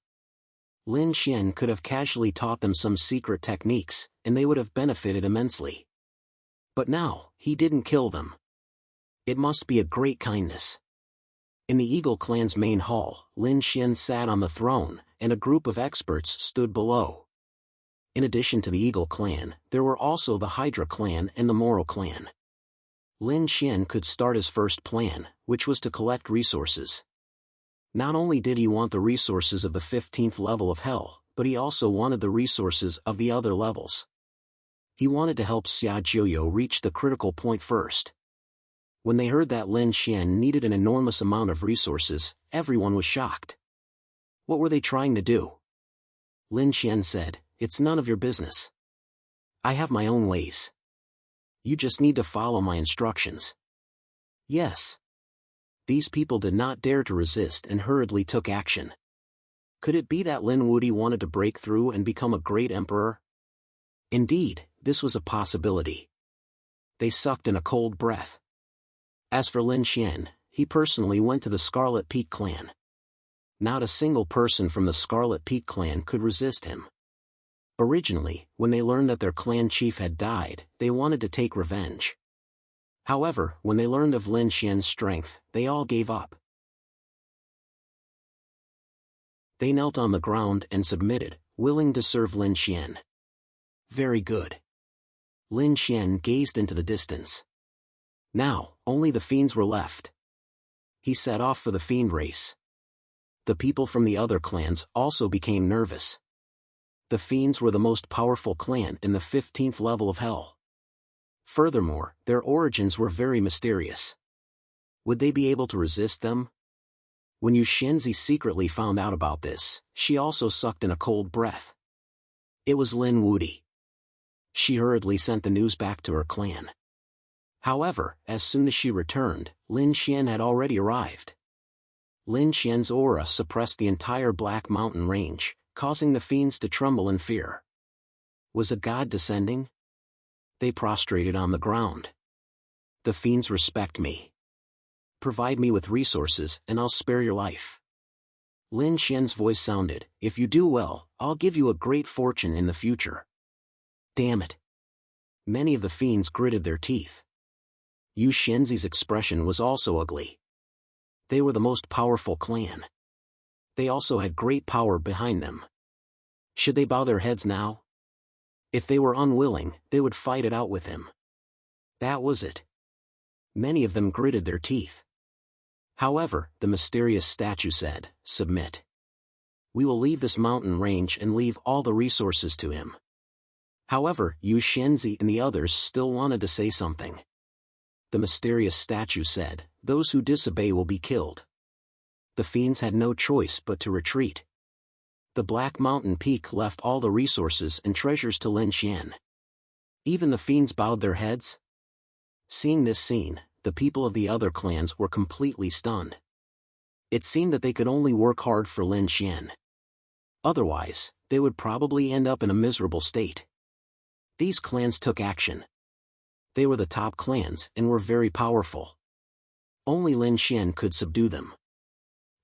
Lin Xian could have casually taught them some secret techniques, and they would have benefited immensely. But now, he didn't kill them. It must be a great kindness. In the Eagle clan's main hall, Lin Xian sat on the throne, and a group of experts stood below. In addition to the Eagle clan, there were also the Hydra clan and the Moro clan. Lin Xian could start his first plan, which was to collect resources. Not only did he want the resources of the 15th level of Hell, but he also wanted the resources of the other levels. He wanted to help Xia Jiuyo reach the critical point first. When they heard that Lin Xian needed an enormous amount of resources, everyone was shocked. What were they trying to do? Lin Xian said, "It's none of your business. I have my own ways. You just need to follow my instructions." Yes. These people did not dare to resist and hurriedly took action. Could it be that Lin Wuti wanted to break through and become a great emperor? Indeed, this was a possibility. They sucked in a cold breath. As for Lin Xian, he personally went to the Scarlet Peak clan. Not a single person from the Scarlet Peak clan could resist him. Originally, when they learned that their clan chief had died, they wanted to take revenge. However, when they learned of Lin Xian's strength, they all gave up. They knelt on the ground and submitted, willing to serve Lin Xian. Very good. Lin Xian gazed into the distance. Now, only the fiends were left. He set off for the fiend race. The people from the other clans also became nervous. The fiends were the most powerful clan in the 15th level of hell. Furthermore, their origins were very mysterious. Would they be able to resist them? When Yu Shenzi secretly found out about this, she also sucked in a cold breath. It was Lin Wudi. She hurriedly sent the news back to her clan. However, as soon as she returned, Lin Xian had already arrived. Lin Xian's aura suppressed the entire Black Mountain range, causing the fiends to tremble in fear. Was a god descending? They prostrated on the ground. The fiends respect me. Provide me with resources and I'll spare your life. Lin Xian's voice sounded, if you do well, I'll give you a great fortune in the future. Damn it. Many of the fiends gritted their teeth. Yu Shenzi's expression was also ugly. They were the most powerful clan. They also had great power behind them. Should they bow their heads now? If they were unwilling, they would fight it out with him. That was it. Many of them gritted their teeth. However, the mysterious statue said, submit. We will leave this mountain range and leave all the resources to him. However, Yu Shenzi and the others still wanted to say something. The mysterious statue said, those who disobey will be killed. The fiends had no choice but to retreat. The Black Mountain Peak left all the resources and treasures to Lin Xian. Even the fiends bowed their heads. Seeing this scene, the people of the other clans were completely stunned. It seemed that they could only work hard for Lin Xian. Otherwise, they would probably end up in a miserable state. These clans took action. They were the top clans and were very powerful. Only Lin Xian could subdue them.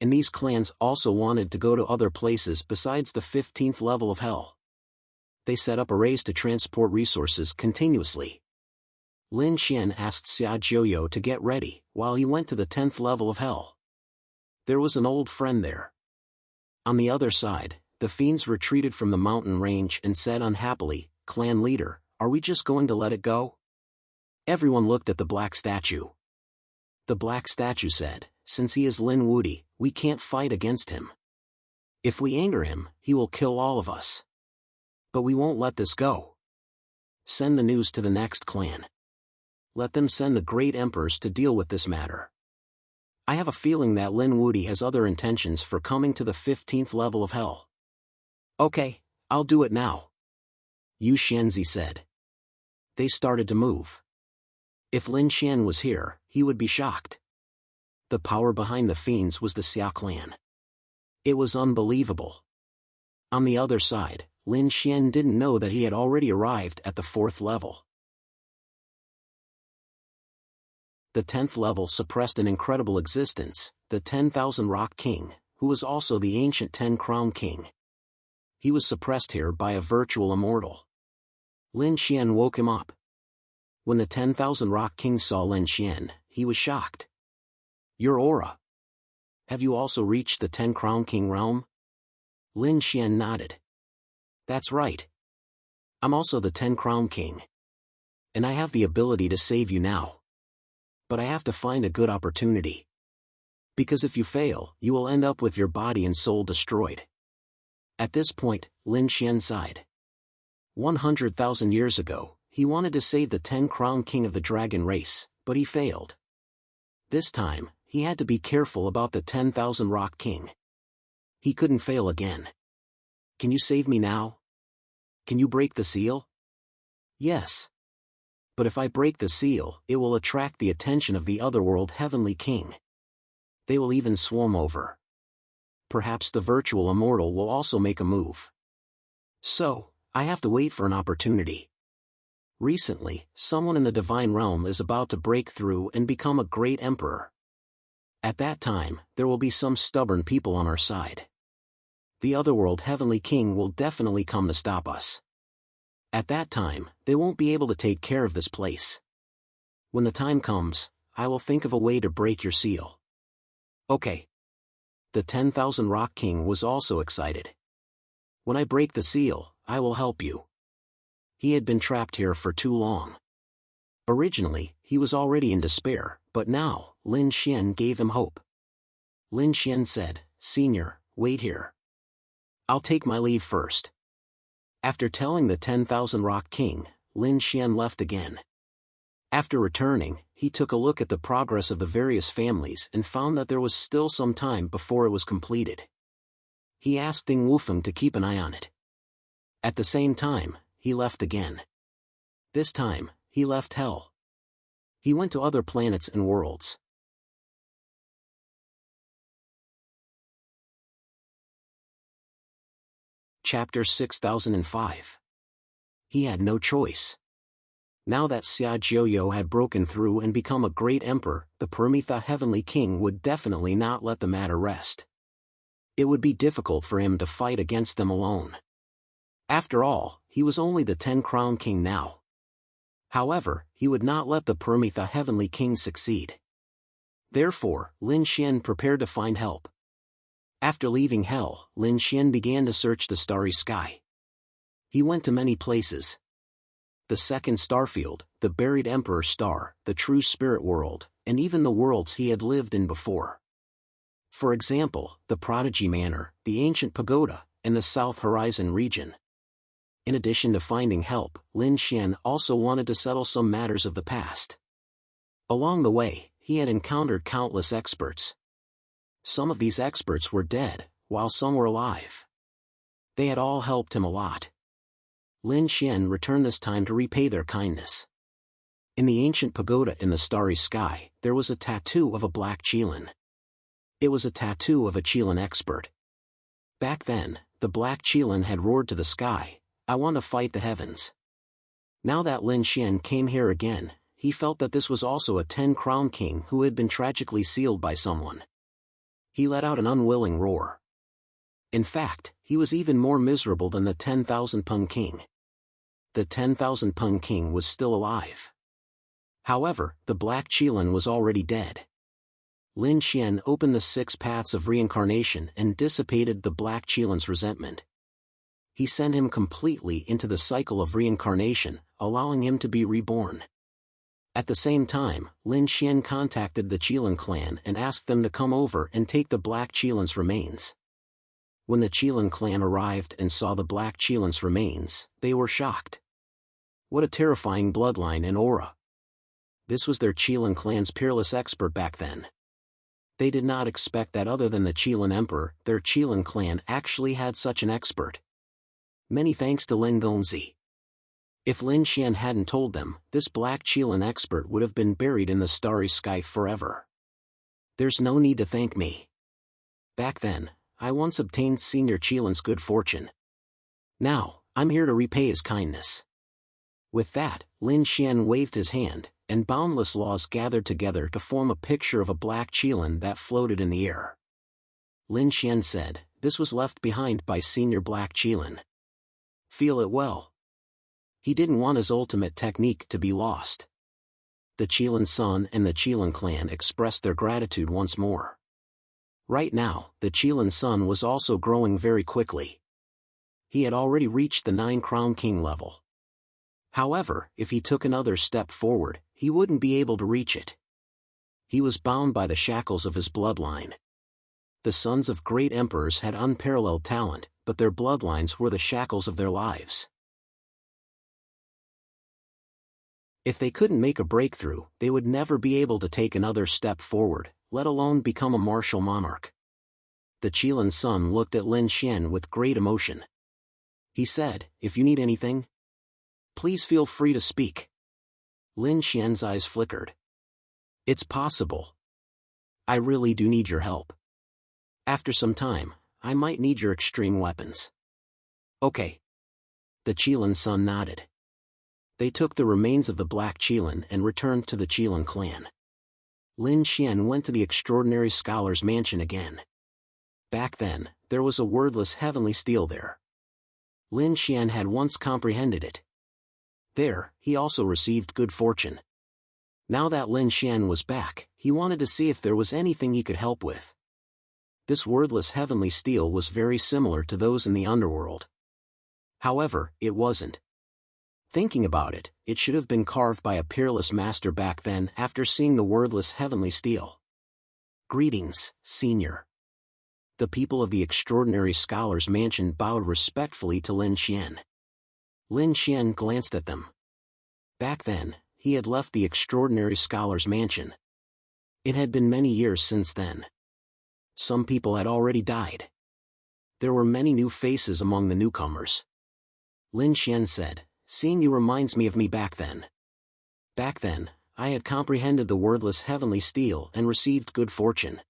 And these clans also wanted to go to other places besides the 15th level of hell. They set up arrays to transport resources continuously. Lin Xian asked Xia Jiuyo to get ready, while he went to the 10th level of hell. There was an old friend there. On the other side, the fiends retreated from the mountain range and said unhappily, Clan leader, are we just going to let it go? Everyone looked at the black statue. The black statue said, since he is Lin Wudi, we can't fight against him. If we anger him, he will kill all of us. But we won't let this go. Send the news to the next clan. Let them send the great emperors to deal with this matter. I have a feeling that Lin Wudi has other intentions for coming to the 15th level of hell. Okay, I'll do it now. Yu Shenzi said. They started to move. If Lin Xian was here, he would be shocked. The power behind the fiends was the Xia clan. It was unbelievable. On the other side, Lin Xian didn't know that he had already arrived at the 4th level. The 10th level suppressed an incredible existence, the 10,000 Rock King, who was also the ancient 10 Crown King. He was suppressed here by a virtual immortal. Lin Xian woke him up. When the 10,000 Rock King saw Lin Xian, he was shocked. Your aura. Have you also reached the 10 Crown King realm? Lin Xian nodded. That's right. I'm also the 10 Crown King. And I have the ability to save you now. But I have to find a good opportunity. Because if you fail, you will end up with your body and soul destroyed. At this point, Lin Xian sighed. 100,000 years ago, he wanted to save the 10 Crown King of the dragon race, but he failed. This time, he had to be careful about the 10,000 Rock King. He couldn't fail again. Can you save me now? Can you break the seal? Yes. But if I break the seal, it will attract the attention of the otherworld Heavenly King. They will even swarm over. Perhaps the virtual immortal will also make a move. So, I have to wait for an opportunity. Recently, someone in the divine realm is about to break through and become a great emperor. At that time, there will be some stubborn people on our side. The Otherworld Heavenly King will definitely come to stop us. At that time, they won't be able to take care of this place. When the time comes, I will think of a way to break your seal. Okay. The 10,000 Rock King was also excited. When I break the seal, I will help you. He had been trapped here for too long. Originally, he was already in despair, but now, Lin Xian gave him hope. Lin Xian said, "Senior, wait here. I'll take my leave first." After telling the 10,000 Rock King, Lin Xian left again. After returning, he took a look at the progress of the various families and found that there was still some time before it was completed. He asked Ding Wufeng to keep an eye on it. At the same time, he left again. This time, he left Hell. He went to other planets and worlds. Chapter 6005. He had no choice. Now that Xia Jiuyo had broken through and become a great emperor, the Paramitha Heavenly King would definitely not let the matter rest. It would be difficult for him to fight against them alone. After all, he was only the 10-crown king now. However, he would not let the Paramitha Heavenly King succeed. Therefore, Lin Xian prepared to find help. After leaving Hell, Lin Xian began to search the starry sky. He went to many places. The second starfield, the buried Emperor Star, the true spirit world, and even the worlds he had lived in before. For example, the Prodigy Manor, the Ancient Pagoda, and the South Horizon region. In addition to finding help, Lin Xian also wanted to settle some matters of the past. Along the way, he had encountered countless experts. Some of these experts were dead, while some were alive. They had all helped him a lot. Lin Xian returned this time to repay their kindness. In the ancient pagoda in the starry sky, there was a tattoo of a black Qilin. It was a tattoo of a Qilin expert. Back then, the black Qilin had roared to the sky, "I want to fight the heavens." Now that Lin Xian came here again, he felt that this was also a 10-crown king who had been tragically sealed by someone. He let out an unwilling roar. In fact, he was even more miserable than the 10,000 Peng King. The 10,000 Peng King was still alive. However, the black Qilin was already dead. Lin Xian opened the 6 paths of reincarnation and dissipated the black Qilin's resentment. He sent him completely into the cycle of reincarnation, allowing him to be reborn. At the same time, Lin Xian contacted the Qilin clan and asked them to come over and take the black Qilin's remains. When the Qilin clan arrived and saw the black Qilin's remains, they were shocked. What a terrifying bloodline and aura. This was their Qilin clan's peerless expert back then. They did not expect that other than the Qilin Emperor, their Qilin clan actually had such an expert. Many thanks to Lin Gongzi. If Lin Xian hadn't told them, this black Qilin expert would have been buried in the starry sky forever. There's no need to thank me. Back then, I once obtained Senior Qilin's good fortune. Now, I'm here to repay his kindness. With that, Lin Xian waved his hand, and boundless laws gathered together to form a picture of a black Qilin that floated in the air. Lin Xian said, this was left behind by Senior Black Qilin. Feel it well. He didn't want his ultimate technique to be lost. The Qilin Sun and the Qilin clan expressed their gratitude once more. Right now, the Qilin Sun was also growing very quickly. He had already reached the 9-crown king level. However, if he took another step forward, he wouldn't be able to reach it. He was bound by the shackles of his bloodline. The sons of great emperors had unparalleled talent, but their bloodlines were the shackles of their lives. If they couldn't make a breakthrough, they would never be able to take another step forward, let alone become a martial monarch. The Qilin Sun looked at Lin Xian with great emotion. He said, if you need anything, please feel free to speak. Lin Xian's eyes flickered. It's possible. I really do need your help. After some time, I might need your extreme weapons. Okay. The Qilin Sun nodded. They took the remains of the black Qilin and returned to the Qilin clan. Lin Xian went to the extraordinary scholar's mansion again. Back then, there was a wordless heavenly stele there. Lin Xian had once comprehended it. There, he also received good fortune. Now that Lin Xian was back, he wanted to see if there was anything he could help with. This wordless heavenly stele was very similar to those in the underworld. However, it wasn't. Thinking about it, it should have been carved by a peerless master back then after seeing the wordless heavenly stele. Greetings, Senior. The people of the extraordinary scholar's mansion bowed respectfully to Lin Xian. Lin Xian glanced at them. Back then, he had left the extraordinary scholar's mansion. It had been many years since then. Some people had already died. There were many new faces among the newcomers. Lin Xian said, "Seeing you reminds me of me back then. Back then, I had comprehended the wordless heavenly stele and received good fortune.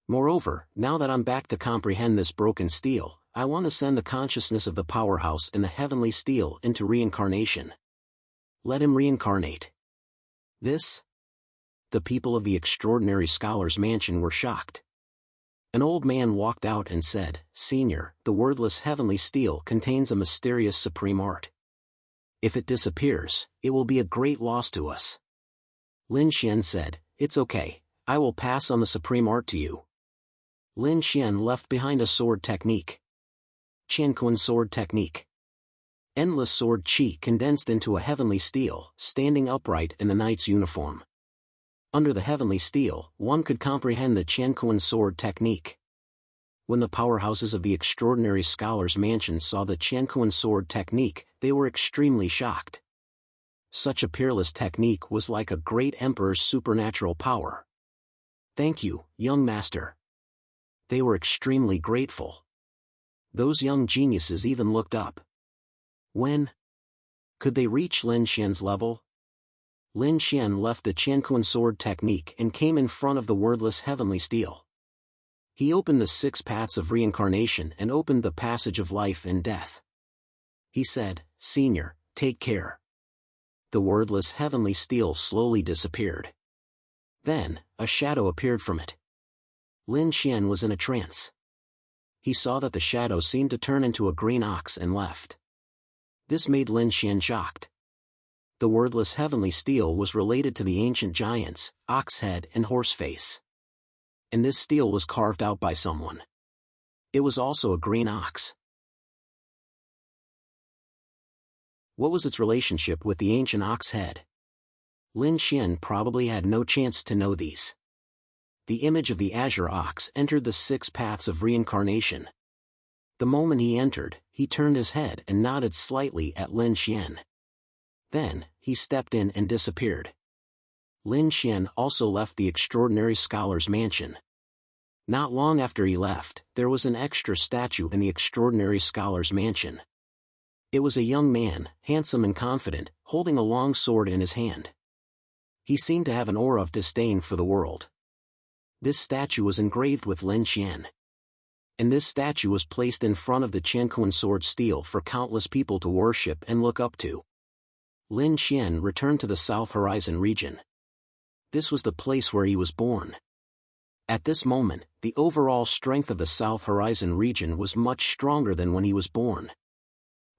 Moreover, now that I'm back to comprehend this broken stele, I want to send the consciousness of the powerhouse in the heavenly stele into reincarnation. Let him reincarnate." This? The people of the extraordinary scholar's mansion were shocked. An old man walked out and said, "Senior, the wordless heavenly stele contains a mysterious supreme art. If it disappears, it will be a great loss to us." Lin Xian said, "It's okay, I will pass on the supreme art to you." Lin Xian left behind a sword technique. Qianquan sword technique. Endless sword qi condensed into a heavenly stele, standing upright in a knight's uniform. Under the heavenly stele, one could comprehend the Qianquan sword technique. When the powerhouses of the extraordinary scholar's mansion saw the Qianquan sword technique, they were extremely shocked. Such a peerless technique was like a great emperor's supernatural power. "Thank you, young master." They were extremely grateful. Those young geniuses even looked up. When could they reach Lin Xian's level? Lin Xian left the Qianquan sword technique and came in front of the wordless heavenly stele. He opened the 6 paths of reincarnation and opened the passage of life and death. He said, "Senior, take care." The wordless heavenly stele slowly disappeared. Then, a shadow appeared from it. Lin Xian was in a trance. He saw that the shadow seemed to turn into a green ox and left. This made Lin Xian shocked. The wordless heavenly stele was related to the ancient giants, Oxhead and Horseface. And this stele was carved out by someone. It was also a green ox. What was its relationship with the ancient ox head? Lin Xian probably had no chance to know these. The image of the azure ox entered the 6 paths of reincarnation. The moment he entered, he turned his head and nodded slightly at Lin Xian. Then, he stepped in and disappeared. Lin Xian also left the extraordinary scholar's mansion. Not long after he left, there was an extra statue in the extraordinary scholar's mansion. It was a young man, handsome and confident, holding a long sword in his hand. He seemed to have an aura of disdain for the world. This statue was engraved with Lin Xian. And this statue was placed in front of the Qianquan sword stele for countless people to worship and look up to. Lin Xian returned to the South Horizon region. This was the place where he was born. At this moment, the overall strength of the South Horizon region was much stronger than when he was born.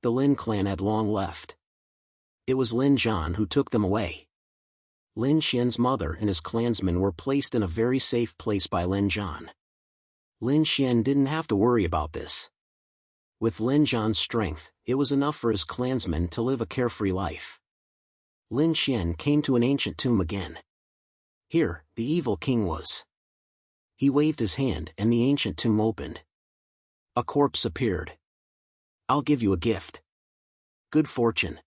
The Lin clan had long left. It was Lin Zhan who took them away. Lin Xian's mother and his clansmen were placed in a very safe place by Lin Zhan. Lin Xian didn't have to worry about this. With Lin Zhan's strength, it was enough for his clansmen to live a carefree life. Lin Xian came to an ancient tomb again. Here, the evil king was. He waved his hand and the ancient tomb opened. A corpse appeared. "I'll give you a gift. Good fortune."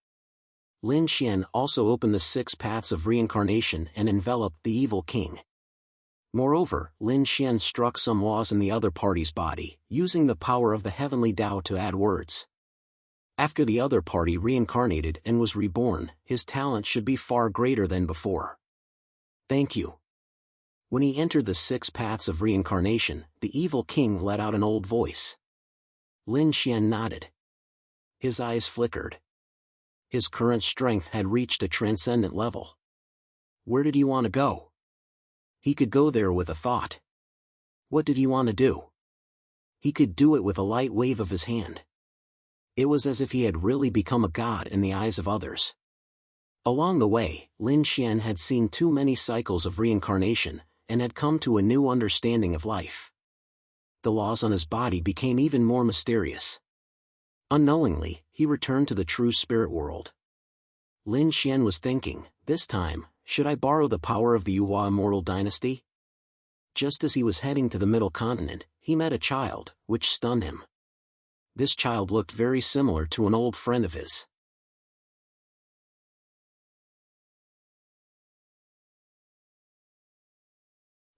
Lin Xian also opened the 6 paths of reincarnation and enveloped the evil king. Moreover, Lin Xian struck some laws in the other party's body, using the power of the heavenly Tao to add words. After the other party reincarnated and was reborn, his talent should be far greater than before. "Thank you." When he entered the 6 paths of reincarnation, the evil king let out an old voice. Lin Xian nodded. His eyes flickered. His current strength had reached a transcendent level. Where did he want to go? He could go there with a thought. What did he want to do? He could do it with a light wave of his hand. It was as if he had really become a god in the eyes of others. Along the way, Lin Xian had seen too many cycles of reincarnation, and had come to a new understanding of life. The laws on his body became even more mysterious. Unknowingly, he returned to the true spirit world. Lin Xian was thinking, this time, should I borrow the power of the Yuhua immortal dynasty? Just as he was heading to the middle continent, he met a child, which stunned him. This child looked very similar to an old friend of his.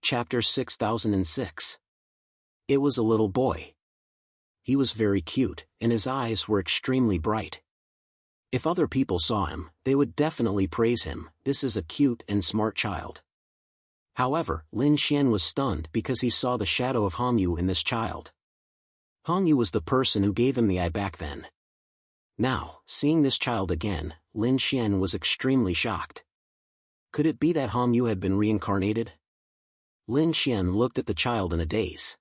Chapter 6006. It was a little boy. He was very cute, and his eyes were extremely bright. If other people saw him, they would definitely praise him. This is a cute and smart child. However, Lin Xian was stunned because he saw the shadow of Hongyu in this child. Hongyu was the person who gave him the eye back then. Now, seeing this child again, Lin Xian was extremely shocked. Could it be that Hongyu had been reincarnated? Lin Xian looked at the child in a daze.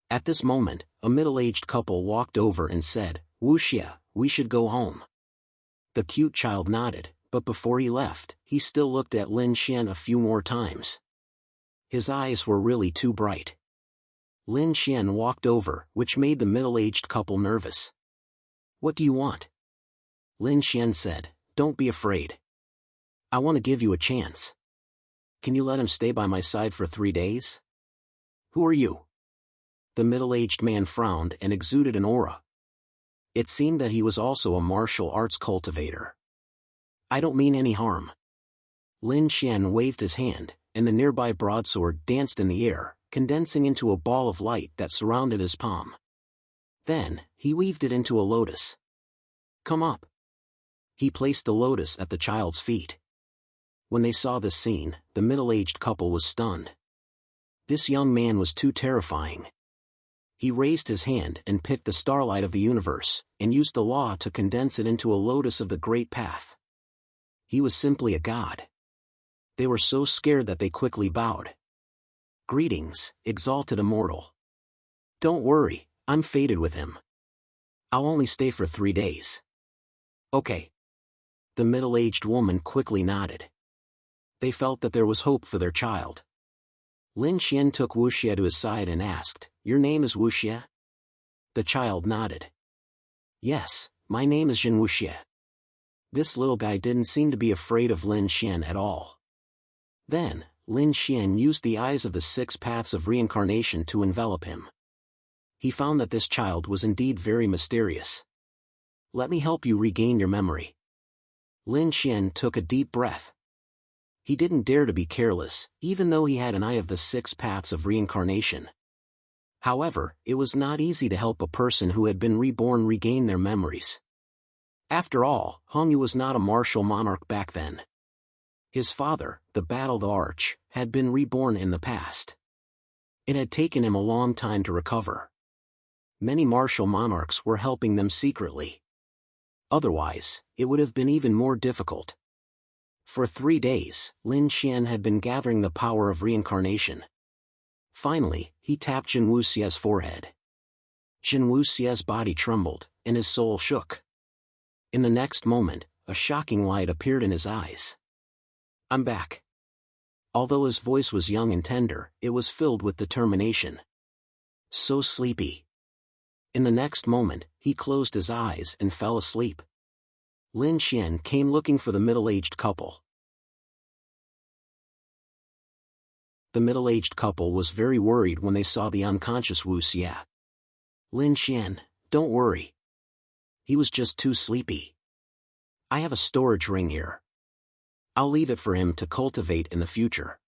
At this moment, a middle-aged couple walked over and said, "Wuxia, we should go home." The cute child nodded, but before he left, he still looked at Lin Xian a few more times. His eyes were really too bright. Lin Xian walked over, which made the middle-aged couple nervous. "What do you want?" Lin Xian said, "Don't be afraid. I want to give you a chance. Can you let him stay by my side for 3 days?" "Who are you?" The middle-aged man frowned and exuded an aura. It seemed that he was also a martial arts cultivator. "I don't mean any harm." Lin Xian waved his hand, and the nearby broadsword danced in the air, condensing into a ball of light that surrounded his palm. Then, he weaved it into a lotus. "Come up." He placed the lotus at the child's feet. When they saw this scene, the middle-aged couple was stunned. This young man was too terrifying. He raised his hand and picked the starlight of the universe, and used the law to condense it into a lotus of the great path. He was simply a god. They were so scared that they quickly bowed. "Greetings, exalted immortal. Don't worry, I'm fated with him. I'll only stay for 3 days." "Okay." The middle-aged woman quickly nodded. They felt that there was hope for their child. Lin Xian took Wuxia to his side and asked, "Your name is Wuxia?" The child nodded. "Yes, my name is Jin Wuxia." This little guy didn't seem to be afraid of Lin Xian at all. Then, Lin Xian used the eyes of the 6 paths of reincarnation to envelop him. He found that this child was indeed very mysterious. "Let me help you regain your memory." Lin Xian took a deep breath. He didn't dare to be careless, even though he had an eye of the 6 paths of reincarnation. However, it was not easy to help a person who had been reborn regain their memories. After all, Hongyu was not a martial monarch back then. His father, the Battle the Arch, had been reborn in the past. It had taken him a long time to recover. Many martial monarchs were helping them secretly. Otherwise, it would have been even more difficult. For 3 days, Lin Xian had been gathering the power of reincarnation. Finally, he tapped Jin Wuxia's forehead. Jin Wuxia's body trembled, and his soul shook. In the next moment, a shocking light appeared in his eyes. "I'm back." Although his voice was young and tender, it was filled with determination. So sleepy. In the next moment, he closed his eyes and fell asleep. Lin Xian came looking for the middle-aged couple. The middle-aged couple was very worried when they saw the unconscious Wuxia. "Lin Xian, don't worry. He was just too sleepy. I have a storage ring here. I'll leave it for him to cultivate in the future."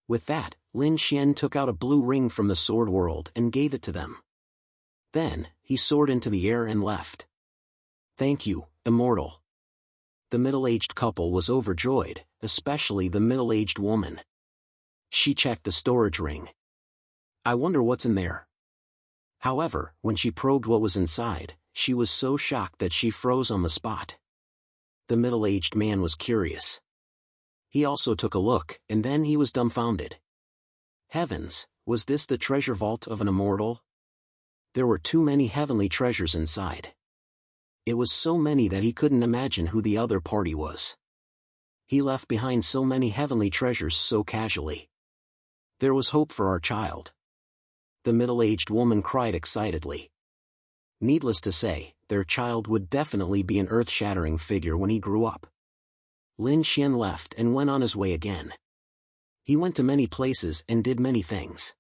With that, Lin Xian took out a blue ring from the sword world and gave it to them. Then, he soared into the air and left. "Thank you, immortal." The middle-aged couple was overjoyed, especially the middle-aged woman. She checked the storage ring. "I wonder what's in there." However, when she probed what was inside, she was so shocked that she froze on the spot. The middle-aged man was curious. He also took a look, and then he was dumbfounded. Heavens, was this the treasure vault of an immortal? There were too many heavenly treasures inside. It was so many that he couldn't imagine who the other party was. He left behind so many heavenly treasures so casually. There was hope for our child. The middle-aged woman cried excitedly. Needless to say, their child would definitely be an earth-shattering figure when he grew up. Lin Xian left and went on his way again. He went to many places and did many things.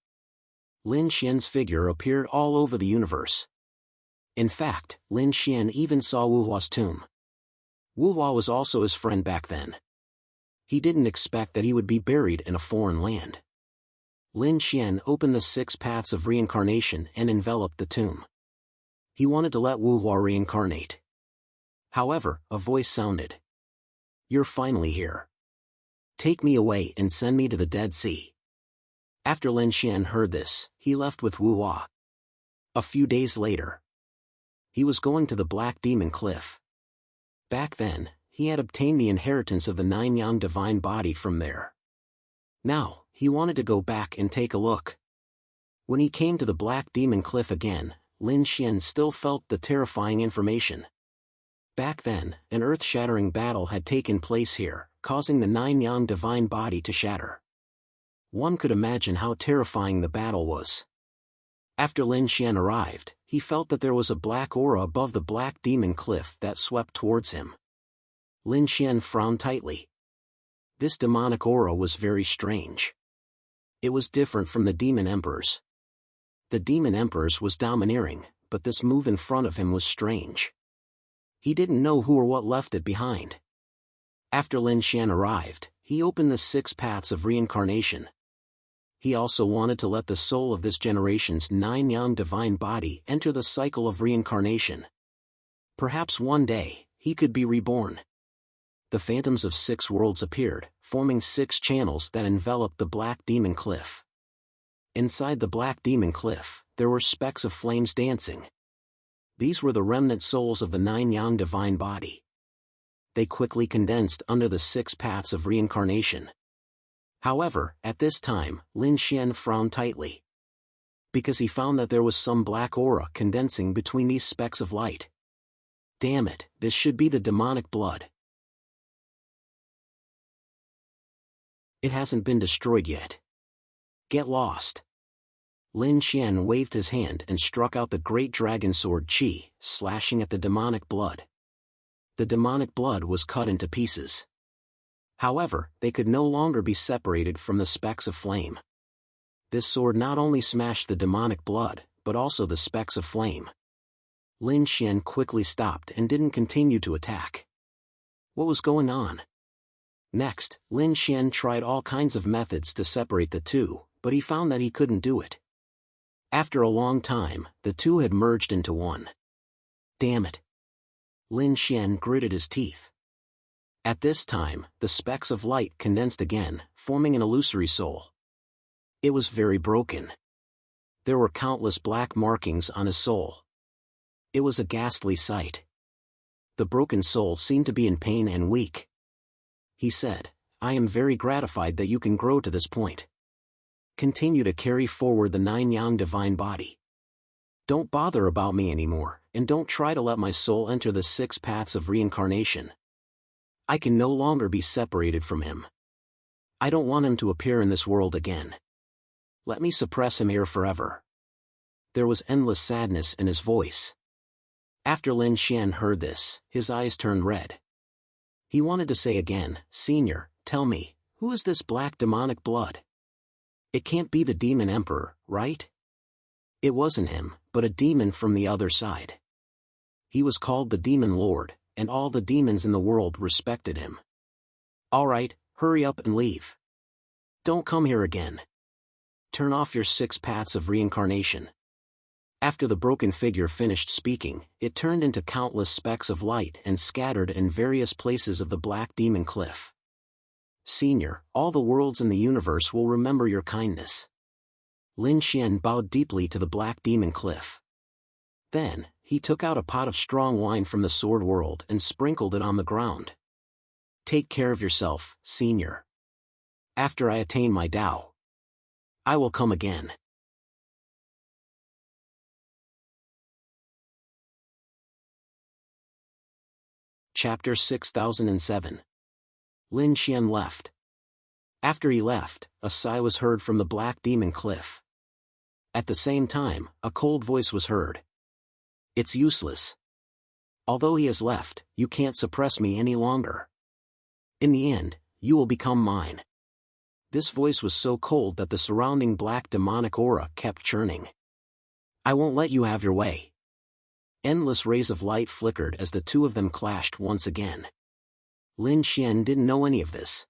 Lin Xian's figure appeared all over the universe. In fact, Lin Xian even saw Wu Hua's tomb. Wu Hua was also his friend back then. He didn't expect that he would be buried in a foreign land. Lin Xian opened the 6 paths of reincarnation and enveloped the tomb. He wanted to let Wu Hua reincarnate. However, a voice sounded. "You're finally here. Take me away and send me to the Dead Sea." After Lin Xian heard this, he left with Wu Hua. A few days later, he was going to the Black Demon Cliff. Back then, he had obtained the inheritance of the 9 Yang divine body from there. Now, he wanted to go back and take a look. When he came to the Black Demon Cliff again, Lin Xian still felt the terrifying information. Back then, an earth-shattering battle had taken place here, causing the 9 Yang divine body to shatter. One could imagine how terrifying the battle was. After Lin Xian arrived, he felt that there was a black aura above the Black Demon Cliff that swept towards him. Lin Xian frowned tightly. This demonic aura was very strange. It was different from the Demon Emperor's. The Demon Emperor's was domineering, but this move in front of him was strange. He didn't know who or what left it behind. After Lin Xian arrived, he opened the 6 paths of reincarnation. He also wanted to let the soul of this generation's 9 Yang divine body enter the cycle of reincarnation. Perhaps one day, he could be reborn. The phantoms of 6 worlds appeared, forming 6 channels that enveloped the Black Demon Cliff. Inside the Black Demon Cliff, there were specks of flames dancing. These were the remnant souls of the 9 Yang divine body. They quickly condensed under the 6 paths of reincarnation. However, at this time, Lin Xian frowned tightly. Because he found that there was some black aura condensing between these specks of light. Damn it, this should be the demonic blood. It hasn't been destroyed yet. Get lost. Lin Xian waved his hand and struck out the great dragon sword Qi, slashing at the demonic blood. The demonic blood was cut into pieces. However, they could no longer be separated from the specks of flame. This sword not only smashed the demonic blood, but also the specks of flame. Lin Xian quickly stopped and didn't continue to attack. What was going on? Next, Lin Xian tried all kinds of methods to separate the two, but he found that he couldn't do it. After a long time, the two had merged into one. Damn it! Lin Xian gritted his teeth. At this time, the specks of light condensed again, forming an illusory soul. It was very broken. There were countless black markings on his soul. It was a ghastly sight. The broken soul seemed to be in pain and weak. He said, "I am very gratified that you can grow to this point. Continue to carry forward the 9 Yang divine body. Don't bother about me anymore, and don't try to let my soul enter the 6 paths of reincarnation. I can no longer be separated from him. I don't want him to appear in this world again. Let me suppress him here forever." There was endless sadness in his voice. After Lin Xian heard this, his eyes turned red. He wanted to say again, "Senior, tell me, who is this black demonic blood? It can't be the Demon Emperor, right?" It wasn't him, but a demon from the other side. He was called the Demon Lord, and all the demons in the world respected him. "All right, hurry up and leave. Don't come here again. Turn off your 6 paths of reincarnation." After the broken figure finished speaking, it turned into countless specks of light and scattered in various places of the Black Demon Cliff. "Senior, all the worlds in the universe will remember your kindness." Lin Xian bowed deeply to the Black Demon Cliff. Then, he took out a pot of strong wine from the Sword World and sprinkled it on the ground. "Take care of yourself, Senior." After I attain my Tao, I will come again. Chapter 6007. Lin Xian left. After he left, a sigh was heard from the Black Demon Cliff. At the same time, a cold voice was heard. It's useless. Although he has left, you can't suppress me any longer. In the end, you will become mine. This voice was so cold that the surrounding black demonic aura kept churning. I won't let you have your way. Endless rays of light flickered as the two of them clashed once again. Lin Xian didn't know any of this.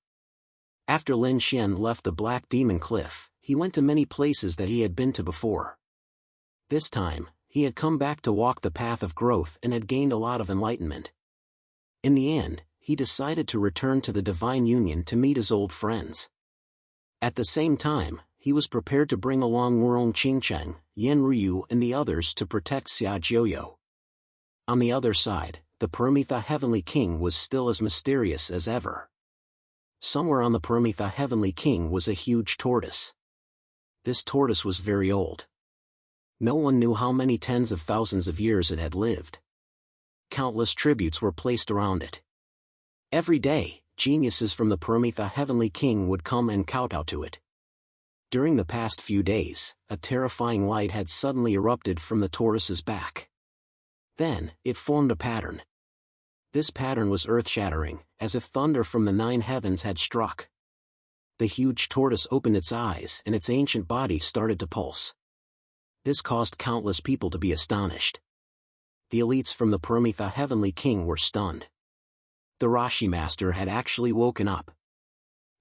After Lin Xian left the Black Demon Cliff, he went to many places that he had been to before. This time, he had come back to walk the path of growth and had gained a lot of enlightenment. In the end, he decided to return to the Divine Union to meet his old friends. At the same time, he was prepared to bring along Wurong Qingcheng, Yan Ryu and the others to protect Xia Jiuyo. On the other side, the Paramitha Heavenly King was still as mysterious as ever. Somewhere on the Paramitha Heavenly King was a huge tortoise. This tortoise was very old. No one knew how many tens of thousands of years it had lived. Countless tributes were placed around it. Every day, geniuses from the Paramitha Heavenly King would come and kowtow to it. During the past few days, a terrifying light had suddenly erupted from the tortoise's back. Then, it formed a pattern. This pattern was earth-shattering, as if thunder from the 9 heavens had struck. The huge tortoise opened its eyes and its ancient body started to pulse. This caused countless people to be astonished. The elites from the Paramitha Heavenly King were stunned. The Rashi Master had actually woken up.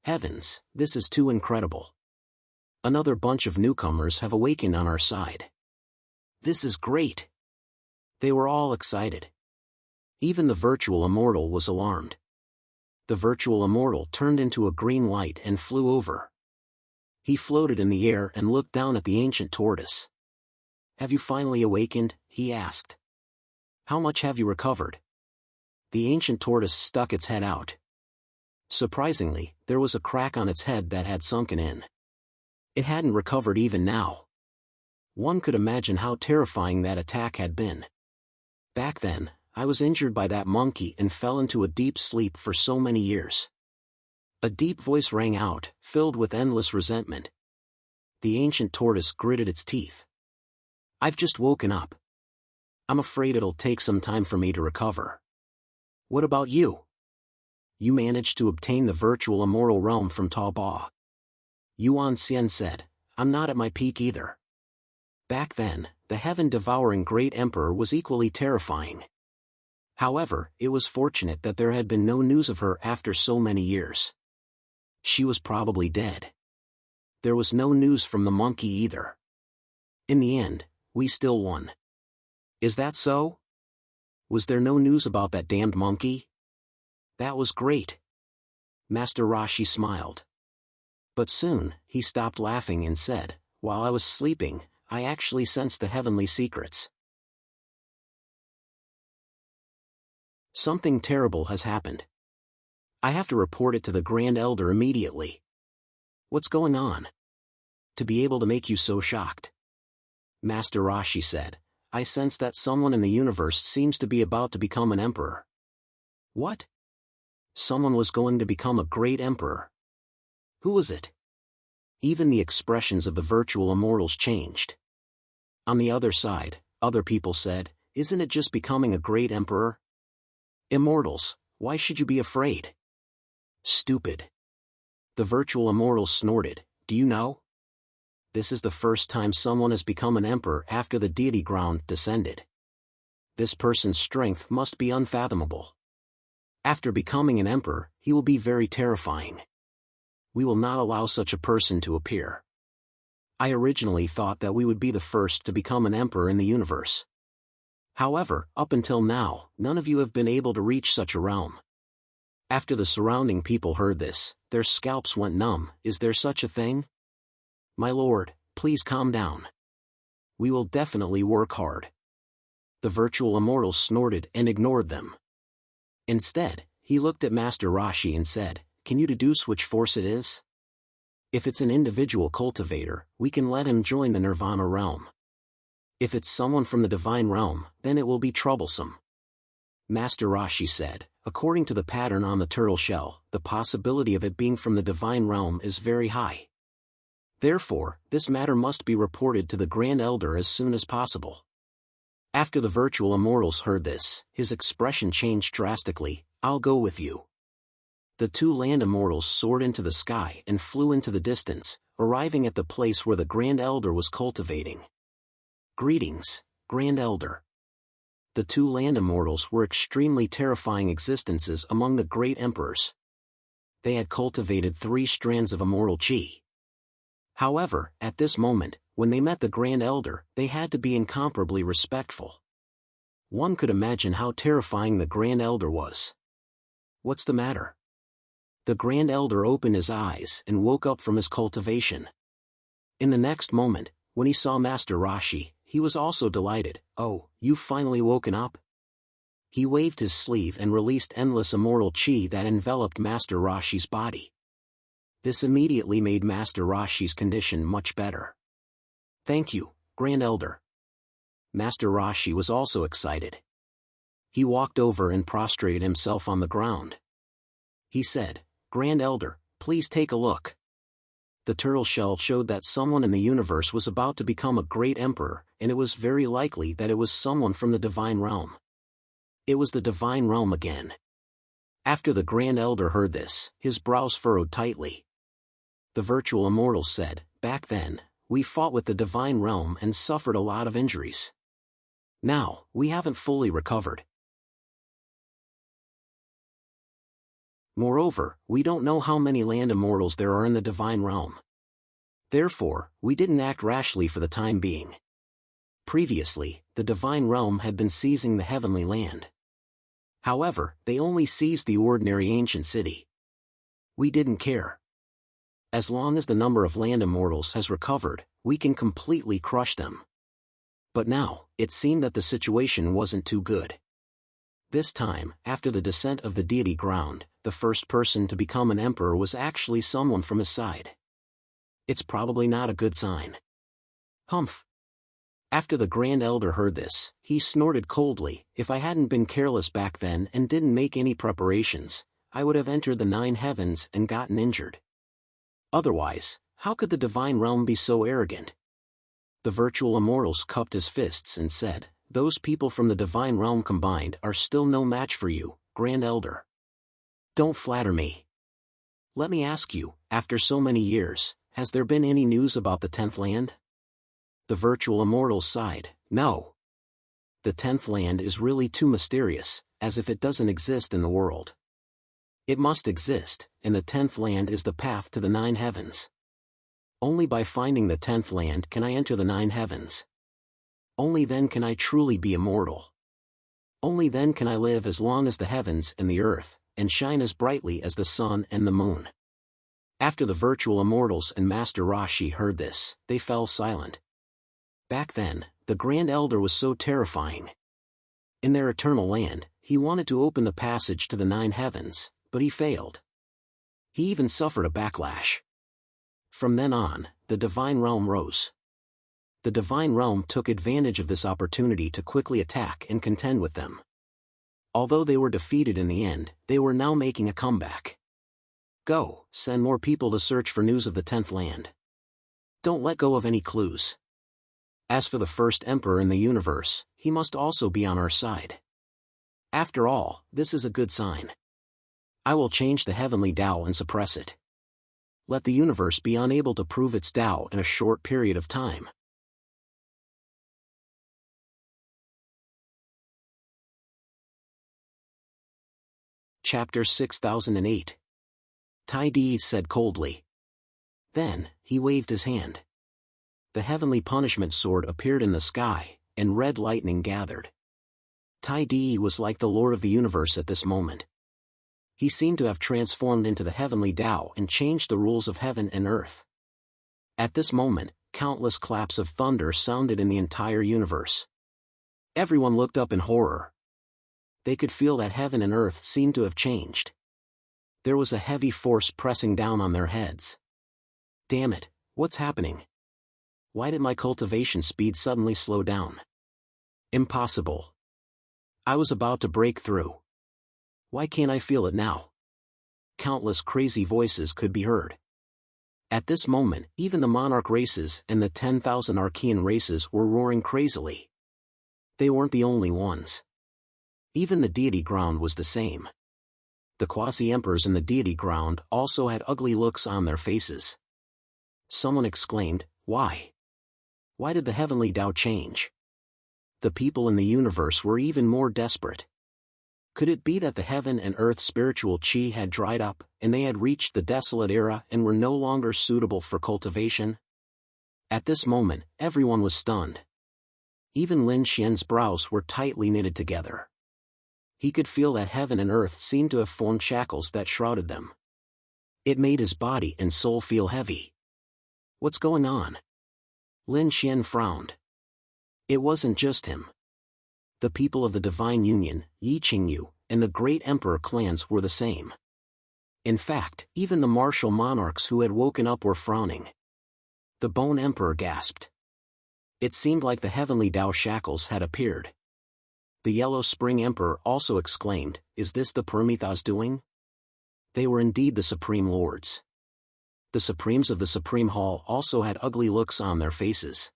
Heavens, this is too incredible. Another bunch of newcomers have awakened on our side. This is great. They were all excited. Even the virtual immortal was alarmed. The virtual immortal turned into a green light and flew over. He floated in the air and looked down at the ancient tortoise. Have you finally awakened? He asked. How much have you recovered? The ancient tortoise stuck its head out. Surprisingly, there was a crack on its head that had sunken in. It hadn't recovered even now. One could imagine how terrifying that attack had been. Back then, I was injured by that monkey and fell into a deep sleep for so many years. A deep voice rang out, filled with endless resentment. The ancient tortoise gritted its teeth. I've just woken up. I'm afraid it'll take some time for me to recover. What about you? You managed to obtain the virtual immortal realm from Taobao. Yuan Xian said, I'm not at my peak either. Back then, the heaven-devouring Great Emperor was equally terrifying. However, it was fortunate that there had been no news of her after so many years. She was probably dead. There was no news from the monkey either. In the end, we still won. Is that so? Was there no news about that damned monkey? That was great. Master Rashi smiled. But soon, he stopped laughing and said, while I was sleeping, I actually sensed the heavenly secrets. Something terrible has happened. I have to report it to the Grand Elder immediately. What's going on? To be able to make you so shocked. Master Rashi said, I sense that someone in the universe seems to be about to become an emperor. What? Someone was going to become a great emperor. Who was it? Even the expressions of the virtual immortals changed. On the other side, other people said, isn't it just becoming a great emperor? Immortals, why should you be afraid? Stupid. The virtual immortal snorted, do you know? This is the first time someone has become an emperor after the deity ground descended. This person's strength must be unfathomable. After becoming an emperor, he will be very terrifying. We will not allow such a person to appear. I originally thought that we would be the first to become an emperor in the universe. However, up until now, none of you have been able to reach such a realm. After the surrounding people heard this, their scalps went numb. Is there such a thing? My lord, please calm down. We will definitely work hard. The virtual immortal snorted and ignored them. Instead, he looked at Master Rashi and said, can you deduce which force it is? If it's an individual cultivator, we can let him join the Nirvana realm. If it's someone from the divine realm, then it will be troublesome. Master Roshi said, according to the pattern on the turtle shell, the possibility of it being from the divine realm is very high. Therefore, this matter must be reported to the Grand Elder as soon as possible. After the virtual immortals heard this, his expression changed drastically. I'll go with you. The two land immortals soared into the sky and flew into the distance, arriving at the place where the Grand Elder was cultivating. Greetings, Grand Elder. The two land immortals were extremely terrifying existences among the great emperors. They had cultivated 3 strands of immortal chi. However, at this moment, when they met the Grand Elder, they had to be incomparably respectful. One could imagine how terrifying the Grand Elder was. What's the matter? The Grand Elder opened his eyes and woke up from his cultivation. In the next moment, when he saw Master Roshi, he was also delighted. Oh, you've finally woken up? He waved his sleeve and released endless immortal chi that enveloped Master Roshi's body. This immediately made Master Roshi's condition much better. Thank you, Grand Elder. Master Roshi was also excited. He walked over and prostrated himself on the ground. He said, Grand Elder, please take a look. The turtle shell showed that someone in the universe was about to become a great emperor, and it was very likely that it was someone from the divine realm. It was the divine realm again. After the Grand Elder heard this, his brows furrowed tightly. The virtual immortal said, back then, we fought with the divine realm and suffered a lot of injuries. Now, we haven't fully recovered. Moreover, we don't know how many land immortals there are in the divine realm. Therefore, we didn't act rashly for the time being. Previously, the divine realm had been seizing the heavenly land. However, they only seized the ordinary ancient city. We didn't care. As long as the number of land immortals has recovered, we can completely crush them. But now, it seemed that the situation wasn't too good. This time, after the descent of the deity ground, the first person to become an emperor was actually someone from his side. It's probably not a good sign. Humph. After the Grand Elder heard this, he snorted coldly. If I hadn't been careless back then and didn't make any preparations, I would have entered the 9 heavens and gotten injured. Otherwise, how could the divine realm be so arrogant? The virtual immortals cupped his fists and said, those people from the divine realm combined are still no match for you, Grand Elder. Don't flatter me. Let me ask you, after so many years, has there been any news about the 10th land? The virtual immortals sighed, no. The 10th land is really too mysterious, as if it doesn't exist in the world. It must exist, and the 10th land is the path to the 9 heavens. Only by finding the 10th land can I enter the 9 heavens. Only then can I truly be immortal. Only then can I live as long as the heavens and the earth, and shine as brightly as the sun and the moon. After the virtual immortals and Master Roshi heard this, they fell silent. Back then, the Grand Elder was so terrifying. In their eternal land, he wanted to open the passage to the 9 heavens, but he failed. He even suffered a backlash. From then on, the divine realm rose. The divine realm took advantage of this opportunity to quickly attack and contend with them. Although they were defeated in the end, they were now making a comeback. Go, send more people to search for news of the 10th land. Don't let go of any clues. As for the first emperor in the universe, he must also be on our side. After all, this is a good sign. I will change the heavenly Tao and suppress it. Let the universe be unable to prove its Tao in a short period of time. Chapter 6008. Tai Di said coldly. Then, he waved his hand. The heavenly punishment sword appeared in the sky, and red lightning gathered. Tai Di was like the Lord of the universe at this moment. He seemed to have transformed into the heavenly Tao and changed the rules of heaven and earth. At this moment, countless claps of thunder sounded in the entire universe. Everyone looked up in horror. They could feel that heaven and earth seemed to have changed. There was a heavy force pressing down on their heads. Damn it, what's happening? Why did my cultivation speed suddenly slow down? Impossible. I was about to break through. Why can't I feel it now? Countless crazy voices could be heard. At this moment, even the monarch races and the 10,000 Archean races were roaring crazily. They weren't the only ones. Even the deity ground was the same. The quasi-emperors in the deity ground also had ugly looks on their faces. Someone exclaimed, "Why? Why did the heavenly Tao change?" The people in the universe were even more desperate. Could it be that the heaven and earth spiritual chi had dried up, and they had reached the desolate era and were no longer suitable for cultivation? At this moment, everyone was stunned. Even Lin Xian's brows were tightly knitted together. He could feel that heaven and earth seemed to have formed shackles that shrouded them. It made his body and soul feel heavy. What's going on? Lin Xian frowned. It wasn't just him. The people of the Divine Union, Yi Qingyu, and the Great Emperor clans were the same. In fact, even the martial monarchs who had woken up were frowning. The Bone Emperor gasped. It seemed like the heavenly Tao shackles had appeared. The Yellow Spring Emperor also exclaimed, "Is this the Paramitha's doing?" They were indeed the Supreme Lords. The Supremes of the Supreme Hall also had ugly looks on their faces.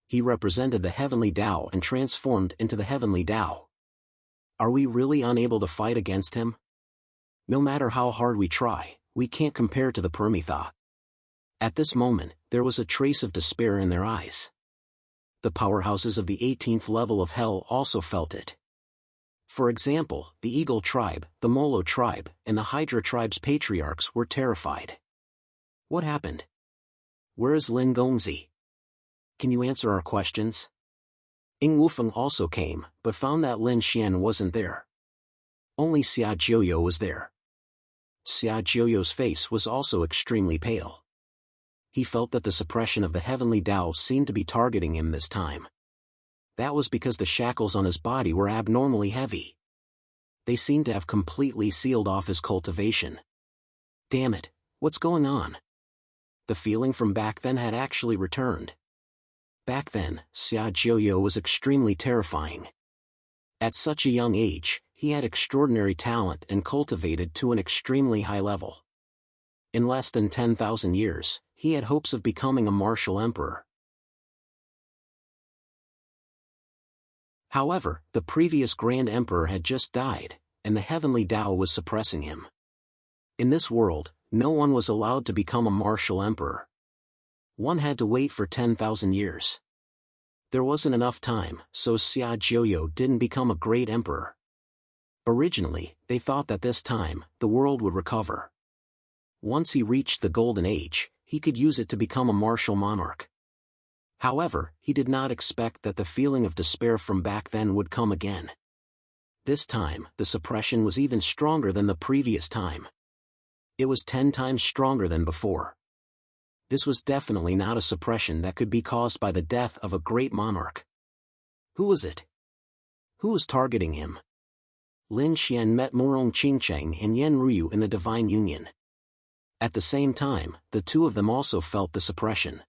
He represented the heavenly Tao and transformed into the heavenly Tao. Are we really unable to fight against him? No matter how hard we try, we can't compare to the Paramitha. At this moment, there was a trace of despair in their eyes. The powerhouses of the 18th level of hell also felt it. For example, the Eagle tribe, the Molo tribe, and the Hydra tribe's patriarchs were terrified. What happened? Where is Lin Gongzi? Can you answer our questions? Ing Wufeng also came, but found that Lin Xian wasn't there. Only Xia Jiuyo was there. Xia Jiuyo's face was also extremely pale. He felt that the suppression of the heavenly Tao seemed to be targeting him this time. That was because the shackles on his body were abnormally heavy. They seemed to have completely sealed off his cultivation. Damn it, what's going on? The feeling from back then had actually returned. Back then, Xia Jiuyo was extremely terrifying. At such a young age, he had extraordinary talent and cultivated to an extremely high level. In less than 10,000 years, he had hopes of becoming a martial emperor. However, the previous Grand Emperor had just died, and the heavenly Tao was suppressing him. In this world, no one was allowed to become a martial emperor. One had to wait for 10,000 years. There wasn't enough time, so Xia Jiuyo didn't become a great emperor. Originally, they thought that this time, the world would recover. Once he reached the Golden Age, he could use it to become a martial monarch. However, he did not expect that the feeling of despair from back then would come again. This time, the suppression was even stronger than the previous time. It was 10 times stronger than before. This was definitely not a suppression that could be caused by the death of a great monarch. Who was it? Who was targeting him? Lin Xian met Morong Qingcheng and Yen Ryu in the Divine Union. At the same time, the two of them also felt the suppression.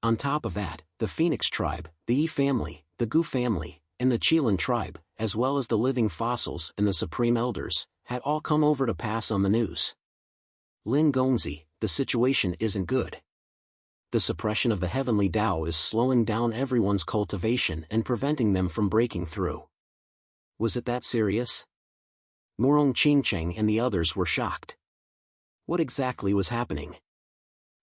On top of that, the Phoenix tribe, the Yi family, the Gu family, and the Qilin tribe, as well as the living fossils and the Supreme Elders, had all come over to pass on the news. Lin Gongzi, the situation isn't good. The suppression of the heavenly Tao is slowing down everyone's cultivation and preventing them from breaking through. Was it that serious? Morong Qingcheng and the others were shocked. What exactly was happening?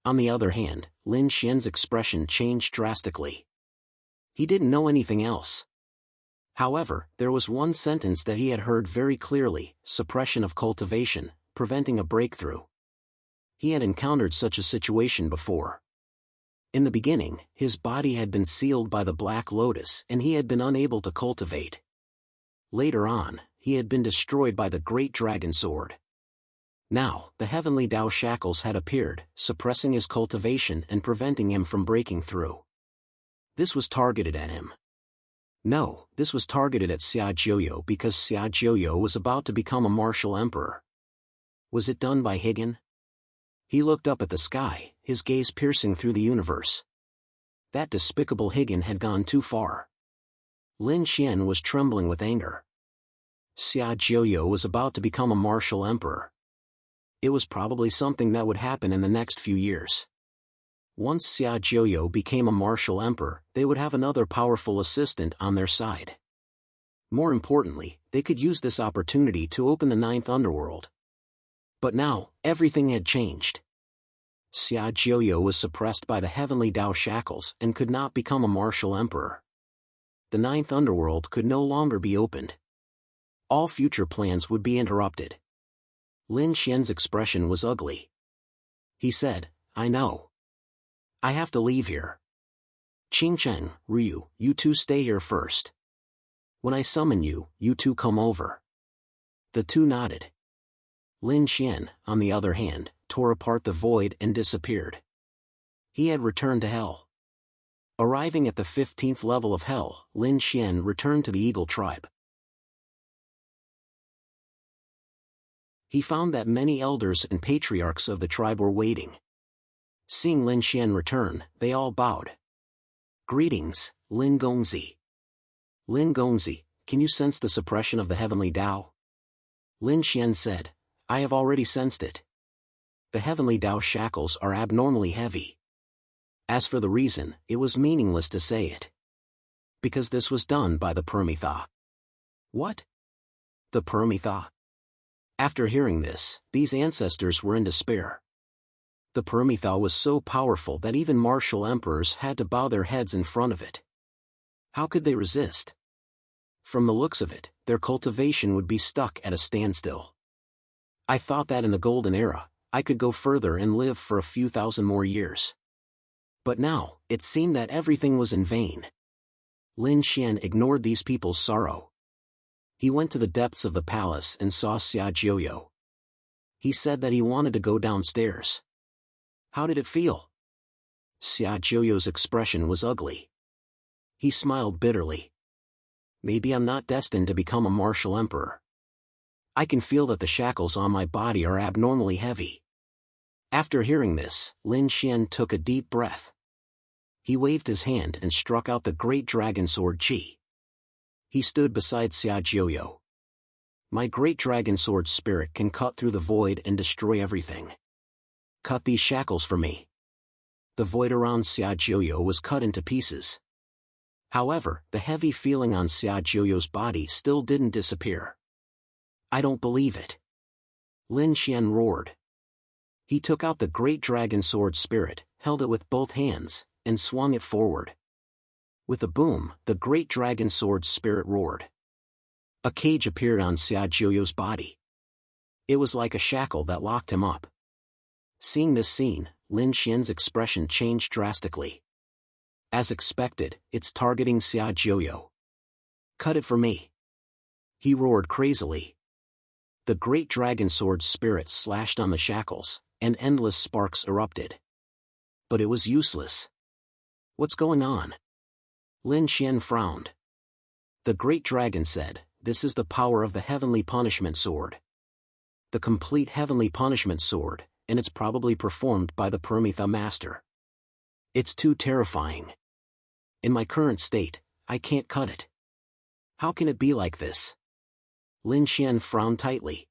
On the other hand, Lin Xian's expression changed drastically. He didn't know anything else. However, there was one sentence that he had heard very clearly: suppression of cultivation, preventing a breakthrough. He had encountered such a situation before. In the beginning, his body had been sealed by the Black Lotus and he had been unable to cultivate. Later on, he had been destroyed by the Great Dragon Sword. Now, the heavenly Tao shackles had appeared, suppressing his cultivation and preventing him from breaking through. This was targeted at him. No, this was targeted at Xia Jiuyo because Xia Jiuyo was about to become a martial emperor. Was it done by Higan? He looked up at the sky, his gaze piercing through the universe. That despicable Higgin had gone too far. Lin Xian was trembling with anger. Xia Jiuyo was about to become a martial emperor. It was probably something that would happen in the next few years. Once Xia Jiuyo became a martial emperor, they would have another powerful assistant on their side. More importantly, they could use this opportunity to open the ninth underworld. But now, everything had changed. Xia Jiuyo was suppressed by the heavenly Dao shackles and could not become a martial emperor. The ninth underworld could no longer be opened. All future plans would be interrupted. Lin Xian's expression was ugly. He said, "I know. I have to leave here. Qingcheng, Ryu, you two stay here first. When I summon you, you two come over." The two nodded. Lin Xian, on the other hand, tore apart the void and disappeared. He had returned to hell. Arriving at the 15th level of hell, Lin Xian returned to the Eagle tribe. He found that many elders and patriarchs of the tribe were waiting. Seeing Lin Xian return, they all bowed. "Greetings, Lin Gongzi." "Lin Gongzi, can you sense the suppression of the heavenly Dao?" Lin Xian said, "I have already sensed it. The heavenly Dao shackles are abnormally heavy. As for the reason, it was meaningless to say it. Because this was done by the Permitha." "What? The Permitha?" After hearing this, these ancestors were in despair. The Permitha was so powerful that even martial emperors had to bow their heads in front of it. How could they resist? From the looks of it, their cultivation would be stuck at a standstill. I thought that in the golden era, I could go further and live for a few thousand more years. But now, it seemed that everything was in vain. Lin Xian ignored these people's sorrow. He went to the depths of the palace and saw Xia Jiuyo. He said that he wanted to go downstairs. "How did it feel?" Xia Jiuyo's expression was ugly. He smiled bitterly. "Maybe I'm not destined to become a martial emperor. I can feel that the shackles on my body are abnormally heavy." After hearing this, Lin Xian took a deep breath. He waved his hand and struck out the great dragon sword Qi. He stood beside Xia Jiuyo. "My great dragon sword spirit can cut through the void and destroy everything. Cut these shackles for me." The void around Xia Jiuyo was cut into pieces. However, the heavy feeling on Xia Jiuyo's body still didn't disappear. "I don't believe it." Lin Xian roared. He took out the great dragon sword spirit, held it with both hands, and swung it forward. With a boom, the great dragon sword spirit roared. A cage appeared on Xia Jiuyo's body. It was like a shackle that locked him up. Seeing this scene, Lin Xian's expression changed drastically. As expected, it's targeting Xia Jiuyo. "Cut it for me." He roared crazily. The great dragon sword spirit slashed on the shackles, and endless sparks erupted. But it was useless. "What's going on?" Lin Xian frowned. The great dragon said, "This is the power of the heavenly punishment sword. The complete heavenly punishment sword, and it's probably performed by the Permitha master. It's too terrifying. In my current state, I can't cut it. How can it be like this?" Lin Xian frowned tightly.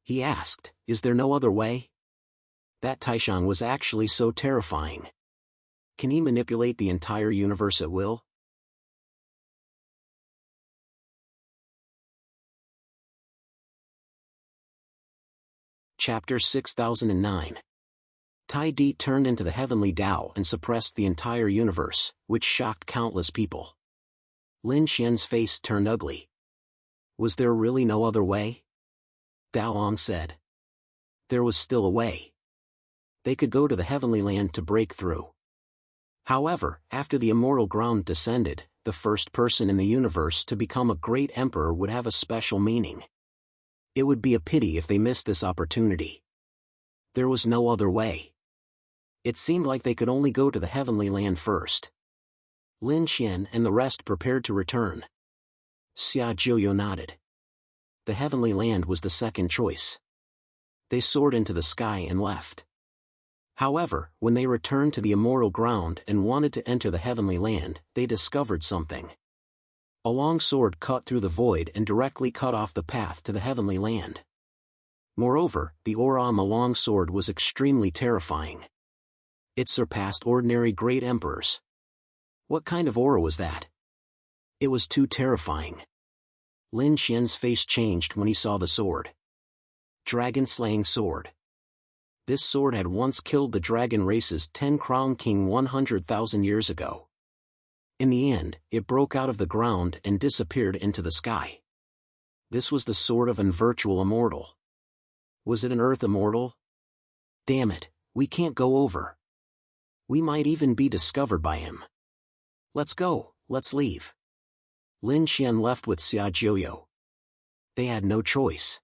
He asked, "Is there no other way?" That Taishang was actually so terrifying. Can he manipulate the entire universe at will? Chapter 6009. Tai Di turned into the heavenly Tao and suppressed the entire universe, which shocked countless people. Lin Xian's face turned ugly. Was there really no other way? Dao Long said. There was still a way. They could go to the heavenly land to break through. However, after the immortal ground descended, the first person in the universe to become a great emperor would have a special meaning. It would be a pity if they missed this opportunity. There was no other way. It seemed like they could only go to the heavenly land first. Lin Xian and the rest prepared to return. Xia Jiuyo nodded. The heavenly land was the second choice. They soared into the sky and left. However, when they returned to the immortal ground and wanted to enter the heavenly land, they discovered something. A long sword cut through the void and directly cut off the path to the heavenly land. Moreover, the aura on the long sword was extremely terrifying. It surpassed ordinary great emperors. What kind of aura was that? It was too terrifying. Lin Xian's face changed when he saw the sword. Dragon-slaying sword. This sword had once killed the dragon race's 10 crown king 100,000 years ago. In the end, it broke out of the ground and disappeared into the sky. This was the sword of an virtual immortal. Was it an earth immortal? Damn it, we can't go over. We might even be discovered by him. Let's go, let's leave. Lin Xian left with Xia Jiuyo. They had no choice.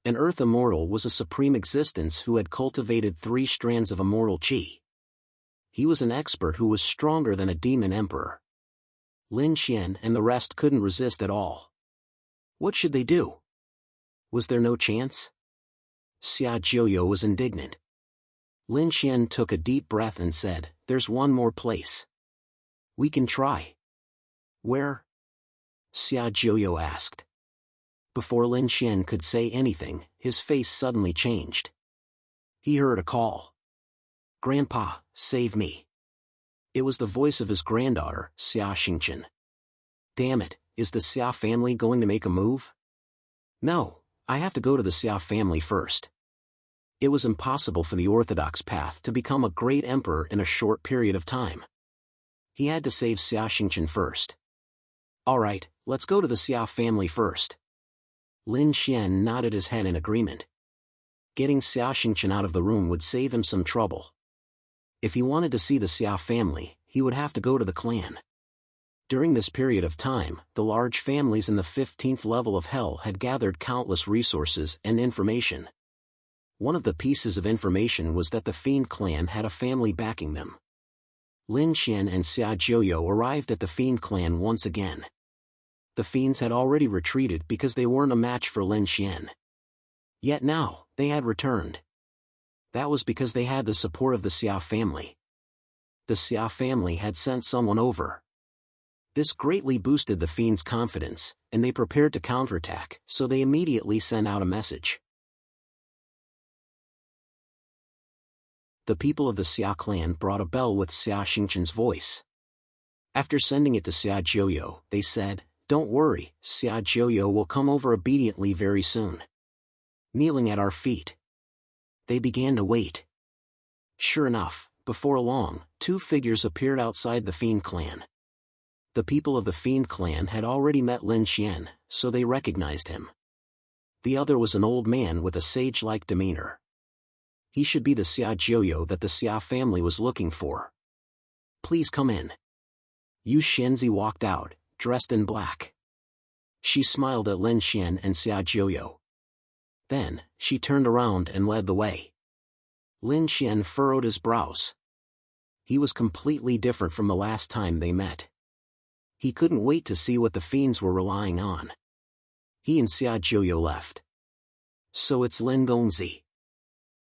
An earth immortal was a supreme existence who had cultivated 3 strands of immortal qi. He was an expert who was stronger than a demon emperor. Lin Xian and the rest couldn't resist at all. What should they do? Was there no chance? Xia Jiuyo was indignant. Lin Xian took a deep breath and said, "There's one more place. We can try." "Where?" Xia Jiuyo asked. Before Lin Xian could say anything, his face suddenly changed. He heard a call. "Grandpa, save me." It was the voice of his granddaughter, Xia Xingqian. Damn it, is the Xia family going to make a move? No, I have to go to the Xia family first. It was impossible for the orthodox path to become a great emperor in a short period of time. He had to save Xia Xingqian first. Alright, let's go to the Xia family first. Lin Xian nodded his head in agreement. Getting Xia Xingqian out of the room would save him some trouble. If he wanted to see the Xia family, he would have to go to the clan. During this period of time, the large families in the 15th level of hell had gathered countless resources and information. One of the pieces of information was that the Fiend clan had a family backing them. Lin Xian and Xia Jiuyo arrived at the Fiend clan once again. The Fiends had already retreated because they weren't a match for Lin Xian. Yet now, they had returned. That was because they had the support of the Xia family. The Xia family had sent someone over. This greatly boosted the Fiends' confidence, and they prepared to counterattack, so they immediately sent out a message. The people of the Xia clan brought a bell with Xia Xingqian's voice. After sending it to Xia Jiuyo, they said, "Don't worry, Xia Jiuyo will come over obediently very soon." Kneeling at our feet. They began to wait. Sure enough, before long, 2 figures appeared outside the Fiend clan. The people of the Fiend clan had already met Lin Xian, so they recognized him. The other was an old man with a sage-like demeanor. He should be the Xia Jiuyo that the Xia family was looking for. "Please come in." Yu Xianzi walked out, dressed in black. She smiled at Lin Xian and Xia Jiuyo. Then, she turned around and led the way. Lin Xian furrowed his brows. He was completely different from the last time they met. He couldn't wait to see what the Fiends were relying on. He and Xia Jiuyo left. "So it's Lin Gongzi.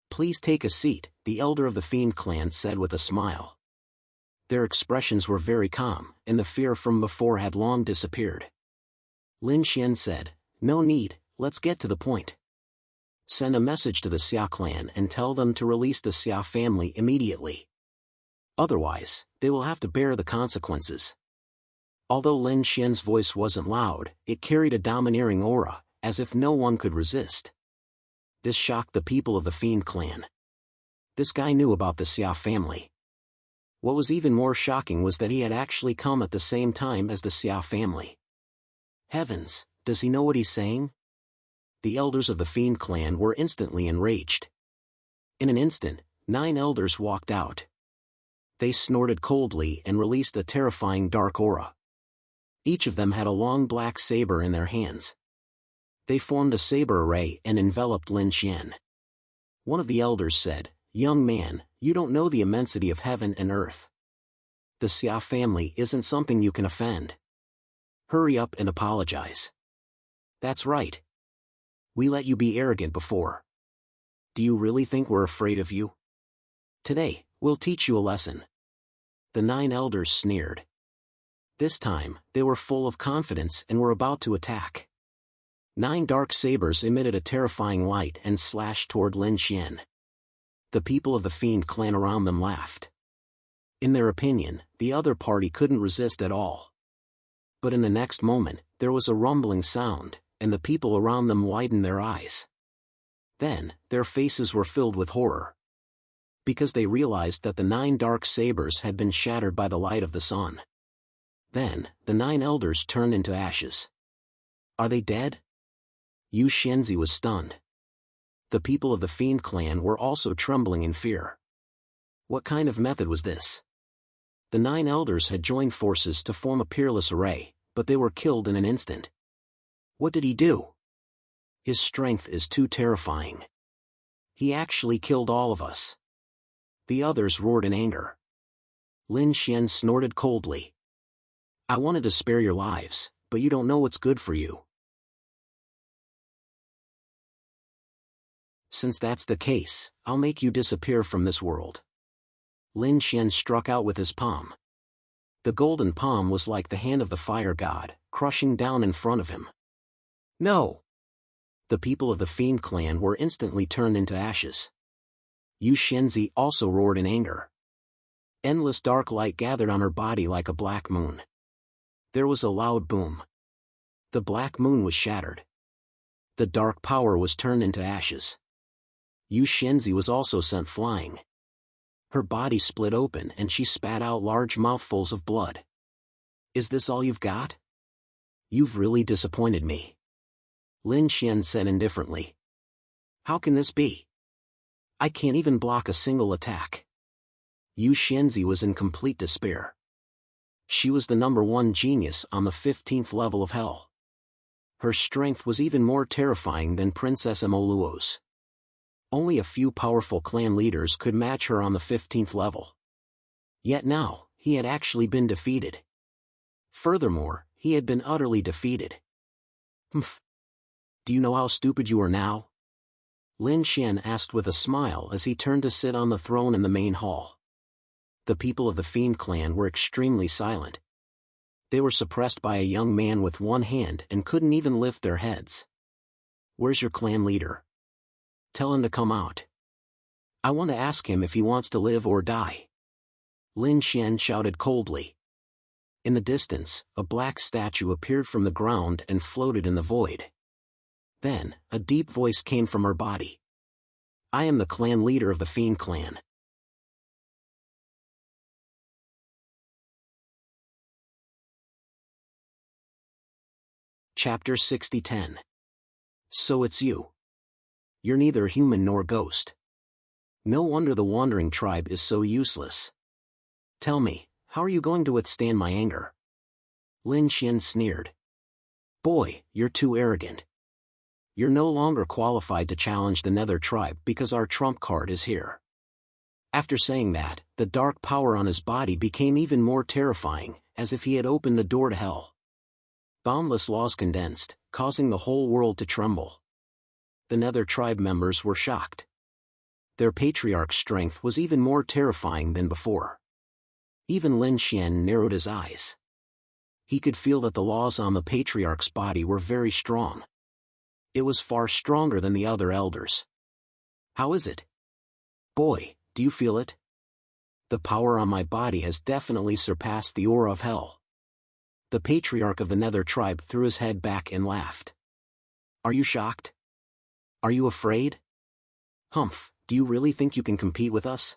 Please take a seat," the elder of the Fiend clan said with a smile. Their expressions were very calm, and the fear from before had long disappeared. Lin Xian said, "No need, let's get to the point. Send a message to the Xia clan and tell them to release the Xia family immediately. Otherwise, they will have to bear the consequences." Although Lin Xian's voice wasn't loud, it carried a domineering aura, as if no one could resist. This shocked the people of the Fiend clan. This guy knew about the Xia family. What was even more shocking was that he had actually come at the same time as the Xia family. Heavens, does he know what he's saying? The elders of the Fiend clan were instantly enraged. In an instant, 9 elders walked out. They snorted coldly and released a terrifying dark aura. Each of them had a long black saber in their hands. They formed a saber array and enveloped Lin Xian. One of the elders said, "Young man, you don't know the immensity of heaven and earth. The Xia family isn't something you can offend. Hurry up and apologize." "That's right. We let you be arrogant before. Do you really think we're afraid of you?" Today, we'll teach you a lesson. The 9 elders sneered. This time, they were full of confidence and were about to attack. 9 dark sabers emitted a terrifying light and slashed toward Lin Xian. The people of the Fiend clan around them laughed. In their opinion, the other party couldn't resist at all. But in the next moment, there was a rumbling sound, and the people around them widened their eyes. Then, their faces were filled with horror. Because they realized that the 9 dark sabers had been shattered by the light of the sun. Then, the 9 elders turned into ashes. Are they dead? Yu Xianzi was stunned. The people of the Fiend clan were also trembling in fear. What kind of method was this? The 9 elders had joined forces to form a peerless array, but they were killed in an instant. What did he do? His strength is too terrifying. He actually killed all of us. The others roared in anger. Lin Xian snorted coldly. I wanted to spare your lives, but you don't know what's good for you. Since that's the case, I'll make you disappear from this world. Lin Xian struck out with his palm. The golden palm was like the hand of the fire god, crushing down in front of him. No! The people of the Fiend clan were instantly turned into ashes. Yu Xianzi also roared in anger. Endless dark light gathered on her body like a black moon. There was a loud boom. The black moon was shattered. The dark power was turned into ashes. Yu Xianzi was also sent flying. Her body split open and she spat out large mouthfuls of blood. Is this all you've got? You've really disappointed me. Lin Xian said indifferently. How can this be? I can't even block a single attack. Yu Xianzi was in complete despair. She was the #1 genius on the 15th level of hell. Her strength was even more terrifying than Princess Emoluo's. Only a few powerful clan leaders could match her on the 15th level. Yet now, he had actually been defeated. Furthermore, he had been utterly defeated. Humph. Do you know how stupid you are now? Lin Xian asked with a smile as he turned to sit on the throne in the main hall. The people of the Fiend clan were extremely silent. They were suppressed by a young man with one hand and couldn't even lift their heads. Where's your clan leader? Tell him to come out. I want to ask him if he wants to live or die. Lin Xian shouted coldly. In the distance, a black statue appeared from the ground and floated in the void. Then, a deep voice came from her body. I am the clan leader of the Fiend clan. Chapter 60:10. So it's you. You're neither human nor ghost. No wonder the wandering tribe is so useless. Tell me, how are you going to withstand my anger? Lin Xian sneered. Boy, you're too arrogant. You're no longer qualified to challenge the Nether tribe because our trump card is here. After saying that, the dark power on his body became even more terrifying, as if he had opened the door to hell. Boundless laws condensed, causing the whole world to tremble. The Nether tribe members were shocked. Their patriarch's strength was even more terrifying than before. Even Lin Xian narrowed his eyes. He could feel that the laws on the patriarch's body were very strong. It was far stronger than the other elders. How is it? Boy, do you feel it? The power on my body has definitely surpassed the aura of hell. The patriarch of the Nether tribe threw his head back and laughed. Are you shocked? Are you afraid? Humph, do you really think you can compete with us?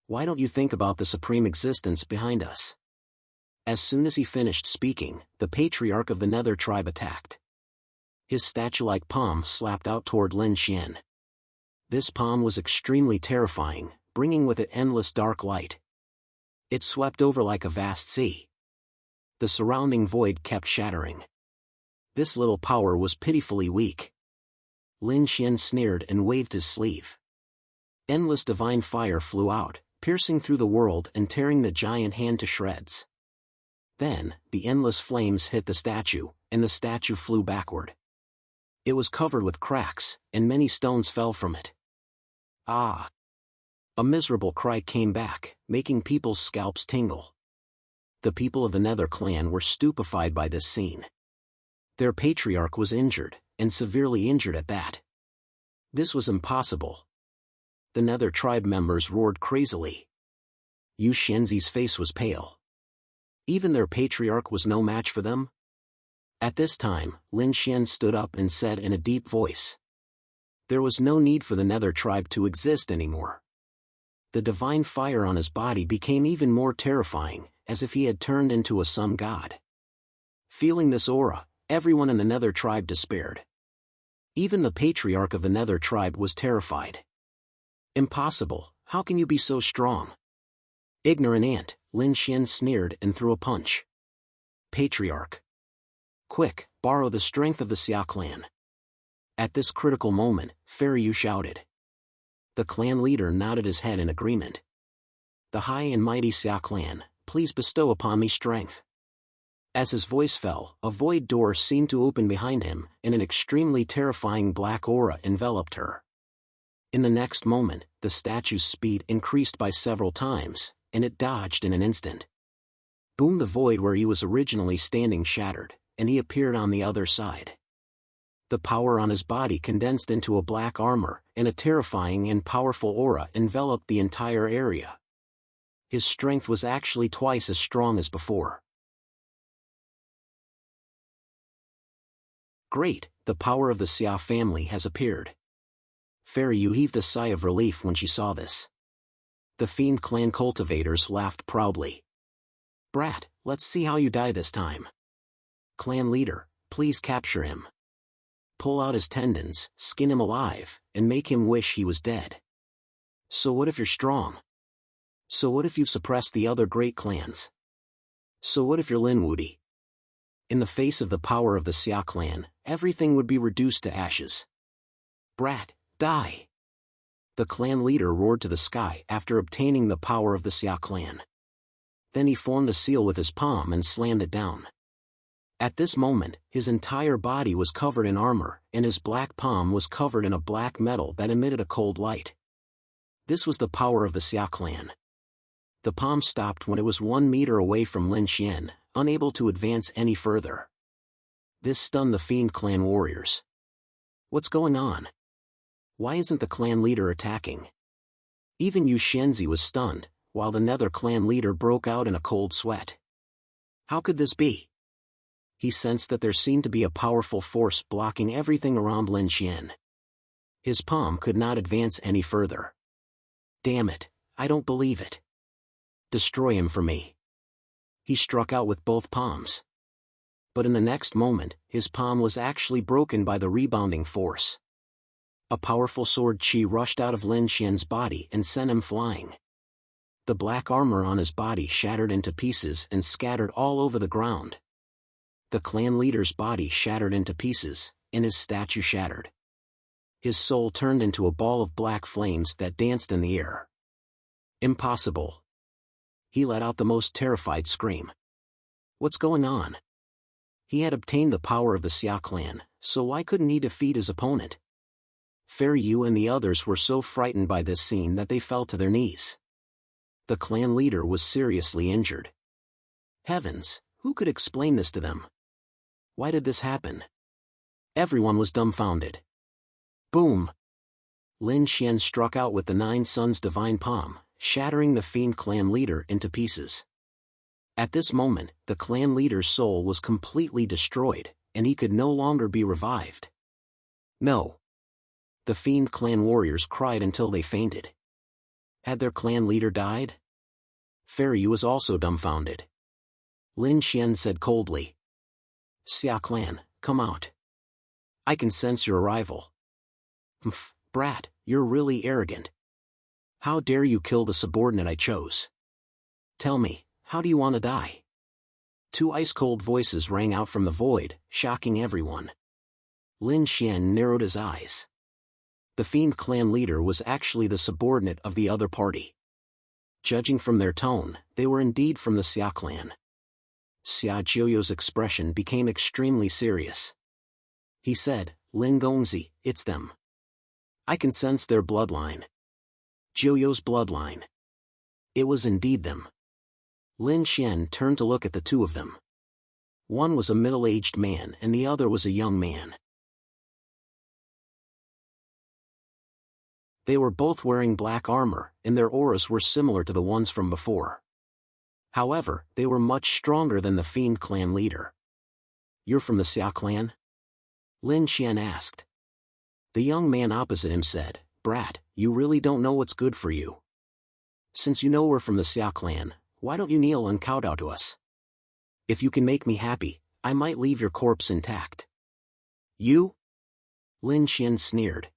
Why don't you think about the supreme existence behind us? As soon as he finished speaking, the patriarch of the Nether tribe attacked. His statue-like palm slapped out toward Lin Xian. This palm was extremely terrifying, bringing with it endless dark light. It swept over like a vast sea. The surrounding void kept shattering. This little power was pitifully weak. Lin Xian sneered and waved his sleeve. Endless divine fire flew out, piercing through the world and tearing the giant hand to shreds. Then, the endless flames hit the statue, and the statue flew backward. It was covered with cracks, and many stones fell from it. Ah! A miserable cry came back, making people's scalps tingle. The people of the Nether clan were stupefied by this scene. Their patriarch was injured, and severely injured at that. This was impossible. The Nether tribe members roared crazily. Yu Xianzi's face was pale. Even their patriarch was no match for them? At this time, Lin Xian stood up and said in a deep voice. There was no need for the Nether tribe to exist anymore. The divine fire on his body became even more terrifying, as if he had turned into a sun god. Feeling this aura, everyone in the Nether tribe despaired. Even the patriarch of the Nether tribe was terrified. Impossible, how can you be so strong? Ignorant ant, Lin Xian sneered and threw a punch. Patriarch. Quick, borrow the strength of the Xia clan. At this critical moment, Fairy Yu shouted. The clan leader nodded his head in agreement. The high and mighty Xia clan, please bestow upon me strength. As his voice fell, a void door seemed to open behind him, and an extremely terrifying black aura enveloped her. In the next moment, the statue's speed increased by several times, and it dodged in an instant. Boom! The void where he was originally standing shattered, and he appeared on the other side. The power on his body condensed into a black armor, and a terrifying and powerful aura enveloped the entire area. His strength was actually twice as strong as before. Great, the power of the Xia family has appeared. Fairy Yu heaved a sigh of relief when she saw this. The Fiend clan cultivators laughed proudly. Brat, let's see how you die this time. Clan leader, please capture him. Pull out his tendons, skin him alive, and make him wish he was dead. So what if you're strong? So what if you've suppressed the other great clans? So what if you're Lin Wudi? In the face of the power of the Xia clan, everything would be reduced to ashes. Brat, die! The clan leader roared to the sky after obtaining the power of the Xia clan. Then he formed a seal with his palm and slammed it down. At this moment, his entire body was covered in armor, and his black palm was covered in a black metal that emitted a cold light. This was the power of the Xia clan. The palm stopped when it was 1 meter away from Lin Xian, unable to advance any further. This stunned the Fiend clan warriors. What's going on? Why isn't the clan leader attacking? Even Yu Xianzi was stunned, while the Nether clan leader broke out in a cold sweat. How could this be? He sensed that there seemed to be a powerful force blocking everything around Lin Xian. His palm could not advance any further. Damn it, I don't believe it. Destroy him for me. He struck out with both palms. But in the next moment, his palm was actually broken by the rebounding force. A powerful sword chi rushed out of Lin Xian's body and sent him flying. The black armor on his body shattered into pieces and scattered all over the ground. The clan leader's body shattered into pieces, and his statue shattered. His soul turned into a ball of black flames that danced in the air. Impossible. He let out the most terrified scream. What's going on? He had obtained the power of the Xia clan, so why couldn't he defeat his opponent? Fairy Yu and the others were so frightened by this scene that they fell to their knees. The clan leader was seriously injured. Heavens, who could explain this to them? Why did this happen? Everyone was dumbfounded. Boom! Lin Xian struck out with the Nine Suns' divine palm, shattering the Fiend clan leader into pieces. At this moment, the clan leader's soul was completely destroyed, and he could no longer be revived. No. The Fiend clan warriors cried until they fainted. Had their clan leader died? Fairy Yu was also dumbfounded. Lin Xian said coldly. Xia clan, come out. I can sense your arrival. Humph, brat, you're really arrogant. How dare you kill the subordinate I chose? Tell me, how do you want to die? 2 ice-cold voices rang out from the void, shocking everyone. Lin Xian narrowed his eyes. The Fiend clan leader was actually the subordinate of the other party. Judging from their tone, they were indeed from the Xia clan. Xia Jiuyo's expression became extremely serious. He said, Lin Gongzi, it's them. I can sense their bloodline. Joyo's bloodline. It was indeed them. Lin Xian turned to look at the two of them. One was a middle-aged man and the other was a young man. They were both wearing black armor, and their auras were similar to the ones from before. However, they were much stronger than the Fiend clan leader. "You're from the Xia clan?" Lin Xian asked. The young man opposite him said, "Brat, you really don't know what's good for you. Since you know we're from the Xia clan, why don't you kneel and kowtow to us? If you can make me happy, I might leave your corpse intact." "You?" Lin Xian sneered.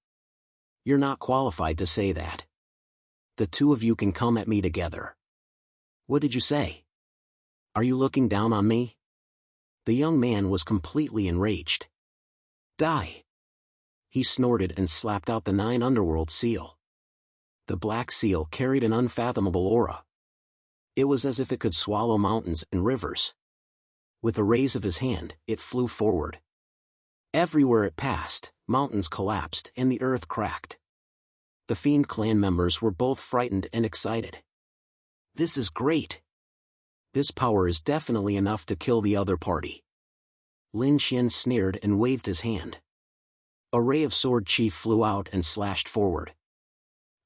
"You're not qualified to say that. The two of you can come at me together." "What did you say? Are you looking down on me?" The young man was completely enraged. "Die!" He snorted and slapped out the 9 underworld seal. The black seal carried an unfathomable aura. It was as if it could swallow mountains and rivers. With a raise of his hand, it flew forward. Everywhere it passed, mountains collapsed and the earth cracked. The Fiend clan members were both frightened and excited. "This is great. This power is definitely enough to kill the other party." Lin Xian sneered and waved his hand. A ray of sword chi flew out and slashed forward.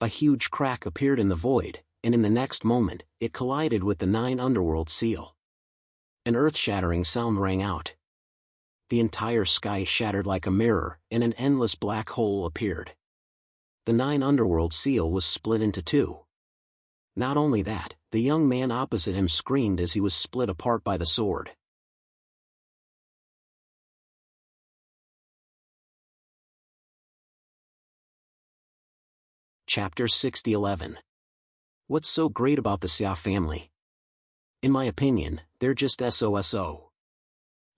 A huge crack appeared in the void, and in the next moment, it collided with the 9 underworld seal. An earth-shattering sound rang out. The entire sky shattered like a mirror, and an endless black hole appeared. The 9 underworld seal was split into 2. Not only that, the young man opposite him screamed as he was split apart by the sword. Chapter 6011. What's so great about the Xia family? In my opinion, they're just SOSO.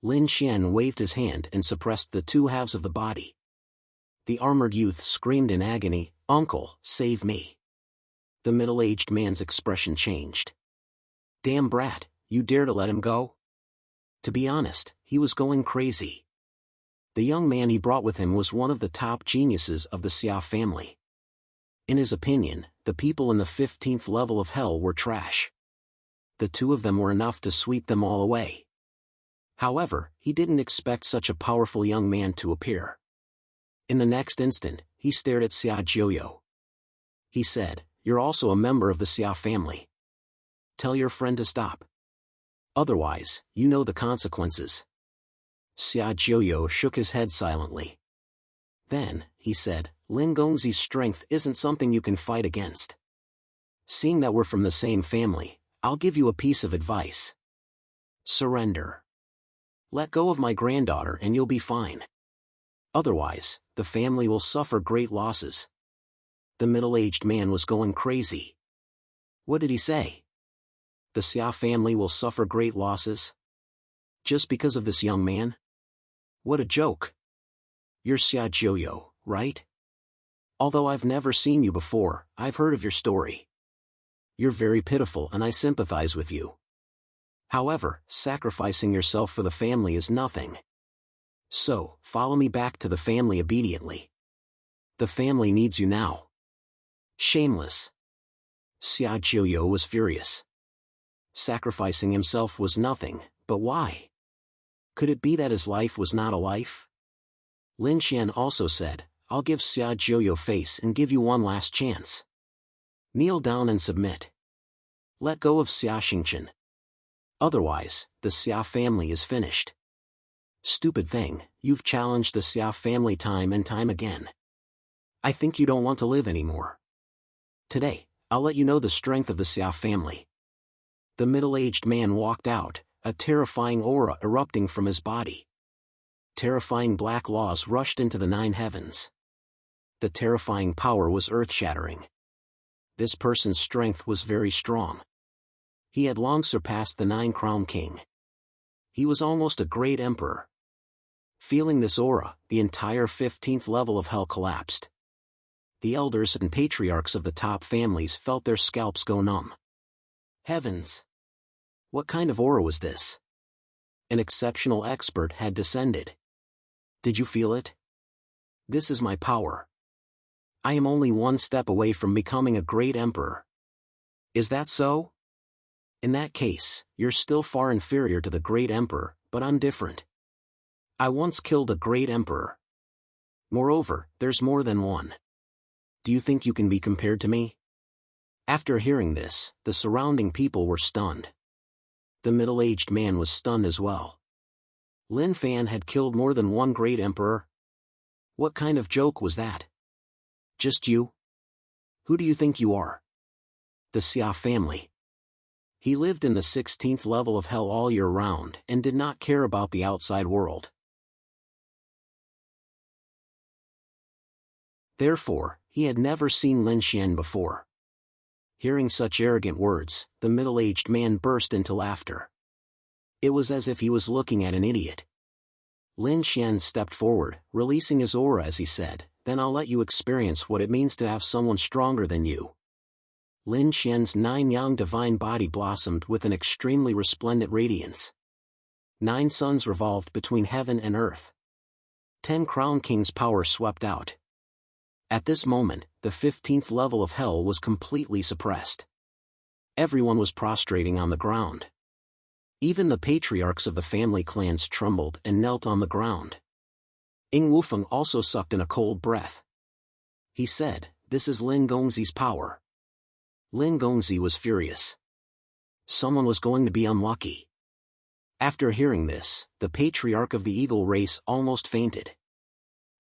Lin Xian waved his hand and suppressed the 2 halves of the body. The armored youth screamed in agony, "Uncle, save me." The middle-aged man's expression changed. "Damn brat, you dare to let him go?" To be honest, he was going crazy. The young man he brought with him was one of the top geniuses of the Xia family. In his opinion, the people in the 15th level of hell were trash. The 2 of them were enough to sweep them all away. However, he didn't expect such a powerful young man to appear. In the next instant, he stared at Xia Joyo. He said, "You're also a member of the Xia family. Tell your friend to stop. Otherwise, you know the consequences." Xia Joyo shook his head silently. Then, he said, "Lin Gongzi's strength isn't something you can fight against. Seeing that we're from the same family, I'll give you a piece of advice. Surrender. Let go of my granddaughter and you'll be fine. Otherwise, the family will suffer great losses." The middle-aged man was going crazy. What did he say? The Xia family will suffer great losses? Just because of this young man? What a joke. You're Xia Joyo, right? Although I've never seen you before, I've heard of your story. You're very pitiful and I sympathize with you. However, sacrificing yourself for the family is nothing. So, follow me back to the family obediently. The family needs you now. Shameless. Xia Joyo was furious. Sacrificing himself was nothing, but why? Could it be that his life was not a life? Lin Xian also said, "I'll give Xia Joyo face and give you one last chance. Kneel down and submit. Let go of Xia Xingchen. Otherwise, the Xia family is finished." Stupid thing, you've challenged the Xia family time and time again. I think you don't want to live anymore. Today, I'll let you know the strength of the Xia family. The middle-aged man walked out, a terrifying aura erupting from his body. Terrifying black laws rushed into the 9 heavens. The terrifying power was earth-shattering. This person's strength was very strong. He had long surpassed the 9 crown king. He was almost a great emperor. Feeling this aura, the entire 15th level of hell collapsed. The elders and patriarchs of the top families felt their scalps go numb. Heavens! What kind of aura was this? An exceptional expert had descended. Did you feel it? This is my power. I am only one step away from becoming a great emperor. Is that so? In that case, you're still far inferior to the great emperor, but I'm different. I once killed a great emperor. Moreover, there's more than one. Do you think you can be compared to me? After hearing this, the surrounding people were stunned. The middle-aged man was stunned as well. Lin Fan had killed more than one great emperor? What kind of joke was that? Just you? Who do you think you are? The Xia family. He lived in the 16th level of hell all year round and did not care about the outside world. Therefore, he had never seen Lin Xian before. Hearing such arrogant words, the middle-aged man burst into laughter. It was as if he was looking at an idiot. Lin Xian stepped forward, releasing his aura as he said, "Then I'll let you experience what it means to have someone stronger than you." Lin Xian's 9-yang divine body blossomed with an extremely resplendent radiance. 9 suns revolved between heaven and earth. 10 Crown King's power swept out. At this moment, the 15th level of hell was completely suppressed. Everyone was prostrating on the ground. Even the patriarchs of the family clans trembled and knelt on the ground. Ying Wufeng also sucked in a cold breath. He said, "This is Lin Gongzi's power." Lin Gongzi was furious. Someone was going to be unlucky. After hearing this, the patriarch of the eagle race almost fainted.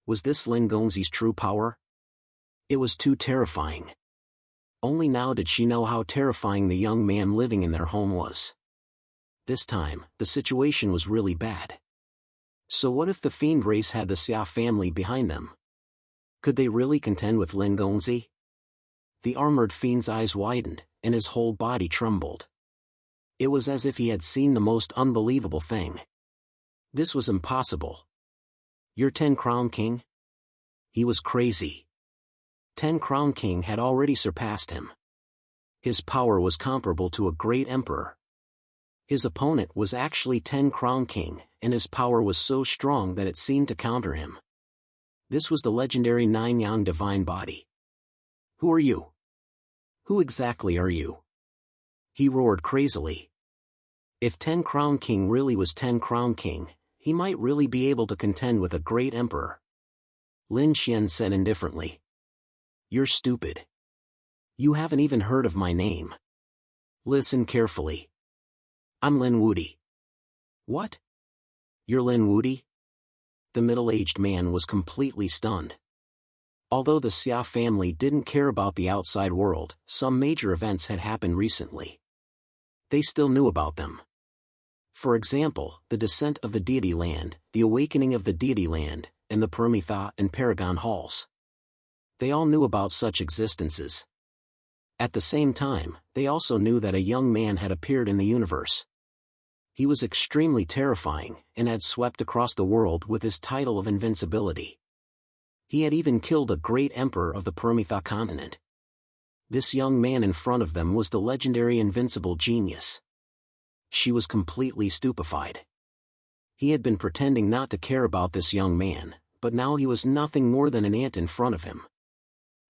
Was this Lin Gongzi's true power? It was too terrifying. Only now did she know how terrifying the young man living in their home was. This time, the situation was really bad. So what if the fiend race had the Xia family behind them? Could they really contend with Lin Gongzi? The armored fiend's eyes widened, and his whole body trembled. It was as if he had seen the most unbelievable thing. This was impossible. "You're 10 Crown King?" He was crazy. 10 Crown King had already surpassed him. His power was comparable to a great emperor. His opponent was actually 10 Crown King, and his power was so strong that it seemed to counter him. This was the legendary 9-yang divine body. "Who are you? Who exactly are you?" He roared crazily. If 10 Crown King really was 10 Crown King, he might really be able to contend with a great emperor. Lin Xian said indifferently. "You're stupid. You haven't even heard of my name. Listen carefully. I'm Lin Wudi." "What? You're Lin Wudi?" The middle-aged man was completely stunned. Although the Xia family didn't care about the outside world, some major events had happened recently. They still knew about them. For example, the descent of the deity land, the awakening of the deity land, and the Paramitha and Paragon halls. They all knew about such existences. At the same time, they also knew that a young man had appeared in the universe. He was extremely terrifying, and had swept across the world with his title of invincibility. He had even killed a great emperor of the Paramitha continent. This young man in front of them was the legendary invincible genius. She was completely stupefied. He had been pretending not to care about this young man, but now he was nothing more than an ant in front of him.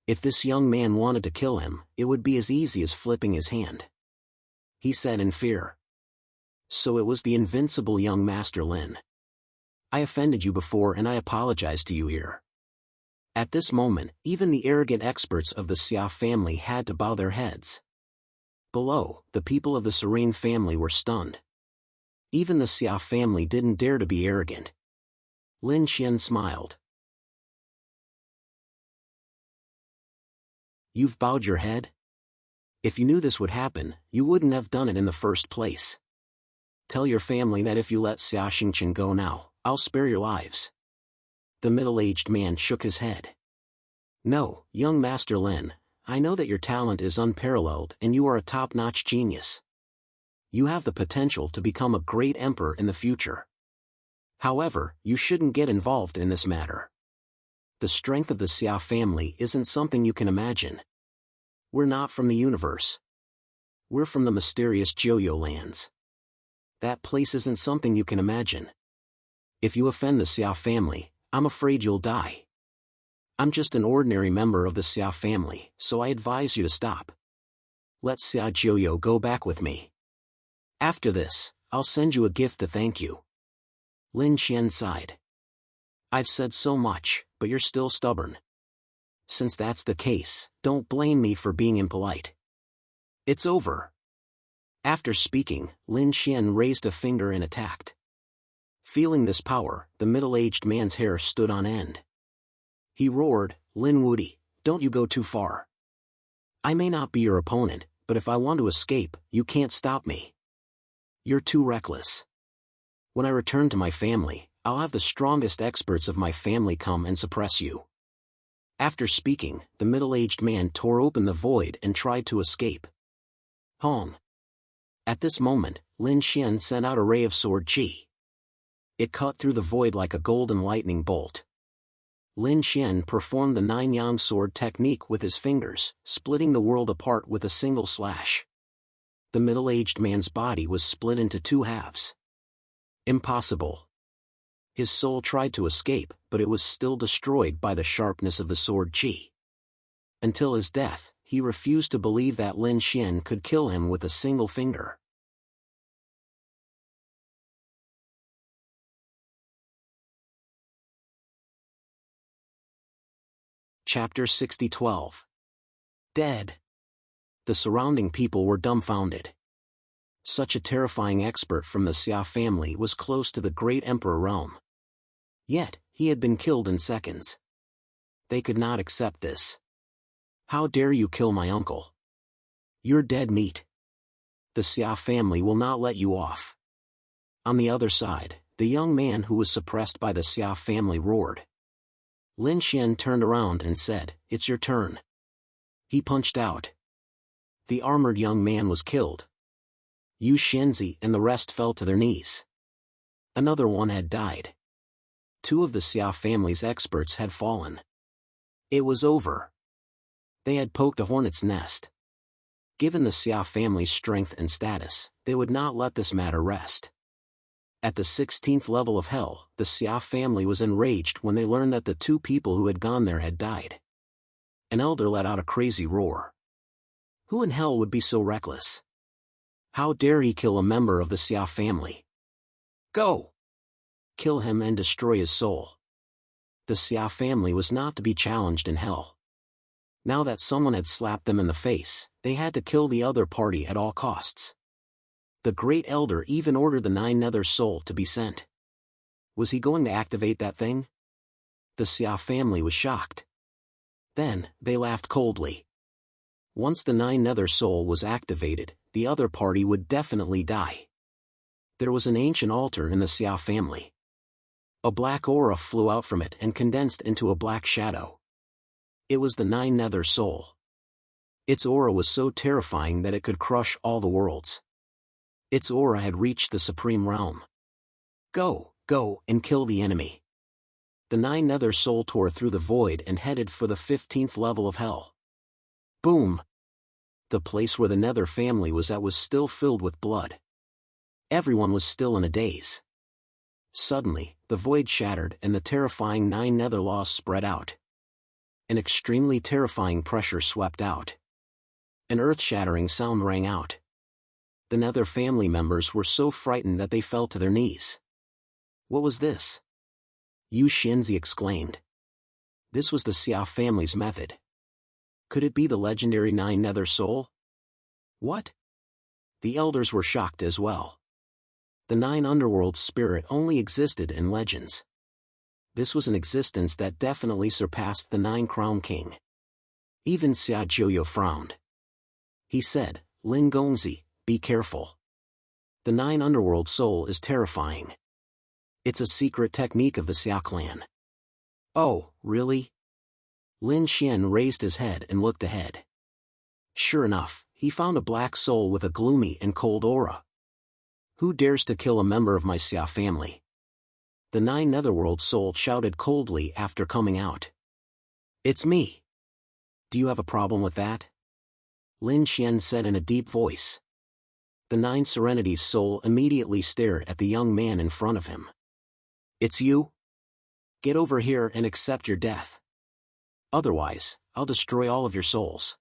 If this young man wanted to kill him, it would be as easy as flipping his hand. He said in fear. So it was the invincible young Master Lin. "I offended you before and I apologize to you here." At this moment, even the arrogant experts of the Xia family had to bow their heads. Below, the people of the Serene family were stunned. Even the Xia family didn't dare to be arrogant. Lin Xian smiled. "You've bowed your head? If you knew this would happen, you wouldn't have done it in the first place. Tell your family that if you let Xia Xingchen go now, I'll spare your lives." The middle-aged man shook his head. "No, young Master Lin, I know that your talent is unparalleled and you are a top-notch genius. You have the potential to become a great emperor in the future. However, you shouldn't get involved in this matter. The strength of the Xia family isn't something you can imagine. We're not from the universe. We're from the mysterious Joyo lands. That place isn't something you can imagine. If you offend the Xia family, I'm afraid you'll die. I'm just an ordinary member of the Xia family, so I advise you to stop. Let Xia Jiuyo go back with me. After this, I'll send you a gift to thank you. Lin Xian sighed. I've said so much, but you're still stubborn. Since that's the case, don't blame me for being impolite. It's over. After speaking, Lin Xian raised a finger and attacked. Feeling this power, the middle-aged man's hair stood on end. He roared, Lin Wudi, don't you go too far. I may not be your opponent, but if I want to escape, you can't stop me. You're too reckless. When I return to my family, I'll have the strongest experts of my family come and suppress you. After speaking, the middle-aged man tore open the void and tried to escape. Hong. At this moment, Lin Xian sent out a ray of sword qi. It cut through the void like a golden lightning bolt. Lin Xian performed the nine-yang sword technique with his fingers, splitting the world apart with a single slash. The middle-aged man's body was split into two halves. Impossible. His soul tried to escape, but it was still destroyed by the sharpness of the sword qi. Until his death, he refused to believe that Lin Xian could kill him with a single finger. Chapter 60:12. Dead. The surrounding people were dumbfounded. Such a terrifying expert from the Xia family was close to the great emperor realm. Yet, he had been killed in seconds. They could not accept this. How dare you kill my uncle? You're dead meat. The Xia family will not let you off. On the other side, the young man who was suppressed by the Xia family roared. Lin Xian turned around and said, It's your turn. He punched out. The armored young man was killed. Yu Xianzi and the rest fell to their knees. Another one had died. Two of the Xia family's experts had fallen. It was over. They had poked a hornet's nest. Given the Xia family's strength and status, they would not let this matter rest. At the 16th level of hell, the Xia family was enraged when they learned that the two people who had gone there had died. An elder let out a crazy roar. Who in hell would be so reckless? How dare he kill a member of the Xia family? Go! Kill him and destroy his soul. The Xia family was not to be challenged in hell. Now that someone had slapped them in the face, they had to kill the other party at all costs. The great elder even ordered the nine nether soul to be sent. Was he going to activate that thing? The Xia family was shocked. Then, they laughed coldly. Once the nine nether soul was activated, the other party would definitely die. There was an ancient altar in the Xia family. A black aura flew out from it and condensed into a black shadow. It was the nine nether soul. Its aura was so terrifying that it could crush all the worlds. Its aura had reached the supreme realm. Go, go, and kill the enemy. The nine nether soul tore through the void and headed for the 15th level of hell. Boom! The place where the nether family was at was still filled with blood. Everyone was still in a daze. Suddenly, the void shattered and the terrifying nine nether laws spread out. An extremely terrifying pressure swept out. An earth-shattering sound rang out. The nether family members were so frightened that they fell to their knees. What was this? Yu Xianzi exclaimed. This was the Xia family's method. Could it be the legendary nine nether soul? What? The elders were shocked as well. The nine underworld spirit only existed in legends. This was an existence that definitely surpassed the nine crown king. Even Xia Jiuyo frowned. He said, Lin Gongzi, be careful. The nine underworld soul is terrifying. It's a secret technique of the Xia clan. Oh, really? Lin Xian raised his head and looked ahead. Sure enough, he found a black soul with a gloomy and cold aura. Who dares to kill a member of my Xia family? The nine netherworld soul shouted coldly after coming out. It's me. Do you have a problem with that? Lin Xian said in a deep voice. The nine serenity's soul immediately stared at the young man in front of him. It's you? Get over here and accept your death. Otherwise, I'll destroy all of your souls.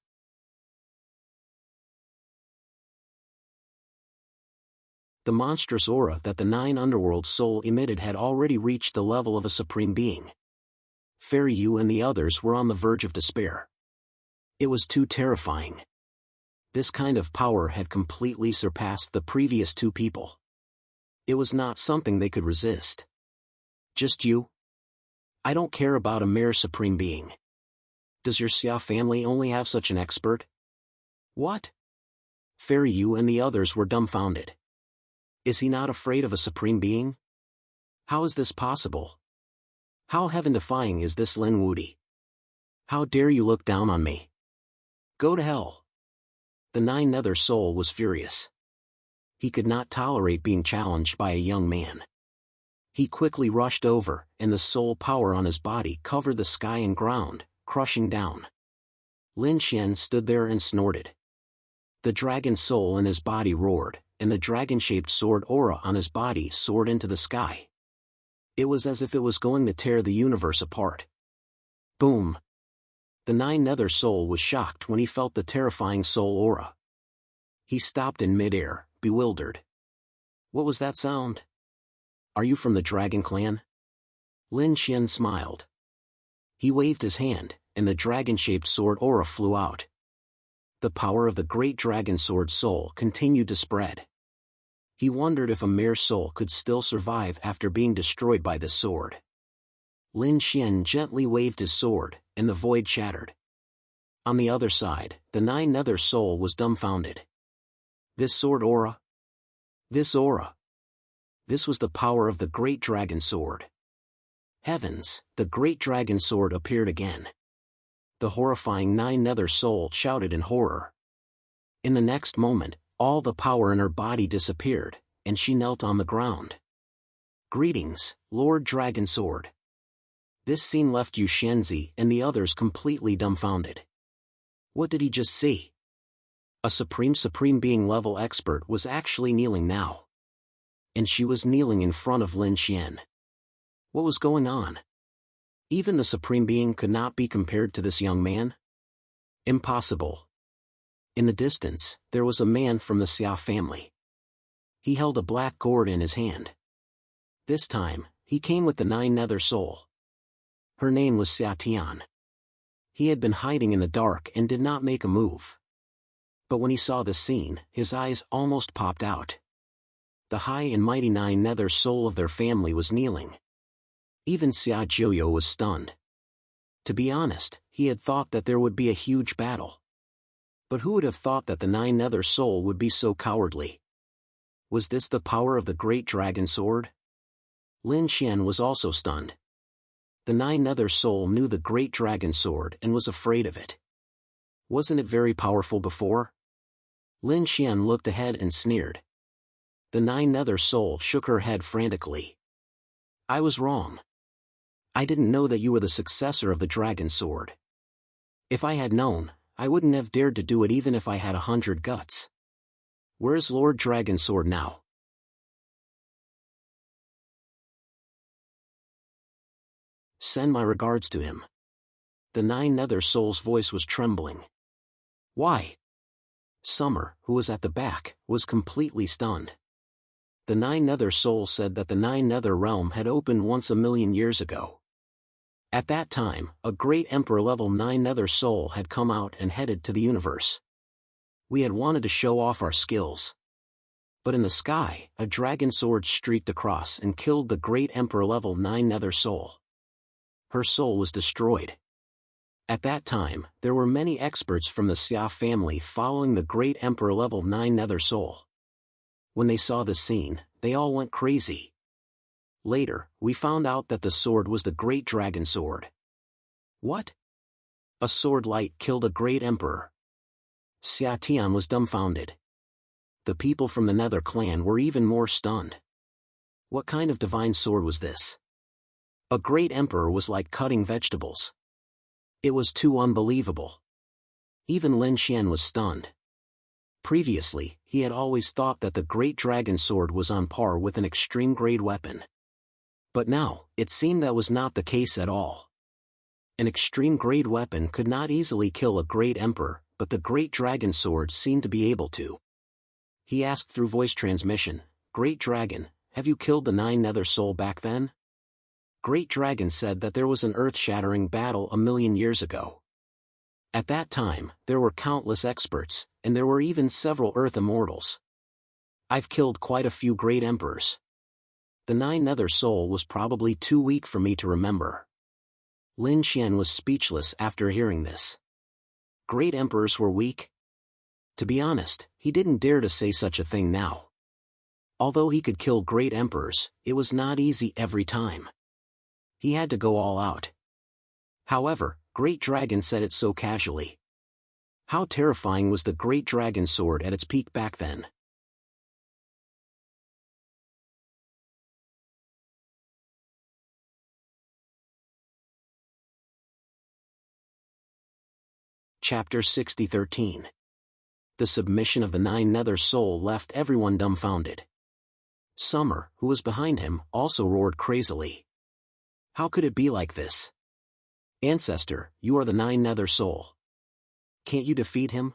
The monstrous aura that the 9 underworld soul emitted had already reached the level of a supreme being. Fairy Yu and the others were on the verge of despair. It was too terrifying. This kind of power had completely surpassed the previous 2 people. It was not something they could resist. Just you? I don't care about a mere supreme being. Does your Xia family only have such an expert? What? Fairy Yu and the others were dumbfounded. Is he not afraid of a supreme being? How is this possible? How heaven-defying is this Lin Wudi? How dare you look down on me? Go to hell. The 9 Nether Soul was furious. He could not tolerate being challenged by a young man. He quickly rushed over, and the soul power on his body covered the sky and ground, crushing down. Lin Xian stood there and snorted. The dragon soul in his body roared, and the dragon-shaped sword aura on his body soared into the sky. It was as if it was going to tear the universe apart. Boom! The 9 Nether Soul was shocked when he felt the terrifying soul aura. He stopped in mid-air, bewildered. What was that sound? Are you from the Dragon Clan? Lin Xian smiled. He waved his hand, and the dragon-shaped sword aura flew out. The power of the great dragon sword soul continued to spread. He wondered if a mere soul could still survive after being destroyed by this sword. Lin Xian gently waved his sword, and the void shattered. On the other side, the 9 Nether Soul was dumbfounded. This sword aura? This aura? This was the power of the great dragon sword. Heavens, the great dragon sword appeared again. The horrifying 9 Nether Soul shouted in horror. In the next moment, all the power in her body disappeared, and she knelt on the ground. Greetings, Lord Dragon Sword. This scene left Yu Shenzi and the others completely dumbfounded. What did he just see? A supreme being level expert was actually kneeling now. And she was kneeling in front of Lin Xian. What was going on? Even the supreme being could not be compared to this young man? Impossible. In the distance, there was a man from the Xia family. He held a black gourd in his hand. This time, he came with the 9 Nether Soul. Her name was Xia Tian. He had been hiding in the dark and did not make a move. But when he saw the scene, his eyes almost popped out. The high and mighty 9 Nether Soul of their family was kneeling. Even Xia Jiuyo was stunned. To be honest, he had thought that there would be a huge battle. But who would have thought that the 9 Nether Soul would be so cowardly? Was this the power of the great dragon sword? Lin Xian was also stunned. The 9 Nether Soul knew the great dragon sword and was afraid of it. Wasn't it very powerful before? Lin Xian looked ahead and sneered. The 9 Nether Soul shook her head frantically. I was wrong. I didn't know that you were the successor of the dragon sword. If I had known, I wouldn't have dared to do it even if I had 100 guts. Where's Lord Dragon Sword now? Send my regards to him. The 9 Nether Soul's voice was trembling. Why? Summer, who was at the back, was completely stunned. The 9 Nether Soul said that the 9 Nether Realm had opened once a million years ago. At that time, a great Emperor-level 9 Nether Soul had come out and headed to the universe. We had wanted to show off our skills. But in the sky, a dragon sword streaked across and killed the great Emperor-level 9 Nether Soul. Her soul was destroyed. At that time, there were many experts from the Xia family following the great Emperor-level 9 Nether Soul. When they saw the scene, they all went crazy. Later, we found out that the sword was the great dragon sword. What? A sword light killed a great emperor. Xia Tian was dumbfounded. The people from the Nether clan were even more stunned. What kind of divine sword was this? A great emperor was like cutting vegetables. It was too unbelievable. Even Lin Xian was stunned. Previously, he had always thought that the great dragon sword was on par with an extreme-grade weapon. But now, it seemed that was not the case at all. An extreme-grade weapon could not easily kill a great emperor, but the great dragon sword seemed to be able to. He asked through voice transmission, "Great Dragon, have you killed the 9 Nether Soul back then?" Great Dragon said that there was an earth-shattering battle 1,000,000 years ago. At that time, there were countless experts, and there were even several Earth Immortals. I've killed quite a few great emperors. The 9 Nether Soul was probably too weak for me to remember. Lin Xian was speechless after hearing this. Great emperors were weak? To be honest, he didn't dare to say such a thing now. Although he could kill great emperors, it was not easy every time. He had to go all out. However, Great Dragon said it so casually. How terrifying was the Great Dragon sword at its peak back then? Chapter 60:13. The submission of the 9 Nether Soul left everyone dumbfounded. Summer, who was behind him, also roared crazily. How could it be like this? Ancestor, you are the 9 Nether Soul. Can't you defeat him?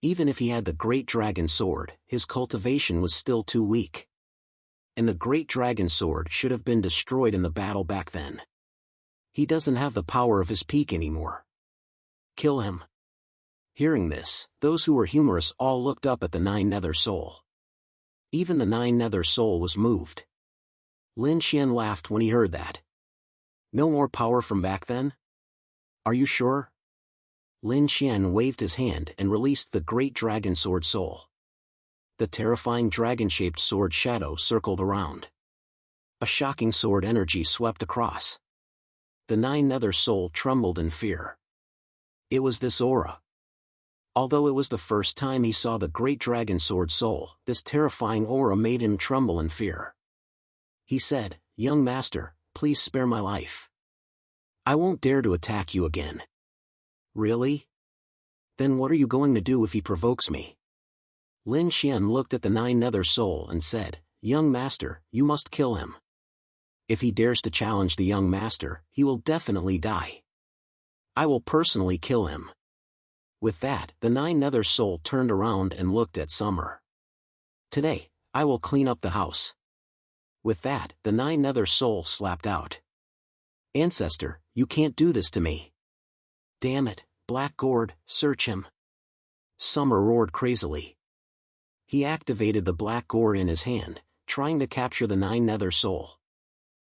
Even if he had the Great Dragon Sword, his cultivation was still too weak. And the Great Dragon Sword should have been destroyed in the battle back then. He doesn't have the power of his peak anymore. Kill him. Hearing this, those who were humorous all looked up at the 9 Nether Soul. Even the 9 Nether Soul was moved. Lin Xian laughed when he heard that. No more power from back then? Are you sure? Lin Xian waved his hand and released the Great Dragon Sword Soul. The terrifying dragon-shaped sword shadow circled around. A shocking sword energy swept across. The 9 Nether Soul trembled in fear. It was this aura. Although it was the first time he saw the Great Dragon Sword Soul, this terrifying aura made him tremble in fear. He said, "Young master, please spare my life. I won't dare to attack you again." Really? Then what are you going to do if he provokes me? Lin Xian looked at the 9 Nether Soul and said, "Young master, you must kill him. If he dares to challenge the young master, he will definitely die. I will personally kill him." With that, the 9 Nether Soul turned around and looked at Summer. "Today, I will clean up the house." With that, the 9 Nether Soul slapped out. "Ancestor, you can't do this to me." "Damn it, Black Gourd, search him." Summer roared crazily. He activated the Black Gourd in his hand, trying to capture the 9 Nether Soul.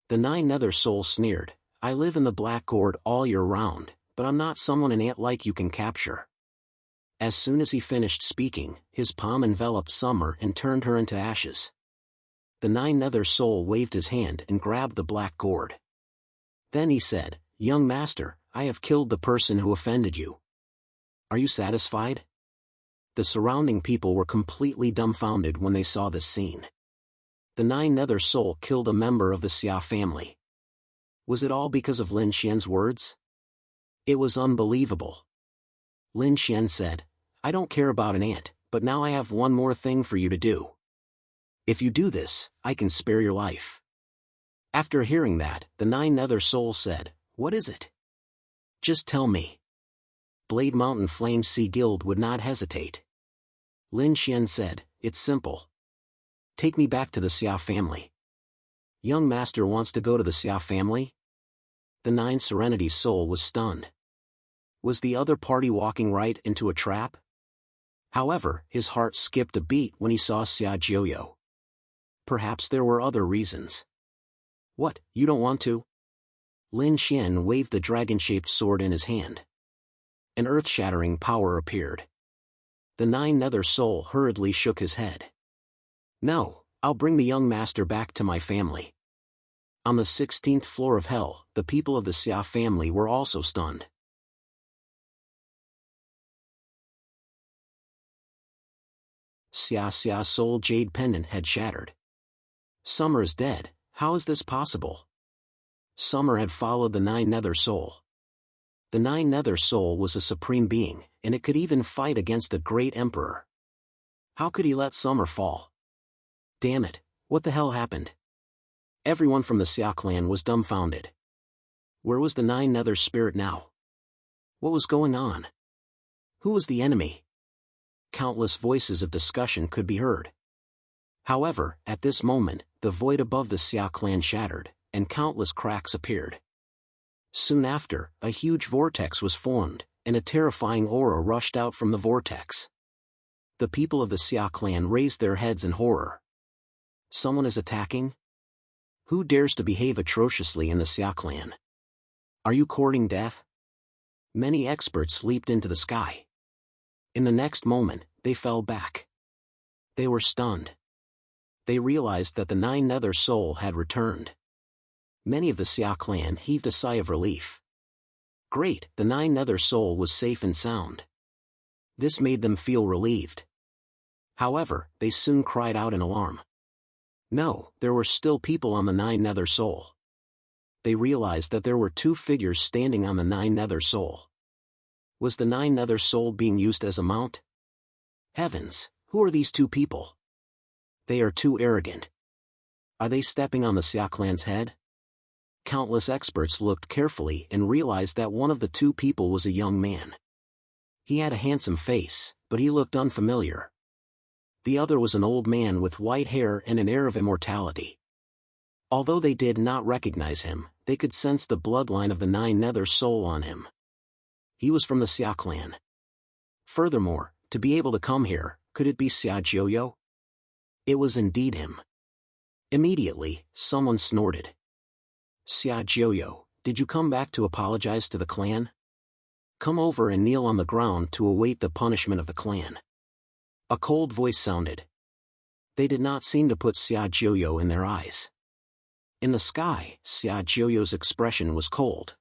The 9 Nether Soul sneered, "I live in the Black Gourd all year round, but I'm not someone an ant like you can capture." As soon as he finished speaking, his palm enveloped Summer and turned her into ashes. The 9 Nether Soul waved his hand and grabbed the Black Gourd. Then he said, "Young master, I have killed the person who offended you. Are you satisfied?" The surrounding people were completely dumbfounded when they saw this scene. The 9 Nether Soul killed a member of the Xia family. Was it all because of Lin Xian's words? It was unbelievable. Lin Xian said, "I don't care about an ant, but now I have one more thing for you to do. If you do this, I can spare your life." After hearing that, the 9 Nether Soul said, "What is it? Just tell me." Blade Mountain Flame Sea Guild would not hesitate. Lin Xian said, "It's simple. Take me back to the Xia family." "Young master wants to go to the Xia family?" The 9 Serenity Soul was stunned. Was the other party walking right into a trap? However, his heart skipped a beat when he saw Xia Jiuyo. Perhaps there were other reasons. "What, you don't want to?" Lin Xian waved the dragon-shaped sword in his hand. An earth-shattering power appeared. The 9 Nether Soul hurriedly shook his head. "No, I'll bring the young master back to my family." On the 16th floor of Hell, the people of the Xia family were also stunned. Xia's soul jade pendant had shattered. Summer is dead, how is this possible? Summer had followed the 9 Nether Soul. The 9 Nether Soul was a supreme being, and it could even fight against a great emperor. How could he let Summer fall? Damn it, what the hell happened? Everyone from the Xia clan was dumbfounded. Where was the Nine Nether Spirit now? What was going on? Who was the enemy? Countless voices of discussion could be heard. However, at this moment, the void above the Xia clan shattered, and countless cracks appeared. Soon after, a huge vortex was formed, and a terrifying aura rushed out from the vortex. The people of the Xia clan raised their heads in horror. Someone is attacking? Who dares to behave atrociously in the Xia clan? Are you courting death? Many experts leaped into the sky. In the next moment, they fell back. They were stunned. They realized that the Nine Nether Soul had returned. Many of the Xia clan heaved a sigh of relief. Great, the Nine Nether Soul was safe and sound. This made them feel relieved. However, they soon cried out in alarm. No, there were still people on the Nine Nether Soul. They realized that there were two figures standing on the Nine Nether Soul. Was the Nine Nether Soul being used as a mount? Heavens, who are these two people? They are too arrogant. Are they stepping on the Xia clan's head? Countless experts looked carefully and realized that one of the two people was a young man. He had a handsome face, but he looked unfamiliar. The other was an old man with white hair and an air of immortality. Although they did not recognize him, they could sense the bloodline of the Nine Nether Soul on him. He was from the Xia clan. Furthermore, to be able to come here, could it be Xia Jiuyo? It was indeed him. Immediately, someone snorted. Xia Jiuyo, did you come back to apologize to the clan? Come over and kneel on the ground to await the punishment of the clan. A cold voice sounded. They did not seem to put Xia Jiuyo in their eyes. In the sky, Xia Jiuyo's expression was cold.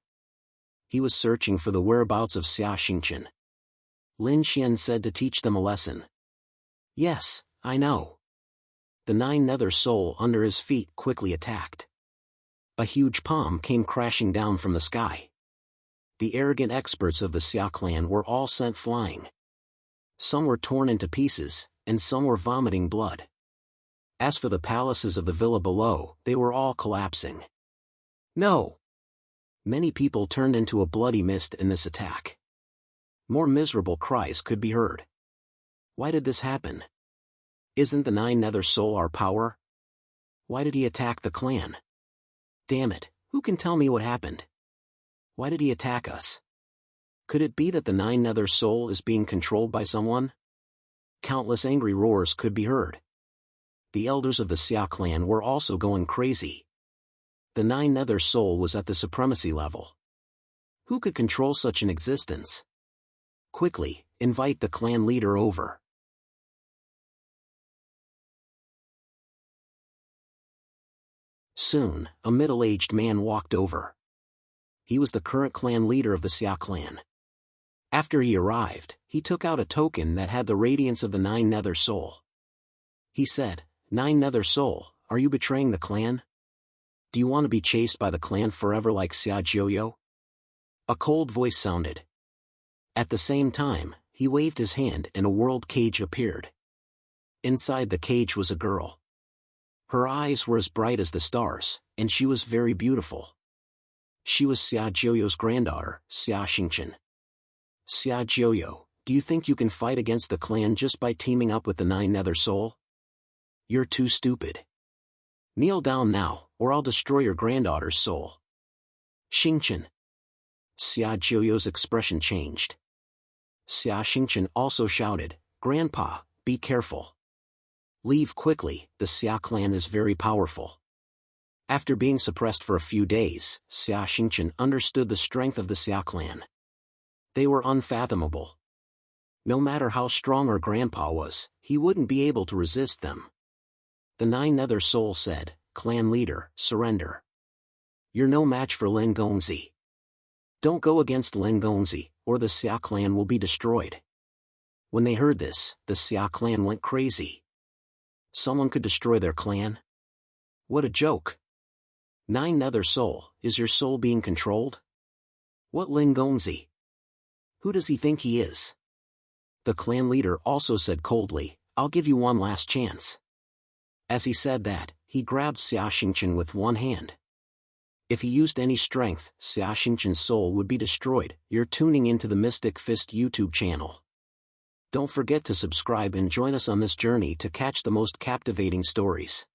He was searching for the whereabouts of Xia Xingqian. Lin Xian said to teach them a lesson. Yes, I know. The Nine Nether Soul under his feet quickly attacked. A huge palm came crashing down from the sky. The arrogant experts of the Xia clan were all sent flying. Some were torn into pieces, and some were vomiting blood. As for the palaces of the villa below, they were all collapsing. No! Many people turned into a bloody mist in this attack. More miserable cries could be heard. Why did this happen? Isn't the Nine Nether Soul our power? Why did he attack the clan? Damn it, who can tell me what happened? Why did he attack us? Could it be that the Nine Nether Soul is being controlled by someone? Countless angry roars could be heard. The elders of the Xia clan were also going crazy. The Nine Nether Soul was at the supremacy level. Who could control such an existence? Quickly, invite the clan leader over. Soon, a middle-aged man walked over. He was the current clan leader of the Xia clan. After he arrived, he took out a token that had the radiance of the Nine Nether Soul. He said, Nine Nether Soul, are you betraying the clan? Do you want to be chased by the clan forever like Xia Jiuyo? A cold voice sounded. At the same time, he waved his hand and a world cage appeared. Inside the cage was a girl. Her eyes were as bright as the stars, and she was very beautiful. She was Xia Jiuyo's granddaughter, Xia Xingqian. Xia Jiuyo, do you think you can fight against the clan just by teaming up with the Nine Nether Soul? You're too stupid. Kneel down now, or I'll destroy your granddaughter's soul. Xingqian. Xia Jiuyo's expression changed. Xia Xingqian also shouted, Grandpa, be careful. Leave quickly, the Xia clan is very powerful. After being suppressed for a few days, Xia Xingqian understood the strength of the Xia clan. They were unfathomable. No matter how strong her grandpa was, he wouldn't be able to resist them. The Nine Nether Soul said, Clan leader, surrender. You're no match for Lin Gongzi. Don't go against Lin Gongzi, or the Xia clan will be destroyed. When they heard this, the Xia clan went crazy. Someone could destroy their clan? What a joke. Nine Nether Soul, is your soul being controlled? What Lin Gongzi? Who does he think he is? The clan leader also said coldly, I'll give you one last chance. As he said that, he grabbed Xia Xingqian with one hand. If he used any strength, Xia Xingqian's soul would be destroyed. You're tuning into the Mystic Fist YouTube channel. Don't forget to subscribe and join us on this journey to catch the most captivating stories.